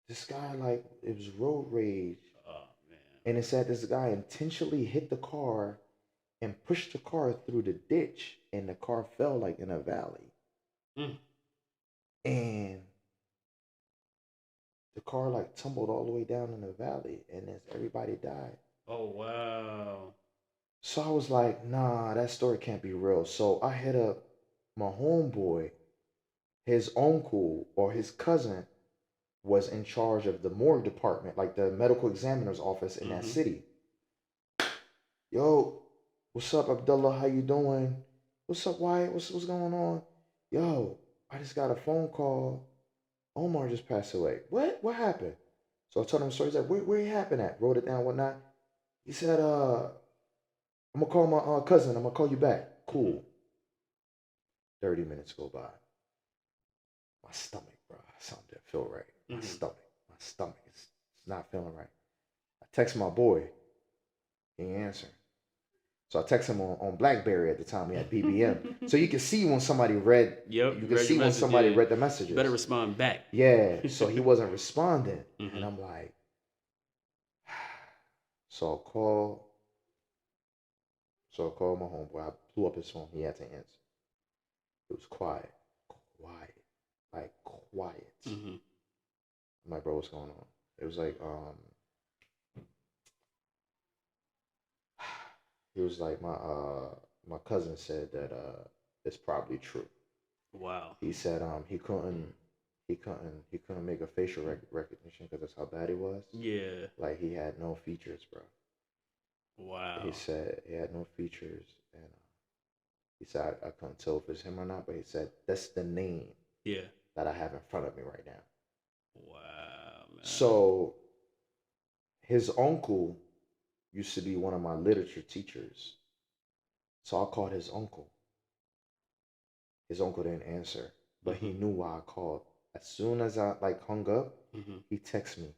Speaker 1: this guy, like, it was road rage.
Speaker 2: Oh
Speaker 1: And it said this guy intentionally hit the car and pushed the car through the ditch, and the car fell like in a valley.
Speaker 2: man.
Speaker 1: And the car like tumbled all the way down in the valley, and then everybody died.
Speaker 2: Oh wow.
Speaker 1: So I was like, nah, that story can't be real. So I hit up my homeboy. His uncle or his cousin was in charge of the morgue department, like the medical examiner's office in that
Speaker 2: Mm-hmm.
Speaker 1: city. Yo, what's up, Abdullah? How you doing? What's up, Wyatt? What's going on? Yo, I just got a phone call. Omar just passed away. What? What happened? So I told him the story. He's like, where he happened at? Wrote it down, whatnot. He said, I'm gonna call my cousin. I'm gonna call you back.
Speaker 2: Mm-hmm.
Speaker 1: Cool. 30 minutes go by. My stomach, bro. Something didn't feel right. My
Speaker 2: Mm-hmm.
Speaker 1: stomach. My stomach is it's not feeling right. I text my boy. He ain't answering. So I text him on BlackBerry at the time. We had BBM. So you can see when somebody read.
Speaker 2: Yep.
Speaker 1: You can
Speaker 2: Read your
Speaker 1: see when
Speaker 2: message.
Speaker 1: somebody
Speaker 2: Yeah.
Speaker 1: read the
Speaker 2: You better
Speaker 1: messages.
Speaker 2: respond back.
Speaker 1: Yeah. So he wasn't responding, and
Speaker 2: Mm-hmm.
Speaker 1: I'm like, so I call. So I called my homeboy. I blew up his phone. He had to answer. It was quiet, quiet, like quiet.
Speaker 2: Mm-hmm.
Speaker 1: I'm like, bro, what's going on? It was like, he was like, my cousin said that it's probably true.
Speaker 2: Wow.
Speaker 1: He said he couldn't make a facial recognition because that's how bad he was.
Speaker 2: Yeah.
Speaker 1: Like he had no features, bro. He
Speaker 2: Wow.
Speaker 1: said he had no features, and he said I couldn't tell if it's him or not. But he said that's the name
Speaker 2: Yeah.
Speaker 1: that I have in front of me right now.
Speaker 2: Wow, man.
Speaker 1: So his uncle used to be one of my literature teachers. So I called his uncle. His uncle didn't answer, but
Speaker 2: Mm-hmm.
Speaker 1: he knew why I called. As soon as I like hung up,
Speaker 2: Mm-hmm.
Speaker 1: he texted me,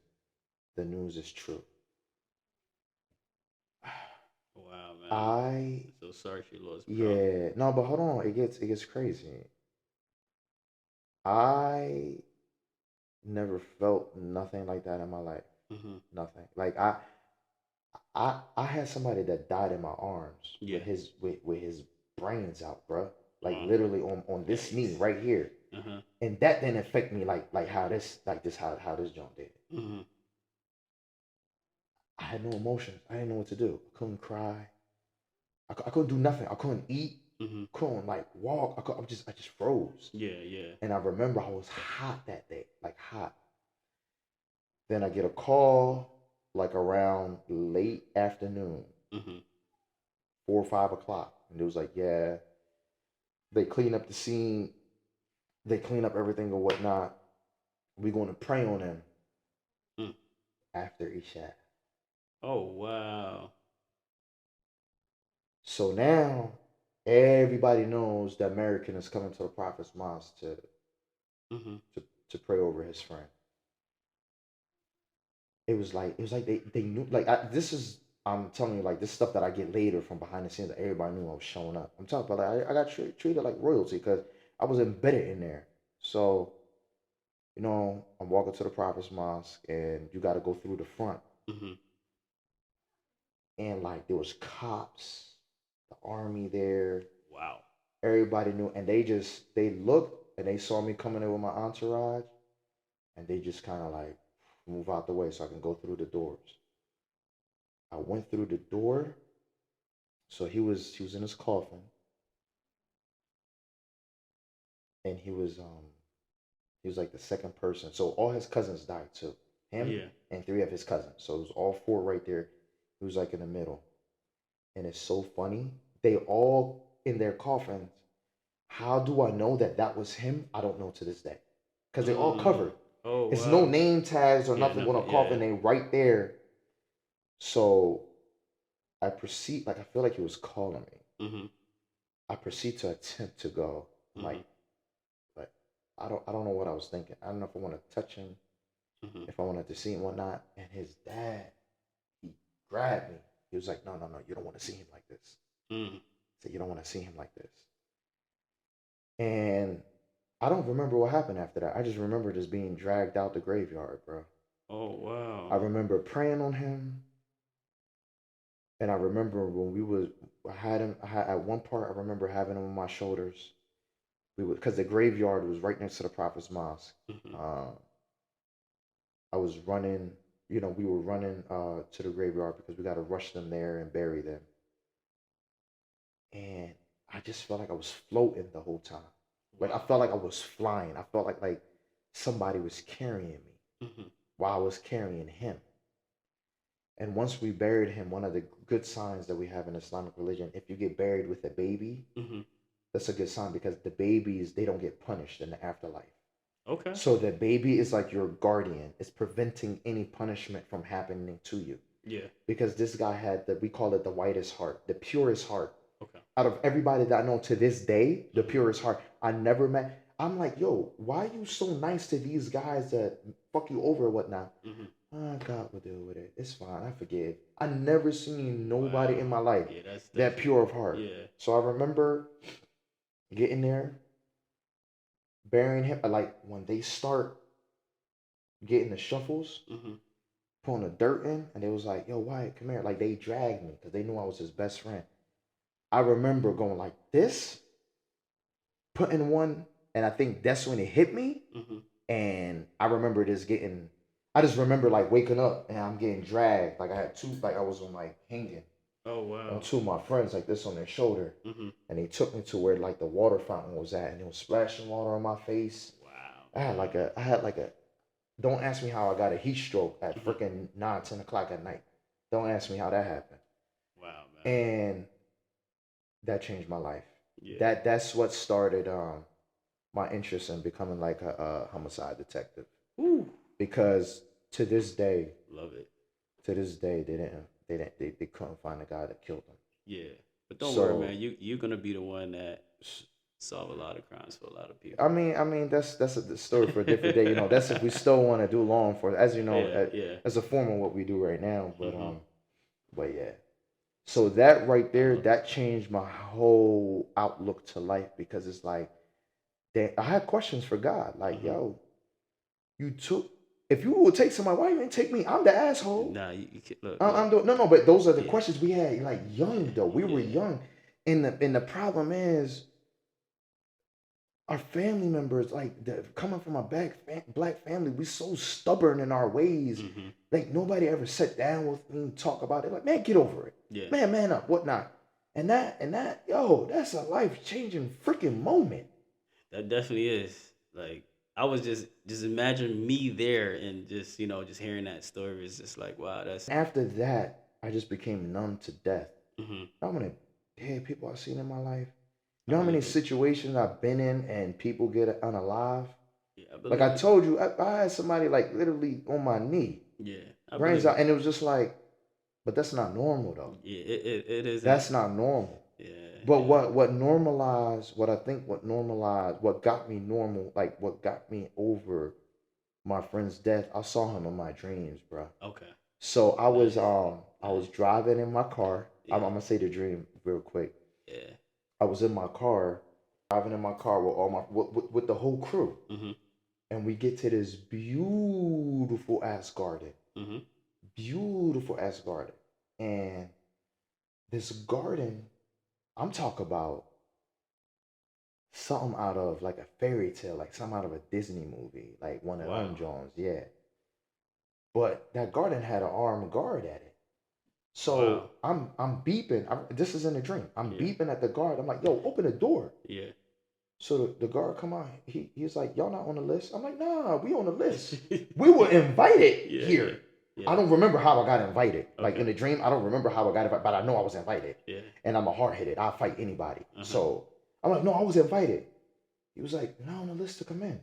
Speaker 1: "The news is true."
Speaker 2: Wow, man.
Speaker 1: I
Speaker 2: I'm so sorry she lost, bro.
Speaker 1: Yeah, no, but hold on, it gets crazy. I never felt nothing like that in my life.
Speaker 2: Mm-hmm.
Speaker 1: Nothing. Like I had somebody that died in my arms
Speaker 2: Yeah.
Speaker 1: with his brains out, bro. Like
Speaker 2: Wow.
Speaker 1: literally on this knee
Speaker 2: Yikes.
Speaker 1: right here.
Speaker 2: Uh-huh.
Speaker 1: And that didn't affect me like how this jump did.
Speaker 2: Mm-hmm.
Speaker 1: I had no emotions. I didn't know what to do. I couldn't cry. I couldn't do nothing. I couldn't eat.
Speaker 2: Mm-hmm.
Speaker 1: Couldn't like walk. I just froze.
Speaker 2: Yeah, yeah.
Speaker 1: And I remember I was hot that day, like hot. Then I get a call like around late afternoon,
Speaker 2: Mm-hmm.
Speaker 1: 4 or 5 o'clock, and it was like, yeah, they clean up the scene, they clean up everything or whatnot. We're going to pray on him
Speaker 2: Mm.
Speaker 1: after Isha.
Speaker 2: Oh wow.
Speaker 1: So now everybody knows that American is coming to the Prophet's Mosque
Speaker 2: Mhm.
Speaker 1: to, to pray over his friend. It was like they knew like this is I'm telling you like this stuff that I get later from behind the scenes that everybody knew I was showing up. I'm talking about like I got treated like royalty because I was embedded in there. So I'm walking to the Prophet's Mosque and you got to go through the front
Speaker 2: Mhm.
Speaker 1: and like there was cops, the army there.
Speaker 2: Wow.
Speaker 1: Everybody knew and they looked and they saw me coming in with my entourage and they just kind of like move out the way so I can go through the doors. I went through the door. So he was in his coffin, and he was like the second person. So all his cousins died too, him
Speaker 2: Yeah.
Speaker 1: and three of his cousins. So it was all four right there. He was like in the middle, and it's so funny. They all in their coffins. How do I know that that was him? I don't know to this day, because they're all
Speaker 2: Mm.
Speaker 1: covered.
Speaker 2: Oh
Speaker 1: It's no
Speaker 2: wow.
Speaker 1: name tags or
Speaker 2: Yeah.
Speaker 1: nothing on a
Speaker 2: Nothing. Yeah.
Speaker 1: coffin. They right there. So I proceed like I feel like he was calling me.
Speaker 2: Mhm.
Speaker 1: I proceed to attempt to go. I'm like,
Speaker 2: Mhm.
Speaker 1: but I don't know what I was thinking. I don't know if I want to touch him,
Speaker 2: Mhm.
Speaker 1: if I wanted to see him or not. And his dad, he grabbed me. He was like, no, no, no, you don't want to see him like this.
Speaker 2: Mm.
Speaker 1: He said, you don't want to see him like this. And I don't remember what happened after that. I just remember just being dragged out the graveyard, bro.
Speaker 2: Oh
Speaker 1: I
Speaker 2: wow.
Speaker 1: remember praying on him, and I remember when we was I had him. I had at one part I remember having him on my shoulders. We would because the graveyard was right next to the Prophet's Mosque.
Speaker 2: Mhm.
Speaker 1: Um, I was running, we were running to the graveyard because we got to rush them there and bury them. And I just felt like I was floating the whole time. Like I
Speaker 2: Wow.
Speaker 1: felt like I was flying. I felt like somebody was carrying me
Speaker 2: Mhm.
Speaker 1: while I was carrying him. And once we buried him, one of the good signs that we have in Islamic religion, if you get buried with a baby,
Speaker 2: Mhm.
Speaker 1: that's a good sign because the babies they don't get punished in the afterlife.
Speaker 2: Okay.
Speaker 1: So the baby is like your guardian. It's preventing any punishment from happening to you.
Speaker 2: Yeah.
Speaker 1: Because this guy had we call it the whitest heart, the purest heart.
Speaker 2: Okay.
Speaker 1: Out of everybody that I know to this day, the
Speaker 2: Mhm.
Speaker 1: purest heart. I never met. I'm like, yo, why are you so nice to these guys that fuck you over or whatnot?
Speaker 2: Mhm.
Speaker 1: God will deal with it. It's fine. I forgive. I never seen nobody in
Speaker 2: Wow.
Speaker 1: my life
Speaker 2: Yeah, that's
Speaker 1: that pure
Speaker 2: definitely
Speaker 1: of heart.
Speaker 2: yeah.
Speaker 1: So I remember getting there, burying him. Like when they start getting the shuffles,
Speaker 2: Mhm.
Speaker 1: pulling the dirt in, and they was like, "Yo, Wyatt, come here." Like they dragged me because they knew I was his best friend. I remember going like this, putting one, and I think that's when it hit me.
Speaker 2: Mhm.
Speaker 1: And I remember just getting, I just remember like waking up and I'm getting dragged. Like I had two, like I was on like hanging
Speaker 2: Oh
Speaker 1: on
Speaker 2: wow.
Speaker 1: two of my friends like this on their shoulder,
Speaker 2: Mhm.
Speaker 1: and they took me to where like the water fountain was at, and it was splashing water on my face.
Speaker 2: Wow,
Speaker 1: I
Speaker 2: man.
Speaker 1: had like a. Don't ask me how I got a heat stroke at
Speaker 2: Mhm.
Speaker 1: freaking 9, 10 o'clock at night. Don't ask me how that happened.
Speaker 2: Wow, man.
Speaker 1: And that changed my life.
Speaker 2: Yeah.
Speaker 1: That's what started my interest in becoming like a homicide detective.
Speaker 2: Woo.
Speaker 1: Because to this day,
Speaker 2: Love it.
Speaker 1: they couldn't find the guy that killed him.
Speaker 2: Yeah. But don't worry,
Speaker 1: So
Speaker 2: man. You're gonna be the one that solve a lot of crimes for a lot of
Speaker 1: I
Speaker 2: people.
Speaker 1: mean, that's a story for a different day. That's if we still want to do law enforcement, as you know,
Speaker 2: Yeah, yeah.
Speaker 1: as a form of what we do right now.
Speaker 2: Mhm.
Speaker 1: But yeah. So that right
Speaker 2: I
Speaker 1: there,
Speaker 2: love
Speaker 1: that
Speaker 2: that.
Speaker 1: changed my whole outlook to life because it's like, I had questions for God. Like,
Speaker 2: Mhm.
Speaker 1: yo, you took, if you would take somebody, why you didn't take me? I'm the asshole.
Speaker 2: Nah, you can look,
Speaker 1: I'm
Speaker 2: look.
Speaker 1: doing no, no. But those are the
Speaker 2: Yeah,
Speaker 1: questions we had. Like young
Speaker 2: yeah,
Speaker 1: though, we were
Speaker 2: yeah.
Speaker 1: young, and the problem is our family members, like coming from a black family, we so stubborn in our ways.
Speaker 2: Mhm.
Speaker 1: Like nobody ever sat down with me and talk about it. Like, man, get over it.
Speaker 2: Yeah.
Speaker 1: Man up, whatnot. Yo, that's a life changing freaking moment.
Speaker 2: That definitely is. Like I was just imagine me there and just just hearing that story is just like wow that's
Speaker 1: After that, I just became numb to death.
Speaker 2: hmm
Speaker 1: How many dead people I've seen in my life? You
Speaker 2: I
Speaker 1: know how many
Speaker 2: believe it.
Speaker 1: situations I've been in and people get unalive?
Speaker 2: Yeah, I
Speaker 1: Like
Speaker 2: believe
Speaker 1: I
Speaker 2: it.
Speaker 1: told you, I had somebody like literally on my knee,
Speaker 2: Yeah, I
Speaker 1: brains
Speaker 2: believe
Speaker 1: out,
Speaker 2: it.
Speaker 1: and it was just like But that's not normal though.
Speaker 2: Yeah, it isn't.
Speaker 1: That's not normal.
Speaker 2: Yeah,
Speaker 1: But
Speaker 2: yeah.
Speaker 1: what normalized, what I think what normalized, what got me normal, like what got me over my friend's death, I saw him in my dreams, bro.
Speaker 2: Okay.
Speaker 1: So
Speaker 2: Nice.
Speaker 1: I was
Speaker 2: Nice.
Speaker 1: driving in my car. I'm
Speaker 2: Yeah.
Speaker 1: gonna say the dream real quick.
Speaker 2: Yeah.
Speaker 1: I was in my car, driving in my car with all my with the whole crew,
Speaker 2: Mhm.
Speaker 1: and we get to this beautiful ass garden,
Speaker 2: Mhm.
Speaker 1: beautiful ass garden, and this garden, I'm talking about something out of like a fairy tale, like something out of a Disney movie, like one of them
Speaker 2: Wow.
Speaker 1: Jones, yeah. But that garden had an armed guard at it. So
Speaker 2: Wow.
Speaker 1: I'm beeping. This is in a dream. I'm
Speaker 2: Yeah.
Speaker 1: beeping at the guard. I'm like, yo, open the door.
Speaker 2: Yeah.
Speaker 1: So the guard come out. He's like, y'all not on the list. I'm like, nah, we on the list. We were invited
Speaker 2: Yeah. Yeah.
Speaker 1: here. I
Speaker 2: Yeah.
Speaker 1: don't remember how I got invited. Like in
Speaker 2: Okay.
Speaker 1: the dream, I don't remember how I got invited, but I know I was invited.
Speaker 2: Yeah.
Speaker 1: And I'm a hard headed. I'll fight anybody.
Speaker 2: Uh huh.
Speaker 1: So I'm like, no, I was invited. He was like, not on the list to come in.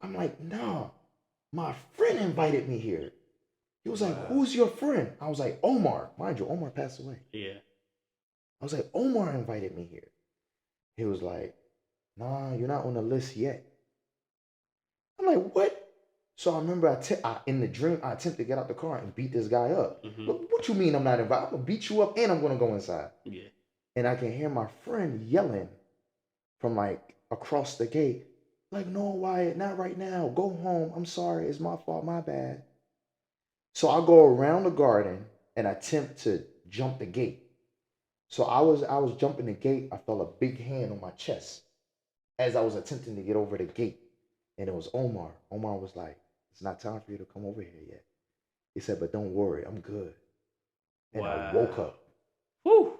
Speaker 1: I'm like, nah, my friend invited me here. He was like,
Speaker 2: Wow.
Speaker 1: who's your friend? I was like, Omar. Mind you, Omar passed away.
Speaker 2: Yeah.
Speaker 1: I was like, Omar invited me here. He was like, nah, you're not on the list yet. I'm like, what? So I remember in the dream, I attempted to get out the car and beat this guy up.
Speaker 2: Mhm.
Speaker 1: What you mean I'm not invited? I'm going to beat you up and I'm going to go inside.
Speaker 2: Yeah.
Speaker 1: And I can hear my friend yelling from like across the gate, like, no, Wyatt, not right now. Go home. I'm sorry. It's my fault. My bad. So I go around the garden and attempt to jump the gate. So I was jumping the gate. I felt a big hand on my chest as I was attempting to get over the gate. And it was Omar. Omar was like, it's not time for you to come over here yet. He said, but don't worry, I'm good. And I woke
Speaker 2: Wow.
Speaker 1: up.
Speaker 2: Whew.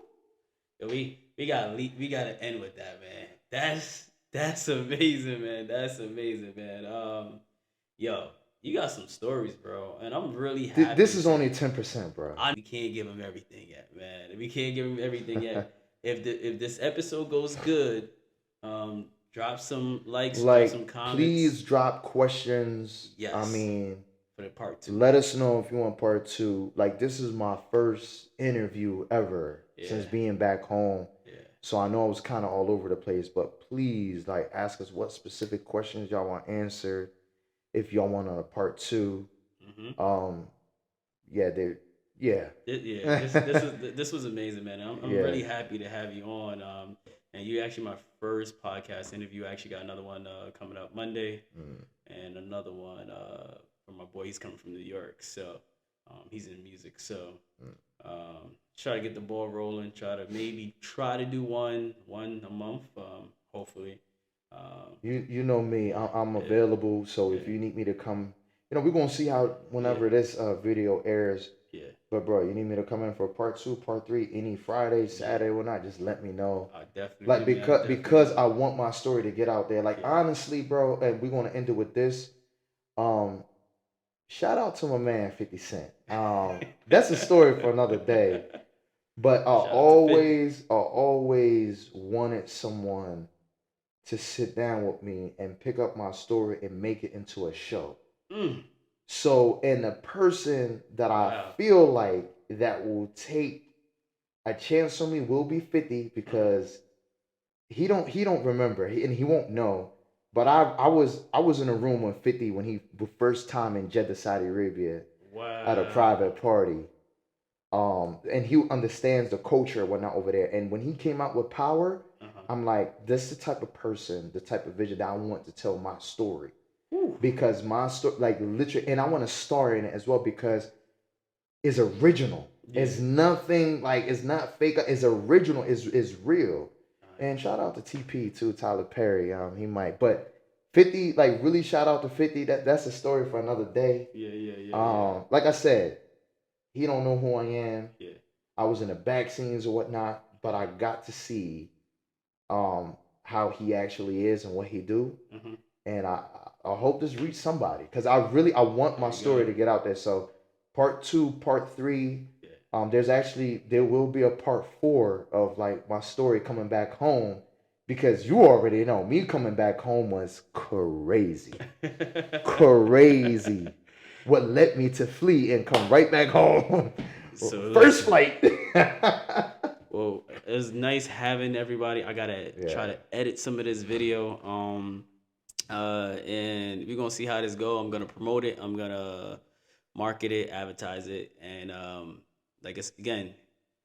Speaker 2: Yo, we gotta end with that, man. That's amazing, man. That's amazing, man. Yo, you got some stories, bro, and I'm really
Speaker 1: This
Speaker 2: happy
Speaker 1: is
Speaker 2: to.
Speaker 1: only 10%, bro.
Speaker 2: We can't give him everything yet, man. We can't give him everything yet. If this episode goes good, drop some likes, drop some
Speaker 1: Like,
Speaker 2: comments.
Speaker 1: please drop questions. I
Speaker 2: Yes,
Speaker 1: mean,
Speaker 2: for the part two.
Speaker 1: let us know if you want part two. Like, this is my first interview ever since
Speaker 2: Yeah,
Speaker 1: being back home.
Speaker 2: yeah,
Speaker 1: So I know I was kind of all over the place, but please, like, ask us what specific questions y'all want answered. If y'all want a part two,
Speaker 2: mm-hmm.
Speaker 1: um, yeah, they, yeah,
Speaker 2: Yeah. This was amazing, man. I'm
Speaker 1: yeah,
Speaker 2: really happy to have you on. And you actually my first podcast interview. I actually got another one coming up Monday,
Speaker 1: mm,
Speaker 2: and another one from my boy. He's coming from New York, so he's in music. So
Speaker 1: mm.
Speaker 2: try to get the ball rolling. Try to do one a month. Hopefully. Um,
Speaker 1: You know me, I'm
Speaker 2: yeah,
Speaker 1: available. So if
Speaker 2: yeah,
Speaker 1: you need me to come, we're gonna see how
Speaker 2: yeah,
Speaker 1: whenever this video airs.
Speaker 2: yeah,
Speaker 1: But bro, you need me to come in for part two, part three, any Friday,
Speaker 2: yeah.
Speaker 1: Saturday, or not? Just let me know.
Speaker 2: I definitely
Speaker 1: Like
Speaker 2: do, man. I definitely
Speaker 1: because
Speaker 2: do.
Speaker 1: I want my story to get out there. Like
Speaker 2: Yeah.
Speaker 1: honestly, bro, and we're gonna end it with this. Um, Shout out to my man 50 Cent. That's a story for another day. But
Speaker 2: Shout out to 50.
Speaker 1: I always wanted someone to sit down with me and pick up my story and make it into a show.
Speaker 2: Mm.
Speaker 1: So, and the person that I
Speaker 2: Wow.
Speaker 1: feel like that will take a chance on me will be 50
Speaker 2: Uh-huh.
Speaker 1: because he don't remember and he won't know. But I was in a room with 50 when he the first time in Jeddah, Saudi Arabia at a
Speaker 2: Wow.
Speaker 1: private party. And he understands the culture and whatnot over there. And when he came out with Power,
Speaker 2: Uh-huh.
Speaker 1: I'm like, this is the type of person, the type of vision that I want to tell my story.
Speaker 2: Whew.
Speaker 1: Because my story, like literally, and I want to star in it as well because it's original.
Speaker 2: Yeah.
Speaker 1: It's nothing like it's not fake. It's original. Is real. And
Speaker 2: Nice.
Speaker 1: shout out to TP too, Tyler Perry. He might, but 50, like really shout out to 50. That's a story for another day.
Speaker 2: Yeah, yeah, yeah, yeah.
Speaker 1: Like I said, he don't know who I am.
Speaker 2: Yeah.
Speaker 1: I was in the back scenes or whatnot, but I got to see how he actually is and what he do.
Speaker 2: Mm-hmm.
Speaker 1: And I hope this reach somebody because I want
Speaker 2: There
Speaker 1: my
Speaker 2: you
Speaker 1: story
Speaker 2: go.
Speaker 1: to get out there. So part two, part three,
Speaker 2: Yeah.
Speaker 1: there will be a part four of like my story coming back home because you already know me coming back home was crazy, crazy. What led me to flee and come right back home.
Speaker 2: So
Speaker 1: First
Speaker 2: listen,
Speaker 1: flight.
Speaker 2: well, it was nice having everybody. I gotta try
Speaker 1: Yeah.
Speaker 2: to edit some of this video. And we're gonna see how this go. I'm gonna promote it. I'm gonna market it, advertise it, and like it's again,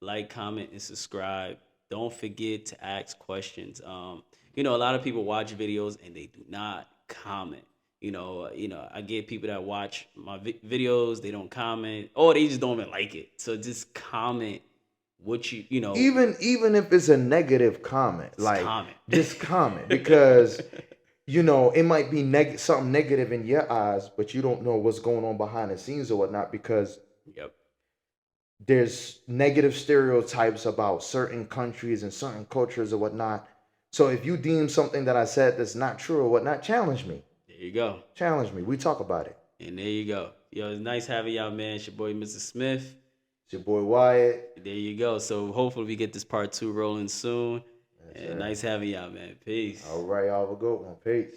Speaker 2: like, comment, and subscribe. Don't forget to ask questions. A lot of people watch videos and they do not comment. I get people that watch my videos, they don't comment, or they just don't even like it. So just comment what
Speaker 1: Even if it's a negative comment,
Speaker 2: just
Speaker 1: like
Speaker 2: comment.
Speaker 1: just comment because it might be something negative in your eyes, but you don't know what's going on behind the scenes or whatnot because
Speaker 2: Yep.
Speaker 1: there's negative stereotypes about certain countries and certain cultures or whatnot. So if you deem something that I said that's not true or whatnot, challenge me.
Speaker 2: There you go.
Speaker 1: Challenge me. We talk about it.
Speaker 2: And there you go. Yo, it's nice having y'all, man. It's your boy, Mr. Smith.
Speaker 1: It's your boy Wyatt.
Speaker 2: There you go. So hopefully we get this part 2 rolling soon.
Speaker 1: Yes,
Speaker 2: And
Speaker 1: sir.
Speaker 2: nice having y'all, man. Peace.
Speaker 1: All right, y'all have a good one. Peace.